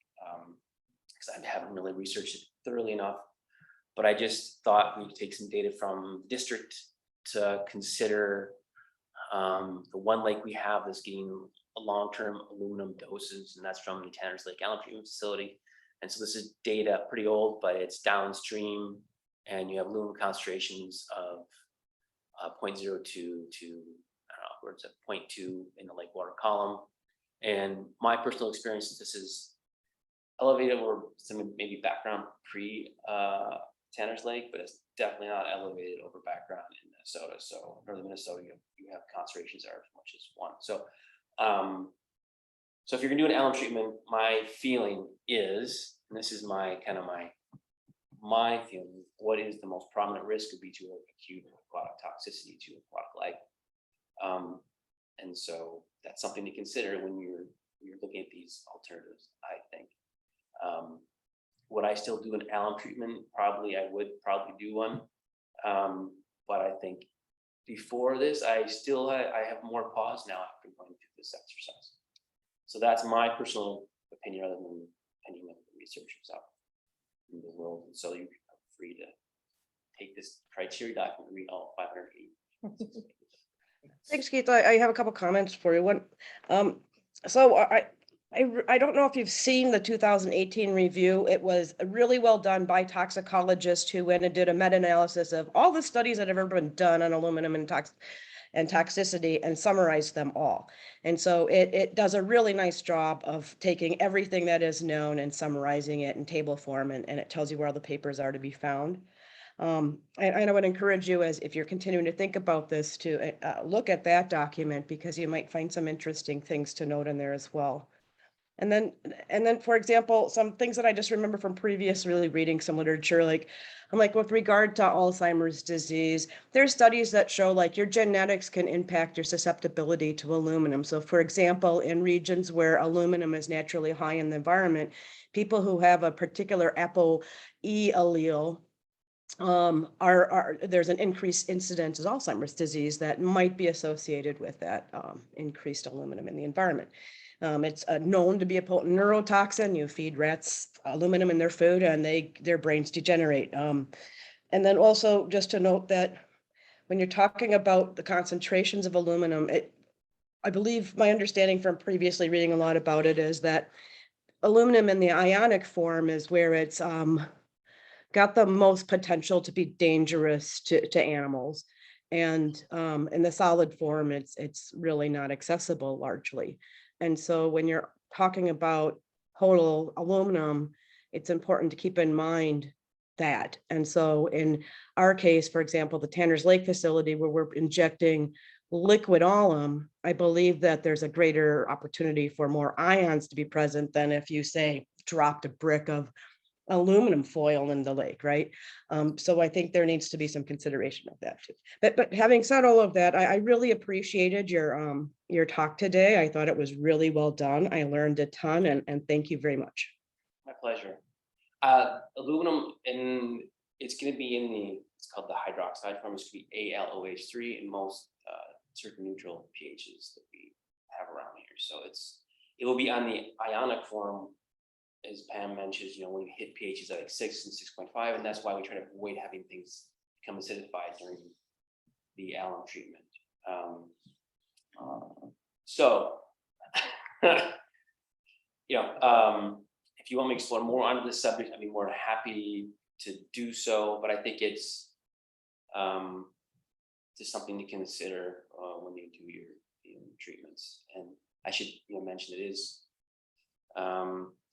Speaker 13: because I haven't really researched it thoroughly enough. But I just thought we could take some data from the district to consider the one lake we have that's getting long-term aluminum doses, and that's from the Tanner's Lake Alum Treatment Facility. And so this is data pretty old, but it's downstream, and you have aluminum concentrations of 0.02 to, I don't know, upwards of 0.2 in the lake water column. And my personal experience, this is elevated or some maybe background pre Tanner's Lake, but it's definitely not elevated over background in Minnesota. So northern Minnesota, you have concentrations that are as much as 1. So so if you're gonna do an alum treatment, my feeling is, and this is my feeling, what is the most prominent risk would be to acute aquatic toxicity to aquatic life. And so that's something to consider when you're looking at these alternatives, I think. Would I still do an alum treatment? I would probably do one. But I think before this, I have more pause now after going through this exercise. So that's my personal opinion, rather than opinion of the researchers out in the world. And so you're free to take this criteria document and read all 580.
Speaker 12: Thanks, Keith. I have a couple comments for you. One, so I don't know if you've seen the 2018 review. It was really well done by toxicologists who went and did a meta-analysis of all the studies that have ever been done on aluminum and toxicity and summarized them all. And so it does a really nice job of taking everything that is known and summarizing it in table form, and it tells you where all the papers are to be found. And I would encourage you, as if you're continuing to think about this, to look at that document, because you might find some interesting things to note in there as well. And then, for example, some things that I just remember from previous really reading some literature, with regard to Alzheimer's disease, there's studies that show your genetics can impact your susceptibility to aluminum. So for example, in regions where aluminum is naturally high in the environment, people who have a particular ApoE allele there's an increased incidence of Alzheimer's disease that might be associated with that increased aluminum in the environment. It's known to be a potent neurotoxin. You feed rats aluminum in their food and their brains degenerate. And then also just to note that when you're talking about the concentrations of aluminum, I believe my understanding from previously reading a lot about it is that aluminum in the ionic form is where it's got the most potential to be dangerous to animals. And in the solid form, it's really not accessible largely. And so when you're talking about total aluminum, it's important to keep in mind that. And so in our case, for example, the Tanner's Lake facility where we're injecting liquid alum, I believe that there's a greater opportunity for more ions to be present than if you say dropped a brick of aluminum foil in the lake, right? So I think there needs to be some consideration of that too. But having said all of that, I really appreciated your talk today. I thought it was really well done. I learned a ton and thank you very much.
Speaker 13: My pleasure. Aluminum, and it's going to be in it's called the hydroxide form. It's going to be ALOH3 in most certain neutral pHs that we have around here. So it will be on the ionic form, as Pam mentions, when we hit pHs at like 6 and 6.5, and that's why we try to avoid having things become acidified during the alum treatment. If you want me to explore more on this subject, I'd be more happy to do so, but I think it's just something to consider when you do your treatments. And I should mention it is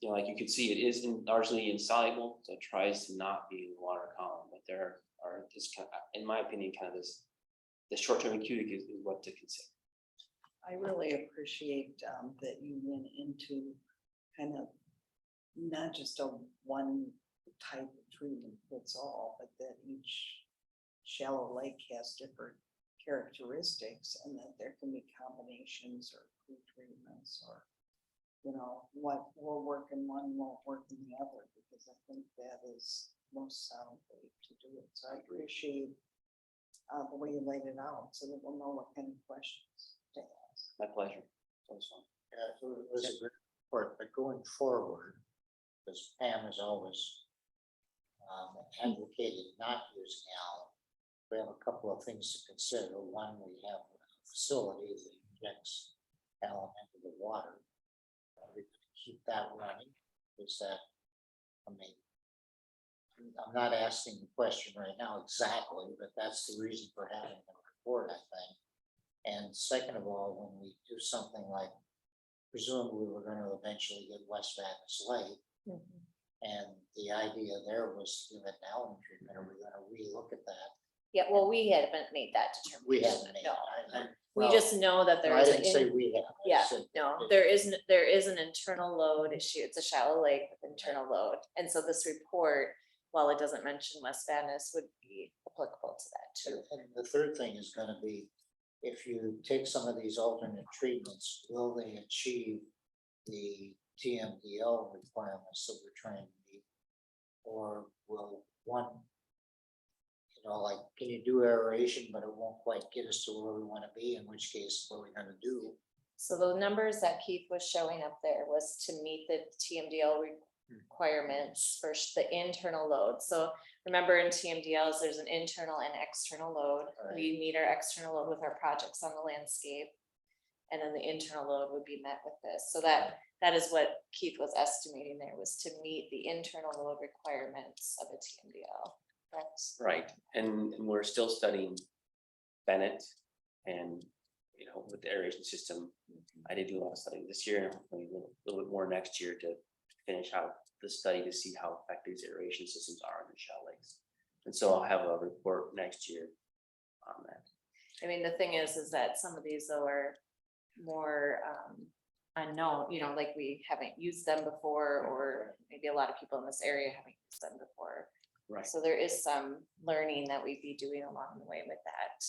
Speaker 13: like you can see, it is largely insoluble, so it tries to not be in the water column. But there are just kind of, in my opinion, kind of the short-term acute is what to consider.
Speaker 9: I really appreciate that you went into kind of not just a one type of treatment fits all, but that each shallow lake has different characteristics and that there can be combinations or pre-treatments or what will work in one won't work in the other, because I think that is most sound way to do it. So I appreciate the way you laid it out so that we'll know what kind of questions to ask.
Speaker 13: My pleasure.
Speaker 1: Yeah, it was a great report, but going forward, because Pam has always advocated not using alum, we have a couple of things to consider. One, we have a facility that injects alum into the water. We could keep that running. Is that, I'm not asking the question right now exactly, but that's the reason for having the report, I think. And second of all, when we do something like, presumably we're going to eventually get West Vadnais Lake, and the idea there was to give it an alum treatment. Are we going to relook at that?
Speaker 2: Yeah, well, we haven't made that determination.
Speaker 1: We haven't made
Speaker 2: No.
Speaker 1: it.
Speaker 2: We just know that there
Speaker 1: I
Speaker 2: is.
Speaker 1: didn't say we have. I
Speaker 2: Yeah,
Speaker 1: said
Speaker 2: no,
Speaker 1: that-
Speaker 2: there is an internal load issue. It's a shallow lake with internal load. And so this report, while it doesn't mention West Vadnais, would be applicable to that too.
Speaker 1: And the third thing is going to be, if you take some of these alternate treatments, will they achieve the TMDL requirements that we're trying to meet? Or will one, like, can you do aeration, but it won't quite get us to where we want to be, in which case, what are we going to do?
Speaker 2: So the numbers that Keith was showing up there was to meet the TMDL requirements for the internal load. So remember, in TMDLs, there's an internal and external load.
Speaker 1: Right.
Speaker 2: We meet our external load with our projects on the landscape. And then the internal load would be met with this. So that is what Keith was estimating there, was to meet the internal load requirements of a TMDL. Correct?
Speaker 13: Right, and we're still studying Bennett and with the aeration system. I did do a lot of studying this year, and hopefully a little bit more next year to finish out the study to see how effective these aeration systems are in the shallow lakes. And so I'll have a report next year on that.
Speaker 2: I mean, the thing is that some of these though are more unknown, like we haven't used them before, or maybe a lot of people in this area haven't used them before.
Speaker 13: Right.
Speaker 2: So there is some learning that we'd be doing along the way with that.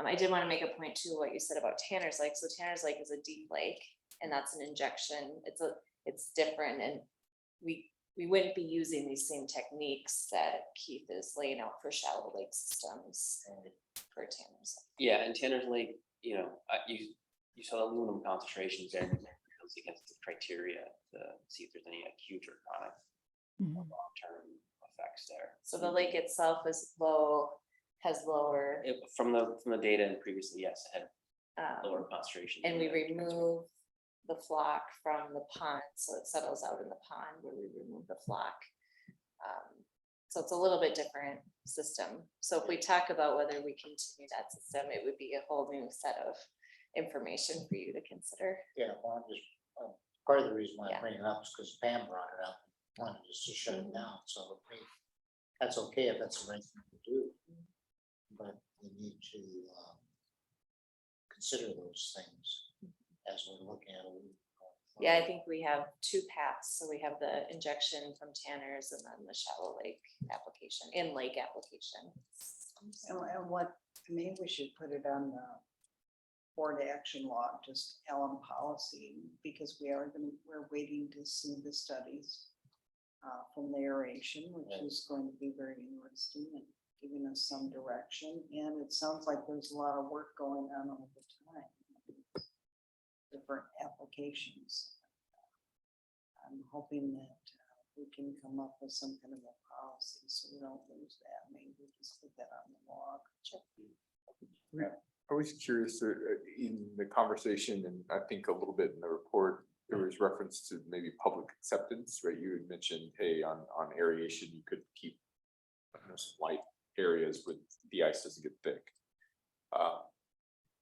Speaker 2: I did want to make a point too, what you said about Tanner's Lake. So Tanner's Lake is a deep lake, and that's an injection. It's different, and we wouldn't be using these same techniques that Keith is laying out for shallow lake systems for Tanner's.
Speaker 13: Yeah, and Tanner's Lake, you know, you saw the aluminum concentrations there, and it goes against the criteria to see if there's any acute or chronic or long-term effects there.
Speaker 2: So the lake itself is low, has lower,
Speaker 13: From the data and previously, yes, it had lower
Speaker 2: um,
Speaker 13: concentration.
Speaker 2: and we remove the flock from the pond, so it settles out in the pond where we remove the flock. So it's a little bit different system. So if we talk about whether we continue that system, it would be a whole new set of information for you to consider.
Speaker 1: Yeah, well, I'm just, part of the reason why
Speaker 2: Yeah.
Speaker 1: I'm bringing it up is because Pam brought it up, and wanted us to shut it down, so I mean, that's okay if that's the right thing to do. But we need to consider those things as we're looking at it.
Speaker 2: Yeah, I think we have two paths. So we have the injection from Tanner's and then the shallow lake application, in-lake application.
Speaker 9: And what, maybe we should put it on the board action log, just LM policy, because we're waiting to see the studies from the aeration, which is going to be very interesting and giving us some direction. And it sounds like there's a lot of work going on all the time, different applications. I'm hoping that we can come up with some kind of a policy so we don't lose that. Maybe we just put that on the log.
Speaker 5: I was curious, in the conversation, and I think a little bit in the report, there was reference to maybe public acceptance, right? You had mentioned, hey, on aeration, you could keep some light areas with the ice doesn't get thick.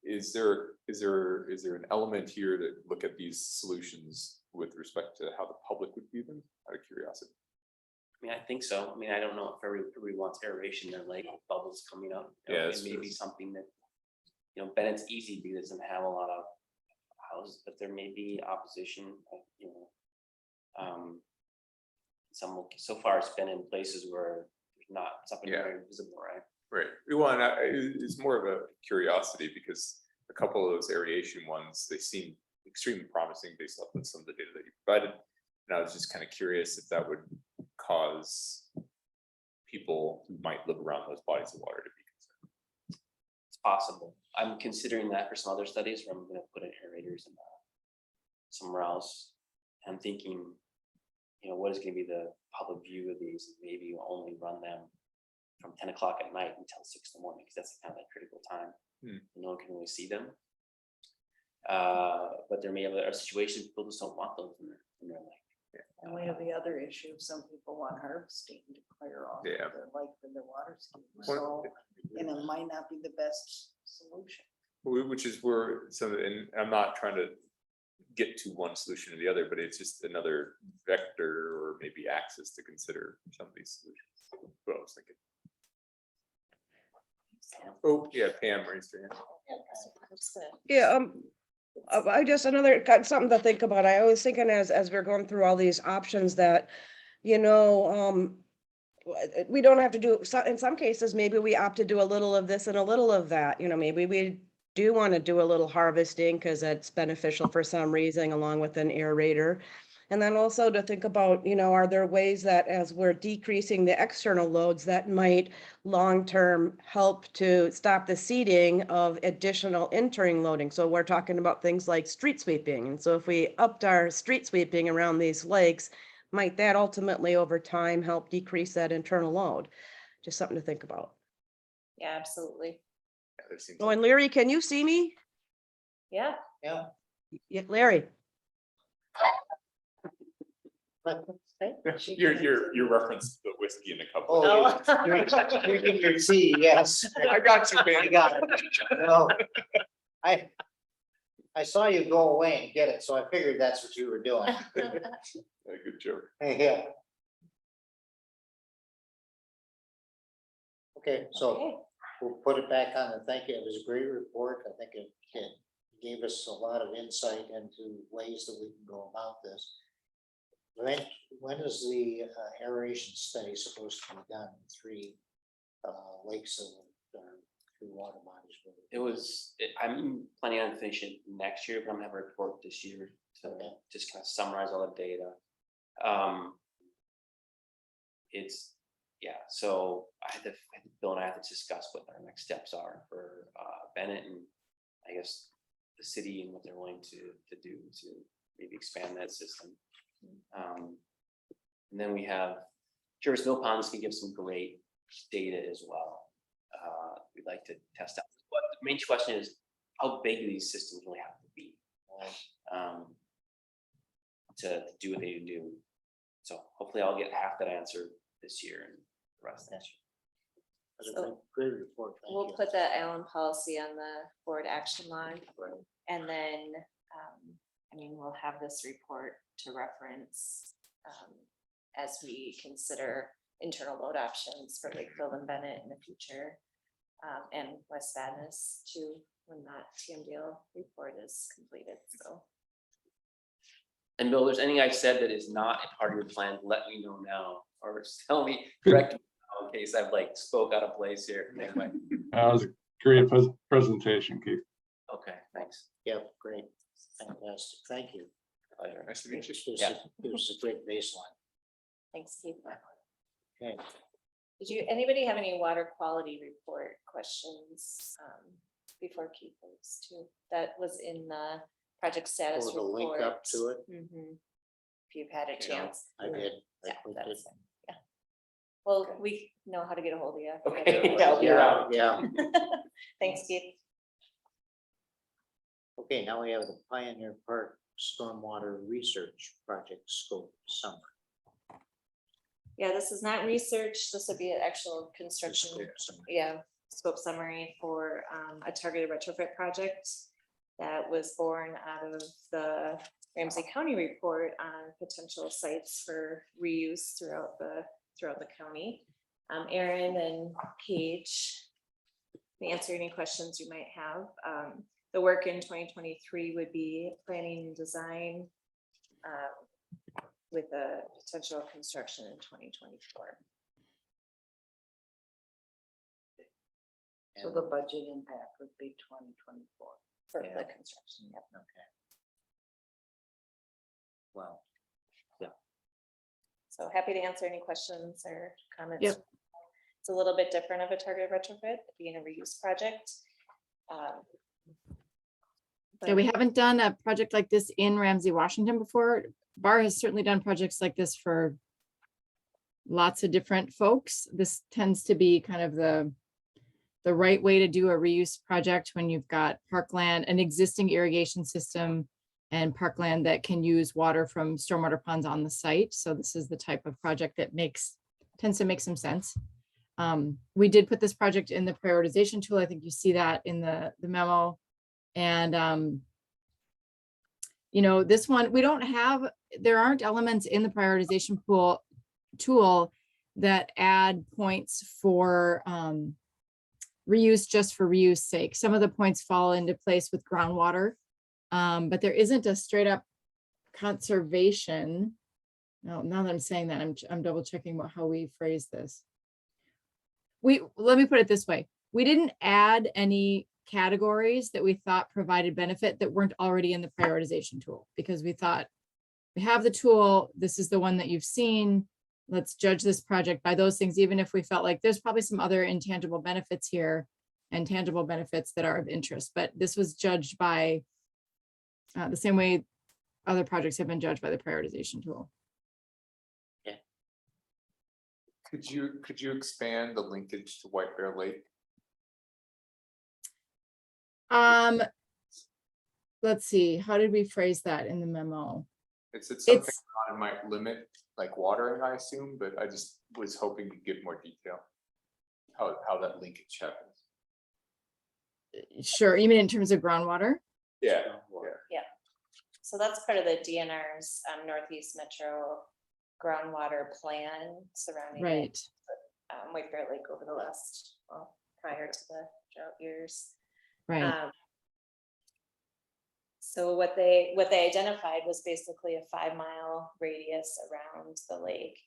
Speaker 5: Is there an element here that look at these solutions with respect to how the public would view them, out of curiosity?
Speaker 13: I mean, I think so. I mean, I don't know if everybody wants aeration, they're like bubbles coming up. You know,
Speaker 5: Yeah,
Speaker 13: it may be something that, you know, Bennett's easy because it doesn't have a lot of houses, but there may be opposition, you know. So far it's been in places where there's not something very visible, right?
Speaker 5: Right. Well, and it's more of a curiosity because a couple of those aeration ones, they seem extremely promising based off of some of the data that you provided. And I was just kind of curious if that would cause people who might live around those bodies of water to be concerned.
Speaker 13: It's possible. I'm considering that for some other studies where I'm going to put in aerators in somewhere else. I'm thinking, you know, what is going to be the public view of these? Maybe you only run them from 10 o'clock at night until 6 in the morning, because that's kind of that critical time. No one can really see them. But there may have a situation people just don't want those in their lake.
Speaker 9: And we have the other issue, some people want harvesting to clear off their lake for their water scheme. So, and it might not be the best solution.
Speaker 5: Which is where and I'm not trying to get to one solution or the other, but it's just another vector or maybe axis to consider some of these solutions. What I was thinking. Oh, yeah, Pam raised her hand.
Speaker 12: Yeah, I just got something to think about. I was thinking as we're going through all these options that, you know, we don't have to do, in some cases, maybe we opt to do a little of this and a little of that, you know, maybe we do want to do a little harvesting because it's beneficial for some reason along with an aerator. And then also to think about, you know, are there ways that as we're decreasing the external loads that might long-term help to stop the seeding of additional entering loading? So we're talking about things like street sweeping. And so if we upped our street sweeping around these lakes, might that ultimately over time help decrease that internal load? Just something to think about.
Speaker 2: Yeah, absolutely.
Speaker 12: Oh, and Larry, can you see me?
Speaker 2: Yeah.
Speaker 1: Yeah.
Speaker 12: Yeah, Larry.
Speaker 5: Your reference to the whiskey in a couple.
Speaker 1: Oh, yeah. Drinking your tea, yes.
Speaker 5: I got you, man.
Speaker 1: I got it. No, I saw you go away and get it, so I figured that's what you were doing.
Speaker 5: A good joke.
Speaker 1: Yeah. Okay, so we'll put it back on the thank you. It was a great report. I think it gave us a lot of insight into ways that we can go about this. When is the aeration study supposed to be done? 3 lakes of 3 water bodies.
Speaker 13: I'm planning on finishing next year, but I'm gonna have a report this year to just kind of summarize all the data. it's, yeah, so Bill and I have to discuss what our next steps are for Bennett and I guess the city and what they're willing to do to maybe expand that system. And then we have Jervis Mill Ponds can give some great data as well. We'd like to test out. But the main question is, how big do these systems really have to be to do what they do? So hopefully I'll get half that answer this year and the rest of next year.
Speaker 1: That's a great report. Thank
Speaker 2: We'll
Speaker 1: you.
Speaker 2: put that Allen policy on the board action log. And then, I mean, we'll have this report to reference as we consider internal load options for Lakefield and Bennett in the future. And West Vadnais too, when that TMDL report is completed, so.
Speaker 13: And Bill, there's anything I said that is not a part of your plan, let me know now, or just tell me, correct me now in case I've like spoke out of place here. Anyway.
Speaker 14: That was a great presentation, Keith.
Speaker 13: Okay, thanks.
Speaker 1: Yeah, great. Fantastic. Thank you.
Speaker 13: Pleasure.
Speaker 5: Nice to meet you.
Speaker 1: It was a great baseline.
Speaker 2: Thanks, Keith.
Speaker 1: Okay.
Speaker 2: Anybody have any water quality report questions before Keith goes too? That was in the project status
Speaker 1: Oh, the
Speaker 2: report.
Speaker 1: link up to it?
Speaker 2: Mhm. If you've had a
Speaker 1: Yeah,
Speaker 2: chance.
Speaker 1: I did. I
Speaker 2: Yeah,
Speaker 1: clicked
Speaker 2: that's
Speaker 1: it.
Speaker 2: fine. Yeah. Well, we know how to get a hold of you.
Speaker 13: Okay, yeah, I'll be around.
Speaker 1: Yeah.
Speaker 2: Thanks, Keith.
Speaker 1: Okay, now we have the Pioneer Park Stormwater Research Project Scope Summary.
Speaker 2: Yeah, this is not research. This would be an actual construction.
Speaker 1: Scope summary.
Speaker 2: Yeah, scope summary for a targeted retrofit project that was born out of the Ramsey County report on potential sites for reuse throughout the county. Aaron and Paige may answer any questions you might have. The work in 2023 would be planning and design with a potential construction in 2024.
Speaker 9: So the budget impact would be 2024.
Speaker 2: For the construction, yep.
Speaker 1: Okay. Wow.
Speaker 2: So happy to answer any questions or comments.
Speaker 7: Yep.
Speaker 2: It's a little bit different of a targeted retrofit, being a reuse project.
Speaker 7: Yeah, we haven't done a project like this in Ramsey-Washington before. Bar has certainly done projects like this for lots of different folks. This tends to be kind of the right way to do a reuse project when you've got parkland, an existing irrigation system and parkland that can use water from stormwater ponds on the site. So this is the type of project that tends to make some sense. We did put this project in the prioritization tool. I think you see that in the memo. And, you know, this one, there aren't elements in the prioritization tool that add points for reuse just for reuse sake. Some of the points fall into place with groundwater, but there isn't a straight up conservation. No, now that I'm saying that, I'm double checking how we phrase this. Let me put it this way. We didn't add any categories that we thought provided benefit that weren't already in the prioritization tool, because we thought we have the tool. This is the one that you've seen. Let's judge this project by those things, even if we felt like there's probably some other intangible benefits here and tangible benefits that are of interest. But this was judged by the same way other projects have been judged by the prioritization tool.
Speaker 5: Could you expand the linkage to White Bear Lake?
Speaker 7: Let's see, how did we phrase that in the memo?
Speaker 5: It's something that might limit like watering, I assume, but I just was hoping to give more detail. How that linkage happens.
Speaker 7: Sure, you mean in terms of groundwater?
Speaker 5: Yeah.
Speaker 2: Yeah. So that's part of the DNR's Northeast Metro groundwater plan surrounding
Speaker 7: Right.
Speaker 2: White Bear Lake over the last, well, prior to the drought years.
Speaker 7: Right.
Speaker 2: So what they identified was basically a 5-mile radius around the lake.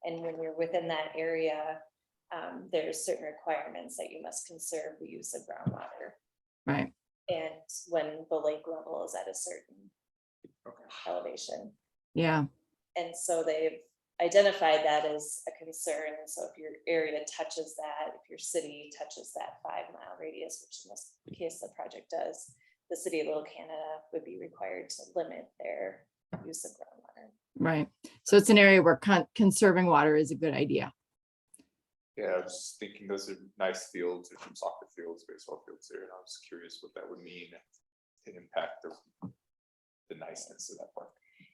Speaker 2: And when you're within that area, there's certain requirements that you must conserve the use of groundwater.
Speaker 7: Right.
Speaker 2: And when the lake level is at a certain elevation.
Speaker 7: Yeah.
Speaker 2: And so they've identified that as a concern. So if your area touches that, if your city touches that 5-mile radius, which in this case the project does, the city of Little Canada would be required to limit their use of groundwater.
Speaker 7: Right. So it's an area where conserving water is a good idea.
Speaker 5: Yeah, I was just thinking those are nice fields, there's some soccer fields, baseball fields there, and I was curious what that would mean to impact the niceness of that park.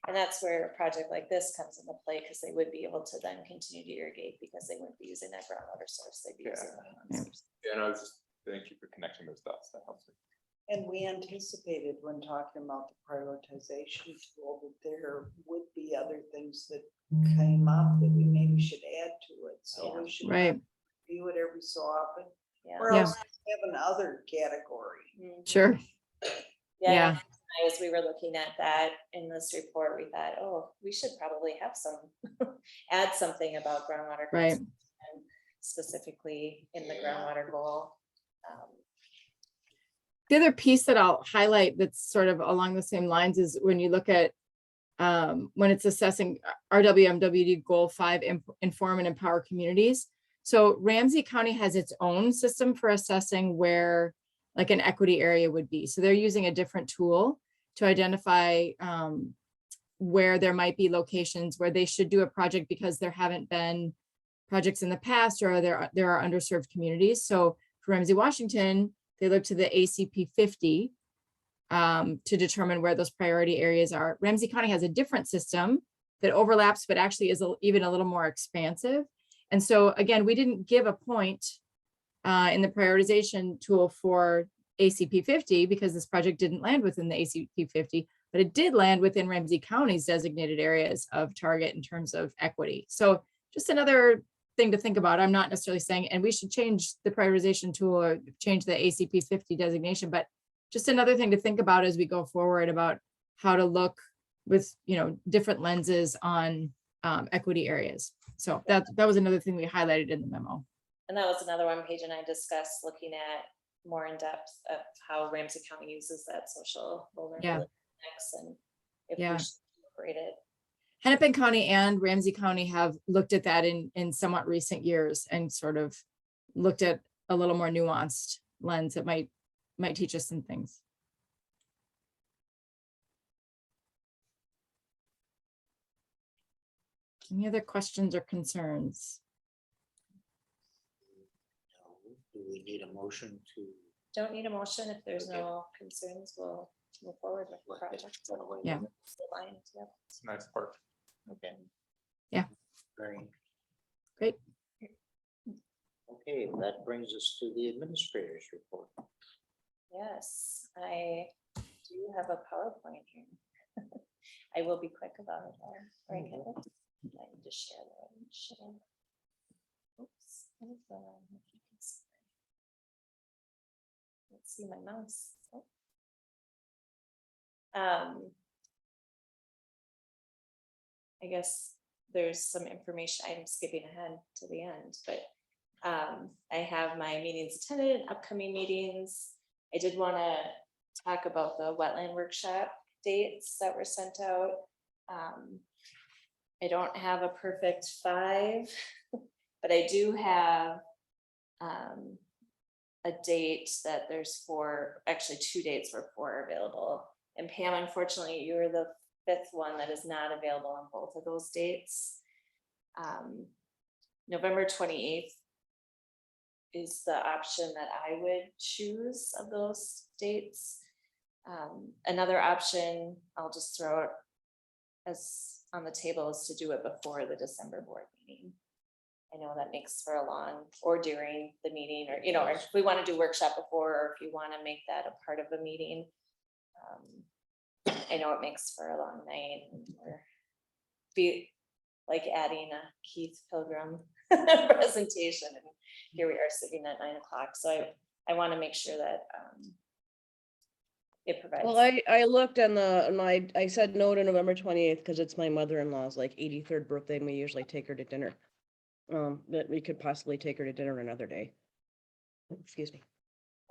Speaker 2: And that's where a project like this comes into play, because they would be able to then continue to irrigate because they wouldn't be using that groundwater source. They'd be using that source.
Speaker 5: Yeah, and I was just, thank you for connecting those dots, that helps me.
Speaker 9: And we anticipated when talking about the prioritization tool that there would be other things that came up that we maybe should add to it. So we should
Speaker 7: Right.
Speaker 9: review it every so often.
Speaker 2: Yeah.
Speaker 9: Or
Speaker 7: Yeah.
Speaker 9: else have another category.
Speaker 7: Sure. Yeah.
Speaker 2: As we were looking at that in this report, we thought, oh, we should probably have some, add something about groundwater.
Speaker 7: Right.
Speaker 2: conservation, specifically in the groundwater goal.
Speaker 7: The other piece that I'll highlight that's sort of along the same lines is when you look at when it's assessing RWMWD Goal 5, inform and empower communities. So Ramsey County has its own system for assessing where like an equity area would be. So they're using a different tool to identify where there might be locations where they should do a project because there haven't been projects in the past, or there are underserved communities. So for Ramsey-Washington, they look to the ACP 50 to determine where those priority areas are. Ramsey County has a different system that overlaps, but actually is even a little more expansive. And so again, we didn't give a point in the prioritization tool for ACP 50 because this project didn't land within the ACP 50, but it did land within Ramsey County's designated areas of target in terms of equity. So just another thing to think about. I'm not necessarily saying, and we should change the prioritization tool or change the ACP 50 designation, but just another thing to think about as we go forward about how to look with, different lenses on equity areas. So that was another thing we highlighted in the memo.
Speaker 2: And that was another one Paige and I discussed, looking at more in depth of how Ramsey County uses that social vulnerability index and if we should incorporate it.
Speaker 7: Hennepin County and Ramsey County have looked at that in somewhat recent years and sort of looked at a little more nuanced lens that might teach us some things. Any other questions or concerns?
Speaker 1: Do we need a motion to?
Speaker 2: Don't need a motion. If there's no concerns, we'll move forward with the project.
Speaker 7: Yeah.
Speaker 5: It's a nice park.
Speaker 1: Okay.
Speaker 7: Yeah.
Speaker 1: Very
Speaker 7: great.
Speaker 1: Okay, that brings us to the administrator's report.
Speaker 2: Yes, I do have a PowerPoint here. I will be quick about it all. Right, I need to share that. Oops. What is that? Let's see my mouse. Oh. I guess there's some information. I'm skipping ahead to the end, but I have my meetings attended, upcoming meetings. I did want to talk about the wetland workshop dates that were sent out. I don't have a perfect 5, but I do have a date that there's 4, actually 2 dates where 4 are available. And Pam, unfortunately, you were the 5th one that is not available on both of those dates. November 28th is the option that I would choose of those dates. Another option, I'll just throw it as on the table, is to do it before the December board meeting. I know that makes for a long, or during the meeting, or, or if we want to do workshop before, or if you want to make that a part of the meeting. I know it makes for a long night, or be like adding a Keith Pilgrim presentation, and here we are sitting at 9 o'clock. So I want to make sure that it provides.
Speaker 12: Well, I looked on I said no to November 28th because it's my mother-in-law's like 83rd birthday, and we usually take her to dinner. That we could possibly take her to dinner another day. Excuse me.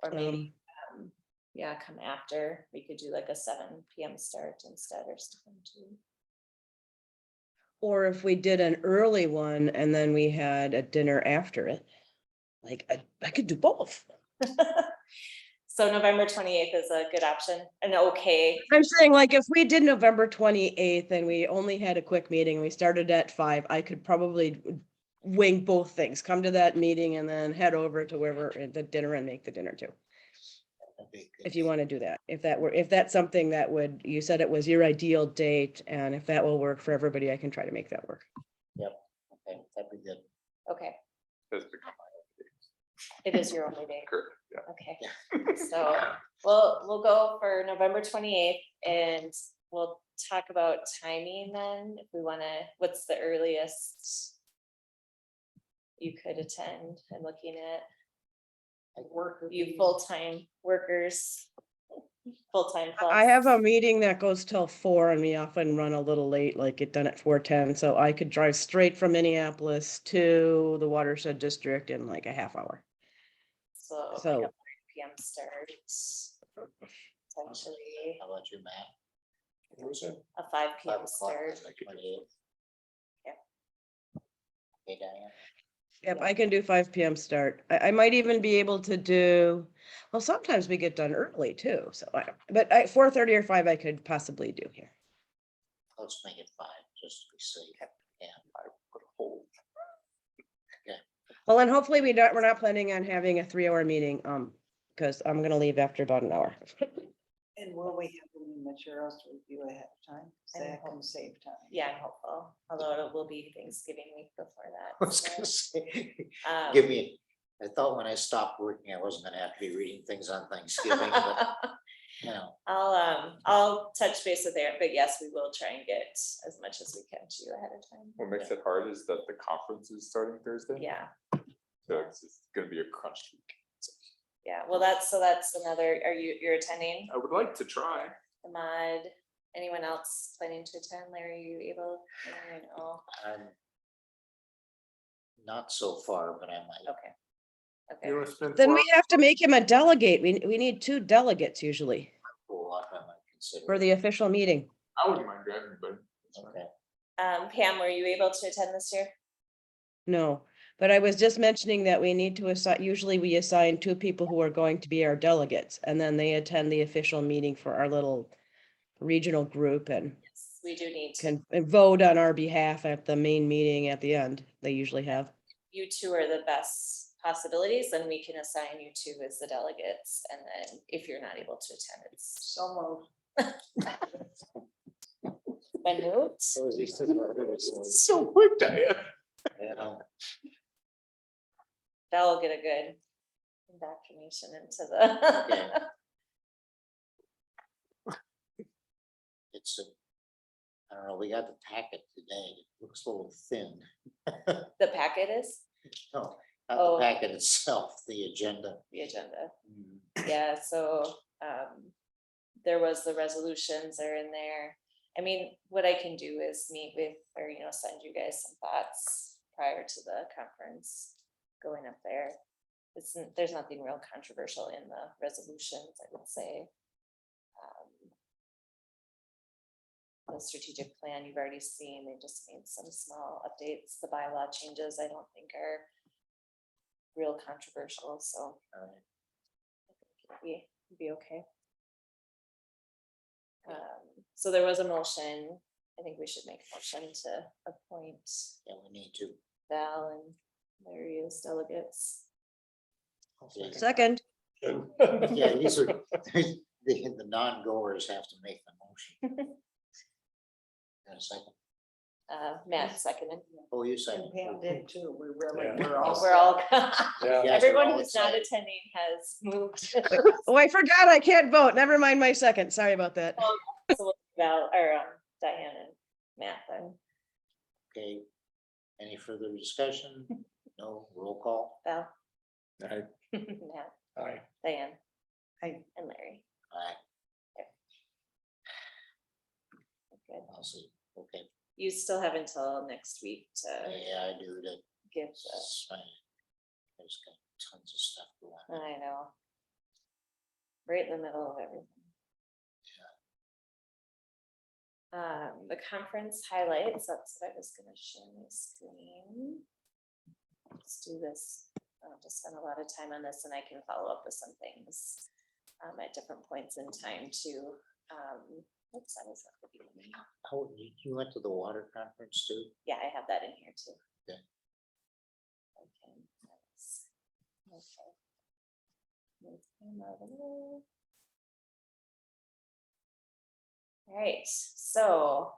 Speaker 2: Or maybe, come after. We could do like a 7 p.m. start instead or something too.
Speaker 12: Or if we did an early one and then we had a dinner after it. Like, I could do both.
Speaker 2: So November 28th is a good option and okay.
Speaker 12: I'm saying like if we did November 28th and we only had a quick meeting, we started at 5, I could probably wing both things, come to that meeting and then head over to wherever the dinner and make the dinner too. If you want to do that, if that's something that would, you said it was your ideal date, and if that will work for everybody, I can try to make that work.
Speaker 1: Yep, okay, that'd be good.
Speaker 2: Okay,
Speaker 5: That's become my
Speaker 2: it is your only day.
Speaker 5: Correct, yeah.
Speaker 2: Okay, so we'll go for November 28th and we'll talk about timing then, if we wanna, what's the earliest you could attend? I'm looking at you full-time workers, full-time plus.
Speaker 12: I have a meeting that goes till 4 and we often run a little late, like get done at 4:10, so I could drive straight from Minneapolis to the watershed district in like a half hour.
Speaker 2: So like
Speaker 12: So-
Speaker 2: a 5 PM start. Potentially
Speaker 1: How about you, Matt?
Speaker 10: What was it?
Speaker 2: a 5
Speaker 1: 5
Speaker 2: PM
Speaker 1: o'clock,
Speaker 2: start.
Speaker 1: 28th.
Speaker 2: Yeah.
Speaker 1: Okay, Diane.
Speaker 12: Yep, I can do 5 PM start. I might even be able to do, well, sometimes we get done early too, so but at 4:30 or 5 I could possibly do here.
Speaker 1: Let's make it 5, just to be safe. Yeah.
Speaker 5: I put a hold.
Speaker 12: Well, and hopefully we're not planning on having a 3-hour meeting, because I'm gonna leave after about an hour.
Speaker 9: And will we have any materials to review ahead of time? So
Speaker 2: I
Speaker 9: that
Speaker 2: hope-
Speaker 9: can save time.
Speaker 2: Yeah, I'm hopeful, although it will be Thanksgiving week before
Speaker 1: I
Speaker 2: that.
Speaker 1: was gonna
Speaker 2: so,
Speaker 1: say,
Speaker 2: um,
Speaker 1: give me, I thought when I stopped working, I wasn't gonna have to be reading things on Thanksgiving, but, you know,
Speaker 2: I'll touch base with Eric, but yes, we will try and get as much as we can to you ahead of time.
Speaker 5: What makes it hard is that the conference is starting Thursday.
Speaker 2: Yeah,
Speaker 5: So it's gonna be a crunch week.
Speaker 2: yeah, well, that's another, you're attending,
Speaker 5: I would like to try.
Speaker 2: Ahmad, anyone else planning to attend? Larry, are you able? I know.
Speaker 1: I'm not so far, but I might.
Speaker 2: Okay.
Speaker 5: You
Speaker 2: Okay,
Speaker 5: wanna spend
Speaker 12: Then
Speaker 5: 4
Speaker 12: we have to make him a delegate. We need 2 delegates usually
Speaker 1: Pull up, I might consider.
Speaker 12: for the official meeting.
Speaker 5: I wouldn't mind driving, but.
Speaker 1: Okay,
Speaker 2: Pam, were you able to attend this year?
Speaker 12: No, but I was just mentioning that we need to assign, usually we assign 2 people who are going to be our delegates, and then they attend the official meeting for our little regional group and
Speaker 2: Yes, we do need to.
Speaker 12: can vote on our behalf at the main meeting at the end. They usually have.
Speaker 2: You two are the best possibilities, then we can assign you two as the delegates, and then if you're not able to attend, it's
Speaker 9: So
Speaker 2: been moved.
Speaker 5: So quick, Diane.
Speaker 1: yeah,
Speaker 2: That'll get a good indoctrination into the.
Speaker 1: Okay. it's a, I don't know, we got the packet today, it looks a little thin.
Speaker 2: The packet is
Speaker 1: No, not
Speaker 2: Oh.
Speaker 1: the packet itself, the agenda.
Speaker 2: the agenda.
Speaker 1: Mm,
Speaker 2: Yeah, so there was the resolutions are in there. I mean, what I can do is meet with, or send you guys some thoughts prior to the conference going up there. There's nothing real controversial in the resolutions, I would say. The strategic plan you've already seen, they just made some small updates. The bylaw changes I don't think are real controversial, so
Speaker 1: Alright.
Speaker 2: I think it'd be okay. So there was a motion, I think we should make a motion to appoint
Speaker 1: Yeah, we need to.
Speaker 2: Val and Larry as delegates.
Speaker 1: Okay.
Speaker 12: Second,
Speaker 1: Yeah, these are, the non-goers have to make the motion. In a second.
Speaker 2: Matt seconded.
Speaker 1: Oh, you
Speaker 9: And
Speaker 1: second.
Speaker 9: Pam did too. We really,
Speaker 10: Yeah.
Speaker 9: we're all.
Speaker 2: We're all,
Speaker 10: Yeah.
Speaker 1: Yes, we're
Speaker 2: everyone
Speaker 1: all
Speaker 2: who's not
Speaker 1: excited.
Speaker 2: attending has moved.
Speaker 12: oh, I forgot I can't vote. Never mind my second. Sorry about that.
Speaker 2: So we'll Val, or Diane and Matt then.
Speaker 1: Okay, any further discussion? No, roll call.
Speaker 2: Val,
Speaker 5: I
Speaker 2: Matt,
Speaker 10: Aye.
Speaker 2: Diane.
Speaker 9: Aye.
Speaker 2: And Larry.
Speaker 1: Aye,
Speaker 2: Good.
Speaker 1: I'll see, okay,
Speaker 2: You still have until next week to
Speaker 1: yeah, I do that.
Speaker 2: give the,
Speaker 1: There's got tons of stuff going on.
Speaker 2: I know. Right in the middle of everything. The conference highlights, that's what I was gonna share my screen. Let's do this. I'll just spend a lot of time on this and I can follow up with some things at different points in time too. Oops, I was at the beginning.
Speaker 1: Oh, you went to the water conference too?
Speaker 2: Yeah, I have that in here too.
Speaker 1: Yeah.
Speaker 2: Okay. Okay. Move camera a little. All right, so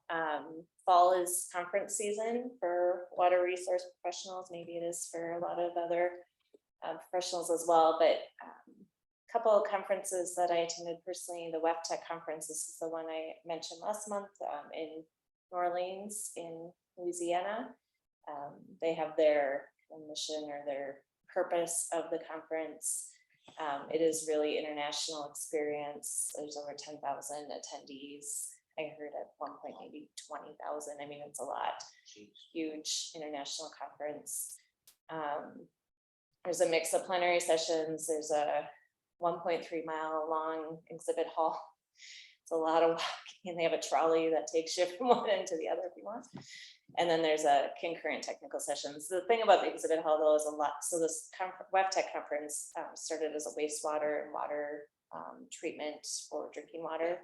Speaker 2: fall is conference season for water resource professionals. Maybe it is for a lot of other professionals as well, but a couple of conferences that I attended personally, the WEFTEC conference, this is the one I mentioned last month in New Orleans in Louisiana. They have their mission or their purpose of the conference. It is really international experience. There's over 10,000 attendees. I heard at one point maybe 20,000. I mean, it's a lot. Huge international conference. There's a mix of plenary sessions. There's a 1.3-mile long exhibit hall. It's a lot of walking, and they have a trolley that takes you from one end to the other if you want. And then there's a concurrent technical sessions. The thing about the exhibit hall though is a lot. So this WEFTEC conference started as a wastewater and water treatment for drinking water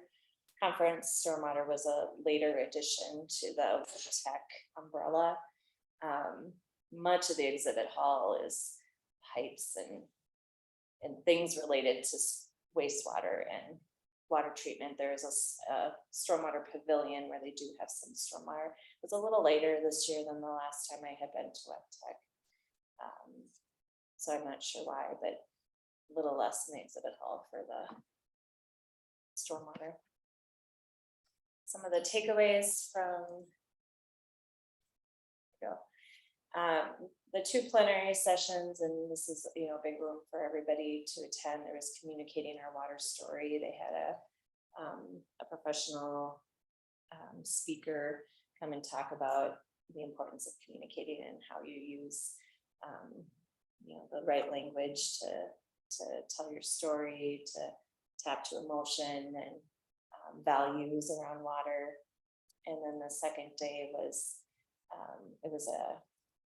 Speaker 2: conference. Stormwater was a later addition to the WEFTEC umbrella. Much of the exhibit hall is pipes and things related to wastewater and water treatment. There's a stormwater pavilion where they do have some stormwater. It's a little later this year than the last time I had been to WEFTEC. So I'm not sure why, but a little less in the exhibit hall for the stormwater. Some of the takeaways from the two plenary sessions, and this is a big room for everybody to attend. There was communicating our water story. They had a professional speaker come and talk about the importance of communicating and how you use the right language to tell your story, to tap to emotion and values around water. And then the second day was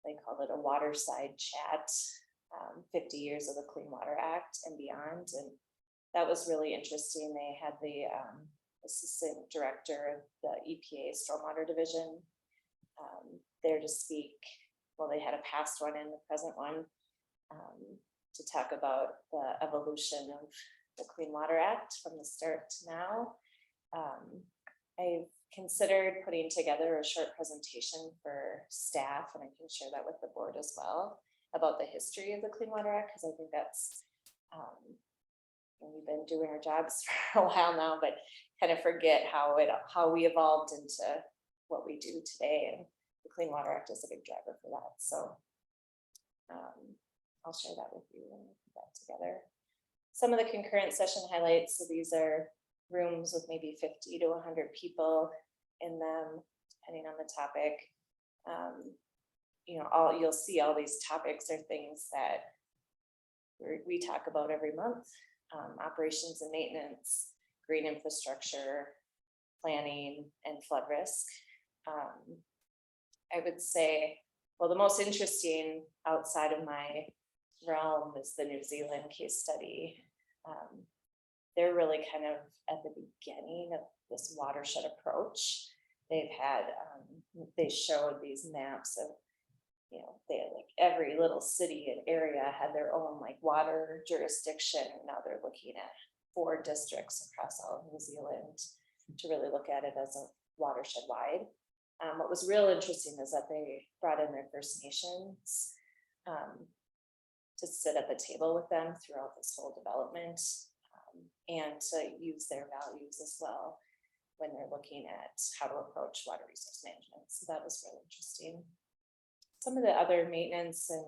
Speaker 2: they called it a waterside chat, 50 years of the Clean Water Act and beyond. And that was really interesting. They had the assistant director of the EPA Stormwater Division there to speak. Well, they had a past one and the present one to talk about the evolution of the Clean Water Act from the start to now. I've considered putting together a short presentation for staff, and I can share that with the board as well, about the history of the Clean Water Act, because I think that's, we've been doing our jobs for a while now, but kind of forget how we evolved into what we do today, and the Clean Water Act is a big driver for that. So I'll share that with you when we put that together. Some of the concurrent session highlights, so these are rooms with maybe 50 to 100 people in them, depending on the topic. You'll see all these topics are things that we talk about every month. Operations and maintenance, green infrastructure, planning, and flood risk. I would say, well, the most interesting outside of my realm is the New Zealand case study. They're really kind of at the beginning of this watershed approach. They've had, they showed these maps of, they had like every little city and area had their own like water jurisdiction. And now they're looking at 4 districts across all of New Zealand to really look at it as a watershed wide. What was real interesting is that they brought in their First Nations to sit at the table with them throughout this whole development. And to use their values as well when they're looking at how to approach water resource management. So that was really interesting. Some of the other maintenance and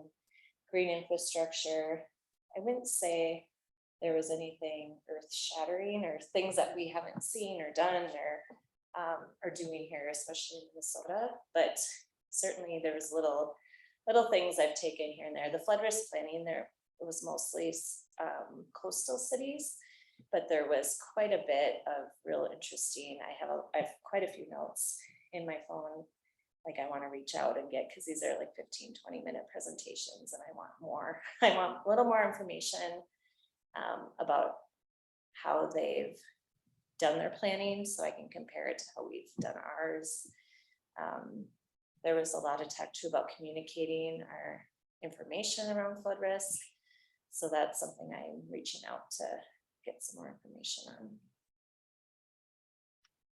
Speaker 2: green infrastructure, I wouldn't say there was anything earth shattering or things that we haven't seen or done or are doing here, especially in Minnesota, but certainly there was little things I've taken here and there. The flood risk planning there, it was mostly coastal cities. but there was quite a bit of real interesting, I have quite a few notes in my phone. Like I want to reach out and get, because these are like 15-20 minute presentations and I want more. I want a little more information about how they've done their planning so I can compare it to how we've done ours. There was a lot of talk too about communicating our information around flood risk. So that's something I'm reaching out to get some more information on.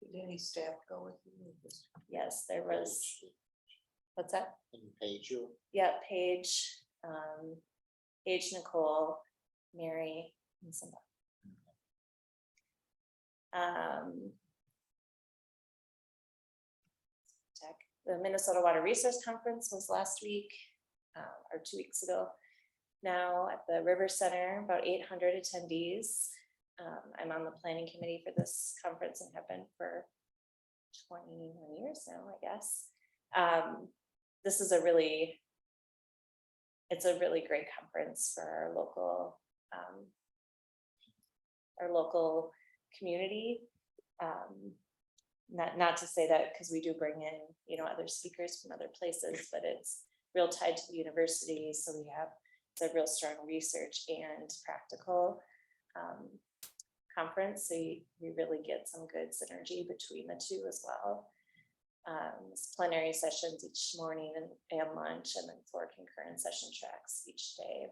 Speaker 9: Did any staff go with you?
Speaker 2: Yes, there was. What's that?
Speaker 1: Page you.
Speaker 2: Yeah, Paige, Nicole, Mary, and somebody. The Minnesota Water Resource Conference was last week, or 2 weeks ago. Now at the River Center, about 800 attendees. I'm on the planning committee for this conference and have been for 21 years now, I guess. This is a really great conference for our local community. Not to say that because we do bring in, other speakers from other places, but it's real tied to the university. So it's a real strong research and practical conference. So we really get some good synergy between the two as well. Plenary sessions each morning and lunch, and then 4 concurrent session tracks each day.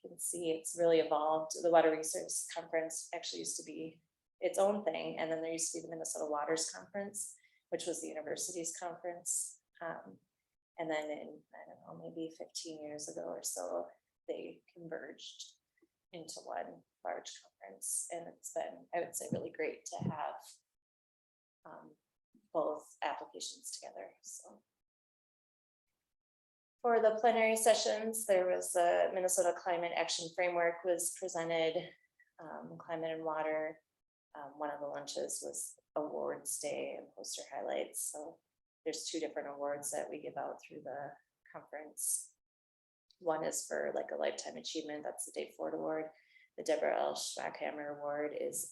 Speaker 2: You can see it's really evolved. The Water Resource Conference actually used to be its own thing, and then there used to be the Minnesota Waters Conference, which was the university's conference. And then in, I don't know, maybe 15 years ago or so, they converged into one large conference, and it's been, I would say, really great to have both applications together. So for the plenary sessions, there was a Minnesota Climate Action Framework was presented, climate and water. One of the lunches was awards day and poster highlights. So there's 2 different awards that we give out through the conference. One is for like a lifetime achievement, that's the Dave Ford Award. The Deborah L. Schwackhammer Award is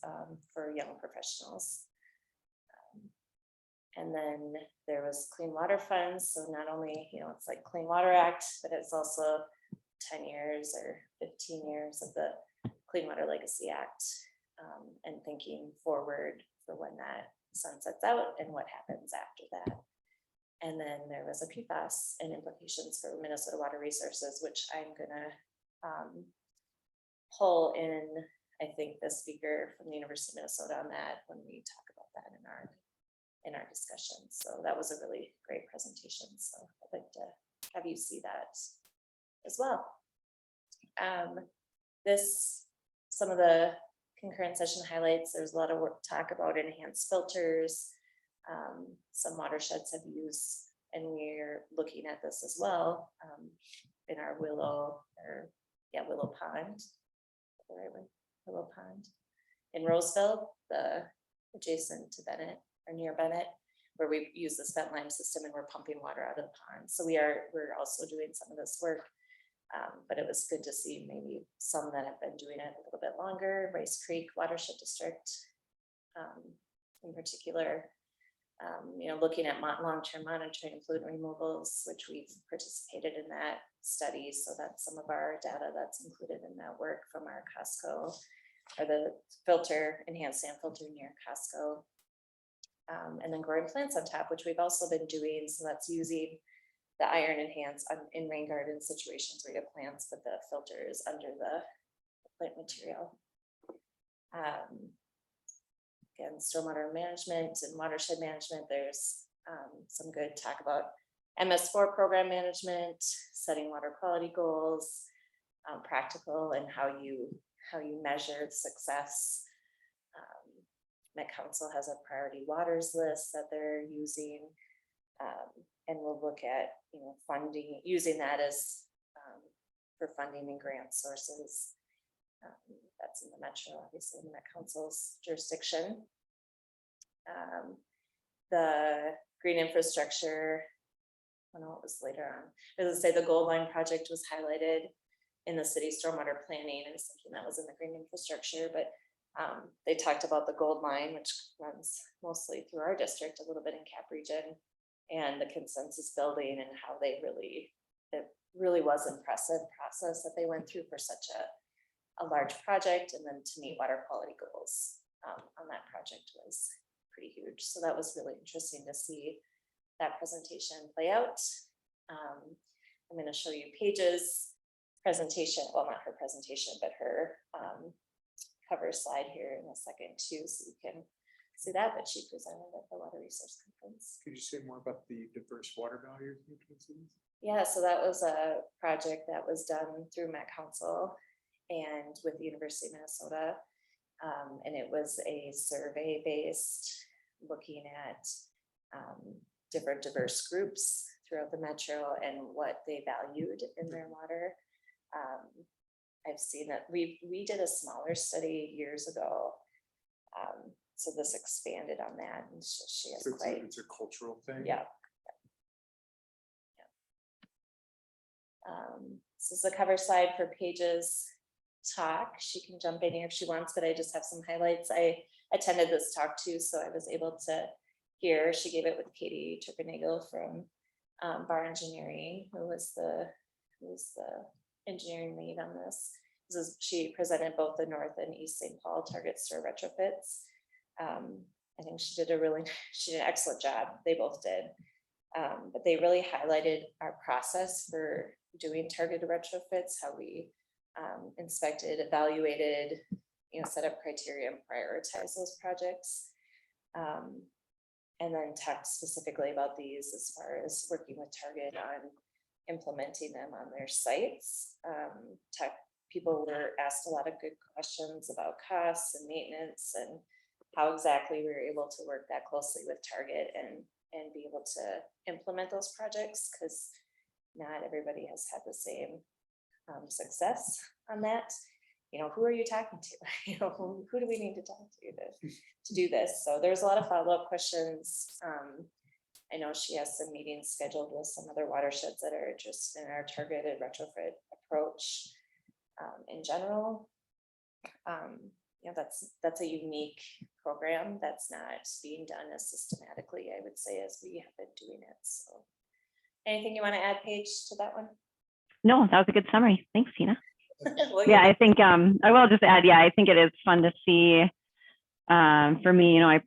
Speaker 2: for young professionals. And then there was Clean Water Funds. So not only, it's like Clean Water Act, but it's also 10 years or 15 years of the Clean Water Legacy Act, and thinking forward for when that sunsets out and what happens after that. And then there was a PFAS and implications for Minnesota Water Resources, which I'm gonna pull in, I think, the speaker from the University of Minnesota on that when we talk about that in our discussion. So that was a really great presentation. So I'd like to have you see that as well. Some of the concurrent session highlights, there's a lot of work talk about enhanced filters. Some watersheds have used, and we're looking at this as well in our Willow Pond, the right one, Willow Pond in Roseville, adjacent to Bennett or near Bennett, where we use the spent lime system and we're pumping water out of the pond. So we're also doing some of this work. But it was good to see maybe some that have been doing it a little bit longer. Rice Creek Watershed District, in particular, looking at long-term monitoring and fluid removals, which we've participated in that study. So that's some of our data that's included in that work from our Costco, or the enhanced sand filter near Costco. And then growing plants on top, which we've also been doing. So that's using the iron enhance in rain garden situations where you have plants, but the filter is under the plant material. Again, stormwater management and watershed management. There's some good talk about MS4 program management, setting water quality goals, practical, and how you measure success. Met Council has a priority waters list that they're using. And we'll look at, funding, using that as for funding and grant sources. That's in the Metro, obviously, in the Met Council's jurisdiction. The green infrastructure, I don't know what was later on. As I say, the Gold Line project was highlighted in the city stormwater planning. I was thinking that was in the green infrastructure, but they talked about the gold line, which runs mostly through our district, a little bit in Cap Region, and the consensus building and how they really, it really was impressive process that they went through for such a large project, and then to meet water quality goals on that project was pretty huge. So that was really interesting to see that presentation play out. I'm going to show you Paige's presentation, well, not her presentation, but her cover slide here in a second too, so you can see that, but she presented at the Water Resource Conference.
Speaker 5: Could you say more about the diverse water values in the Twin Cities?
Speaker 2: Yeah, so that was a project that was done through Met Council and with the University of Minnesota. And it was a survey based, looking at different diverse groups throughout the metro and what they valued in their water. I've seen that we did a smaller study years ago. So this expanded on that, and she has
Speaker 5: So
Speaker 2: quite.
Speaker 5: it's a cultural thing?
Speaker 2: Yeah. This is the cover slide for Paige's talk. She can jump in here if she wants, but I just have some highlights. I attended this talk too, so I was able to hear. She gave it with Katie Turpinagel from Bar Engineering, who was the engineering lead on this. She presented both the North and East St. Paul target store retrofits. I think she did an excellent job. They both did. But they really highlighted our process for doing targeted retrofits, how we inspected, evaluated, set up criteria and prioritize those projects. And then talked specifically about these as far as working with Target on implementing them on their sites. People were asked a lot of good questions about costs and maintenance and how exactly we were able to work that closely with Target and be able to implement those projects, because not everybody has had the same success on that. Who are you talking to? Who do we need to talk to do this? So there's a lot of follow-up questions. I know she has some meetings scheduled with some other watersheds that are interested in our targeted retrofit approach in general. That's a unique program that's not being done as systematically, I would say, as we have been doing it. So anything you want to add, Paige, to that one?
Speaker 6: No, that was a good summary. Thanks, Tina.
Speaker 2: Well,
Speaker 6: Yeah, I think I will just add, I think it is fun to see. For me, I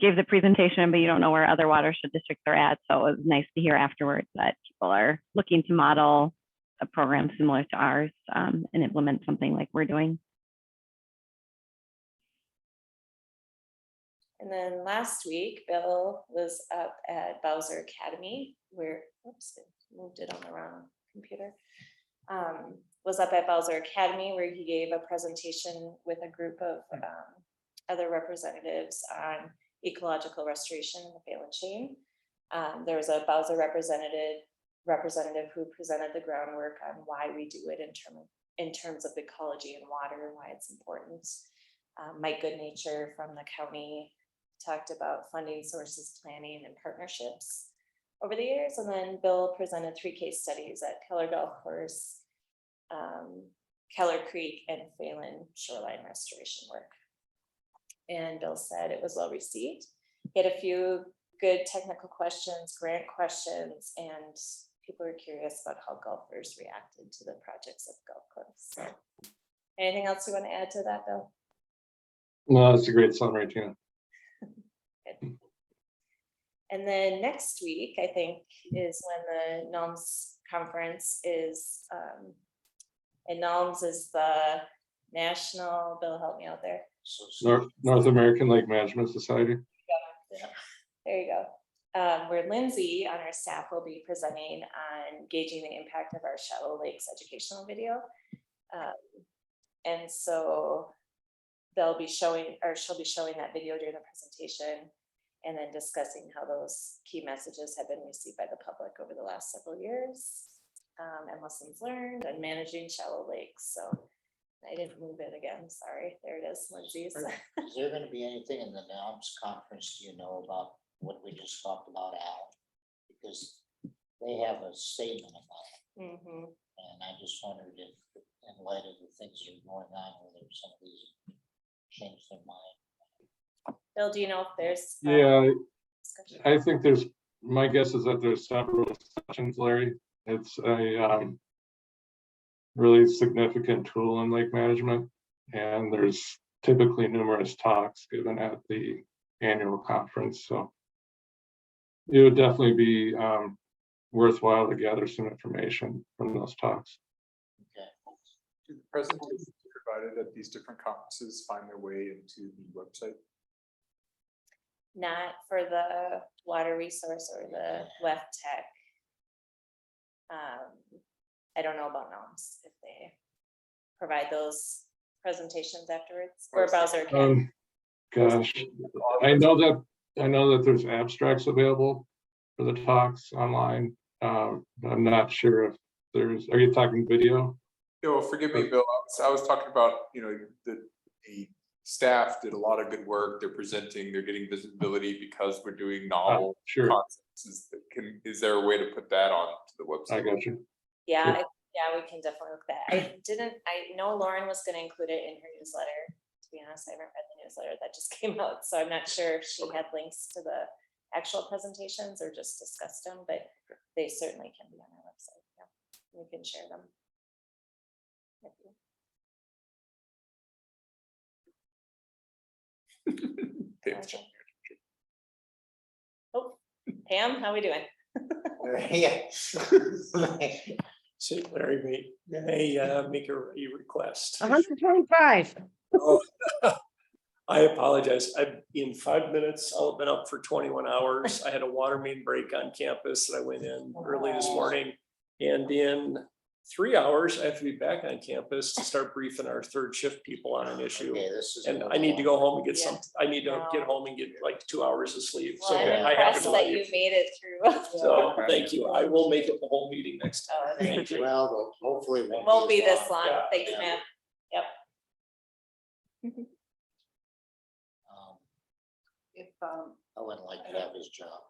Speaker 6: gave the presentation, but you don't know where other watershed districts are at. So it was nice to hear afterwards that people are looking to model a program similar to ours and implement something like we're doing.
Speaker 2: And then last week, Bill was up at Bowser Academy, where, oops, I moved it on the wrong computer. Was up at Bowser Academy, where he gave a presentation with a group of other representatives on ecological restoration in the Phelan chain. There was a Bowser representative who presented the groundwork on why we do it in terms of ecology and water and why it's important. Mike Goodnature from the county talked about funding sources, planning, and partnerships over the years. And then Bill presented 3 case studies at Keller Golf Course, Keller Creek, and Phelan shoreline restoration work. And Bill said it was well received. He had a few good technical questions, grant questions, and people were curious about how golfers reacted to the projects at the golf course. So anything else you want to add to that, Bill?
Speaker 14: No, that's a great summary, Tina.
Speaker 2: Good. And then next week, I think, is when the NALMS conference is, and NALMS is the national, Bill, help me out there.
Speaker 14: North American Lake Management Society.
Speaker 2: Yeah. There you go. Where Lindsay on our staff will be presenting on gauging the impact of our shallow lakes educational video. And so they'll be showing, or she'll be showing that video during the presentation and then discussing how those key messages have been received by the public over the last several years and lessons learned and managing shallow lakes. So I didn't move it again. Sorry. There it is, Lindsay's.
Speaker 1: Is there going to be anything in the NALMS conference, do you know, about what we just talked about, Al? Because they have a statement about it. And I just wondered if in light of the things that are going on, whether some of these change their mind.
Speaker 2: Bill, do you know if there's?
Speaker 14: Yeah,
Speaker 2: discussion?
Speaker 14: I think my guess is that there's several sessions, Larry. It's a really significant tool in lake management. And there's typically numerous talks given at the annual conference. So it would definitely be worthwhile to gather some information from those talks.
Speaker 1: Okay.
Speaker 5: Do the presentations provided at these different conferences find their way into the website?
Speaker 2: Not for the water resource or the WEF tech. I don't know about NOMS if they provide those presentations afterwards, or Bowser can.
Speaker 14: Gosh, I know that there's abstracts available for the talks online. I'm not sure if are you talking video?
Speaker 5: No, forgive me, Bill. I was talking about, the staff did a lot of good work. They're presenting, they're getting visibility because we're doing novel
Speaker 14: Sure.
Speaker 5: concepts. Is there a way to put that on to the website?
Speaker 14: I got you.
Speaker 2: Yeah, yeah, we can definitely look at that. I know Lauren was gonna include it in her newsletter. To be honest, I haven't read the newsletter that just came out, so I'm not sure if she had links to the actual presentations or just discussed them, but they certainly can be on our website. Yeah, we can share them. Oh, Pam, how we doing?
Speaker 1: Yeah.
Speaker 10: See, Larry, may I make a request?
Speaker 12: 125.
Speaker 10: Oh, I apologize. In 5 minutes, I'll have been up for 21 hours. I had a water main break on campus that I went in early this morning. And in 3 hours, I have to be back on campus to start briefing our third shift people on an issue.
Speaker 1: Okay, this is.
Speaker 10: And I need to go home and get
Speaker 2: Yeah.
Speaker 10: I need to get home and get like 2 hours of sleep. So
Speaker 2: Well, I'm
Speaker 10: I have
Speaker 2: impressed
Speaker 10: to
Speaker 2: that you
Speaker 10: leave.
Speaker 2: made it through.
Speaker 10: So thank you. I will make it the whole meeting next time.
Speaker 2: Oh,
Speaker 10: Thank you.
Speaker 1: Well, hopefully.
Speaker 2: It won't be this long.
Speaker 10: Yeah.
Speaker 2: Thanks, Matt. Yep.
Speaker 9: If,
Speaker 1: I wouldn't like to have his job.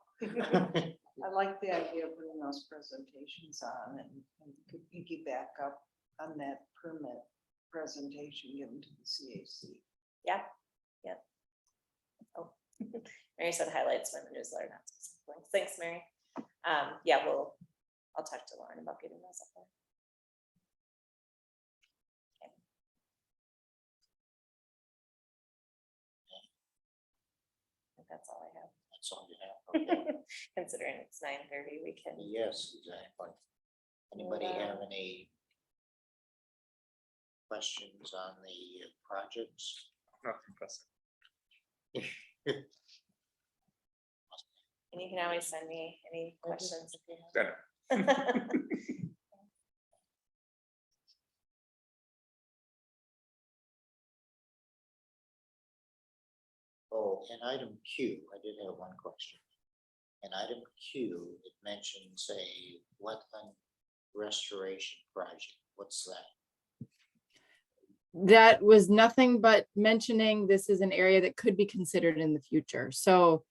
Speaker 9: I like the idea of putting those presentations on and could piggyback up on that permit presentation given to the CAC.
Speaker 2: Yeah, yep. Oh, Mary said highlights from the newsletter, not specific links. Thanks, Mary. Yeah, I'll talk to Lauren about getting those up there. Okay. I think that's all I have.
Speaker 1: That's all you have. Okay.
Speaker 2: Considering it's 9:30, we can.
Speaker 1: Yes, exactly. Anybody have any questions on the projects?
Speaker 5: Nothing pressing.
Speaker 2: And you can always send me any questions if you have.
Speaker 5: Better.
Speaker 1: Oh, in item Q, I did have one question. In item Q, it mentions a wetland restoration project. What's that?
Speaker 7: That was nothing but mentioning this is an area that could be considered in the future. So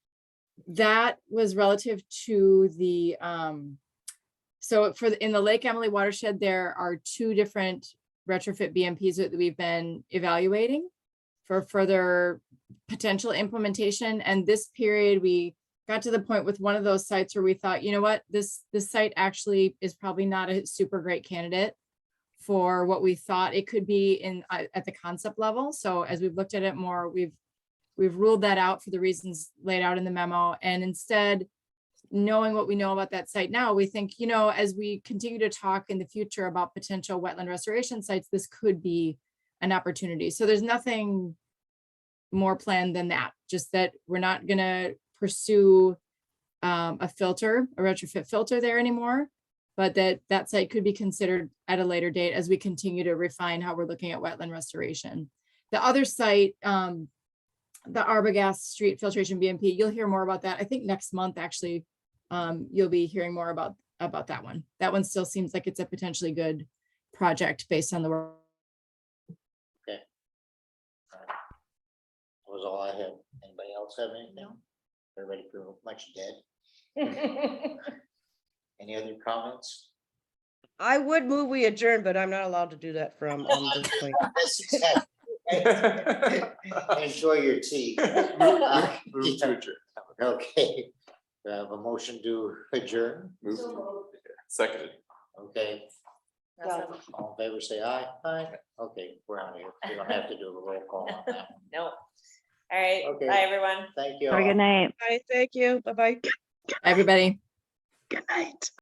Speaker 7: that was relative to the, in the Lake Emily watershed, there are 2 different retrofit BMPs that we've been evaluating for further potential implementation. And this period, we got to the point with one of those sites where we thought, you know what, this site actually is probably not a super great candidate for what we thought it could be at the concept level. So as we've looked at it more, we've ruled that out for the reasons laid out in the memo. And instead, knowing what we know about that site now, we think, as we continue to talk in the future about potential wetland restoration sites, this could be an opportunity. So there's nothing more planned than that, just that we're not going to pursue a retrofit filter there anymore, but that site could be considered at a later date as we continue to refine how we're looking at wetland restoration. The other site, the Arbogast Street Filtration BMP, you'll hear more about that. I think next month, actually, you'll be hearing more about that one. That one still seems like it's a potentially good project based on the work.
Speaker 1: Okay. All right. That was all I had. Anybody else have anything? No. Everybody pretty much dead. Any other comments?
Speaker 12: I would move we adjourn, but I'm not allowed to do that from this point.
Speaker 1: Enjoy your tea.
Speaker 5: Move to adjourn.
Speaker 1: Okay, we have a motion to adjourn.
Speaker 5: Move to- Seconded.
Speaker 1: Okay, all in favor, say aye. Aye. Okay, we're out of here. We don't have to do a roll call on that.
Speaker 2: No. All right,
Speaker 1: Okay.
Speaker 2: bye, everyone.
Speaker 1: Thank you.
Speaker 6: Have a
Speaker 1: all.
Speaker 6: good night.
Speaker 12: Bye, thank you. Bye-bye.
Speaker 7: Everybody.
Speaker 11: Good night.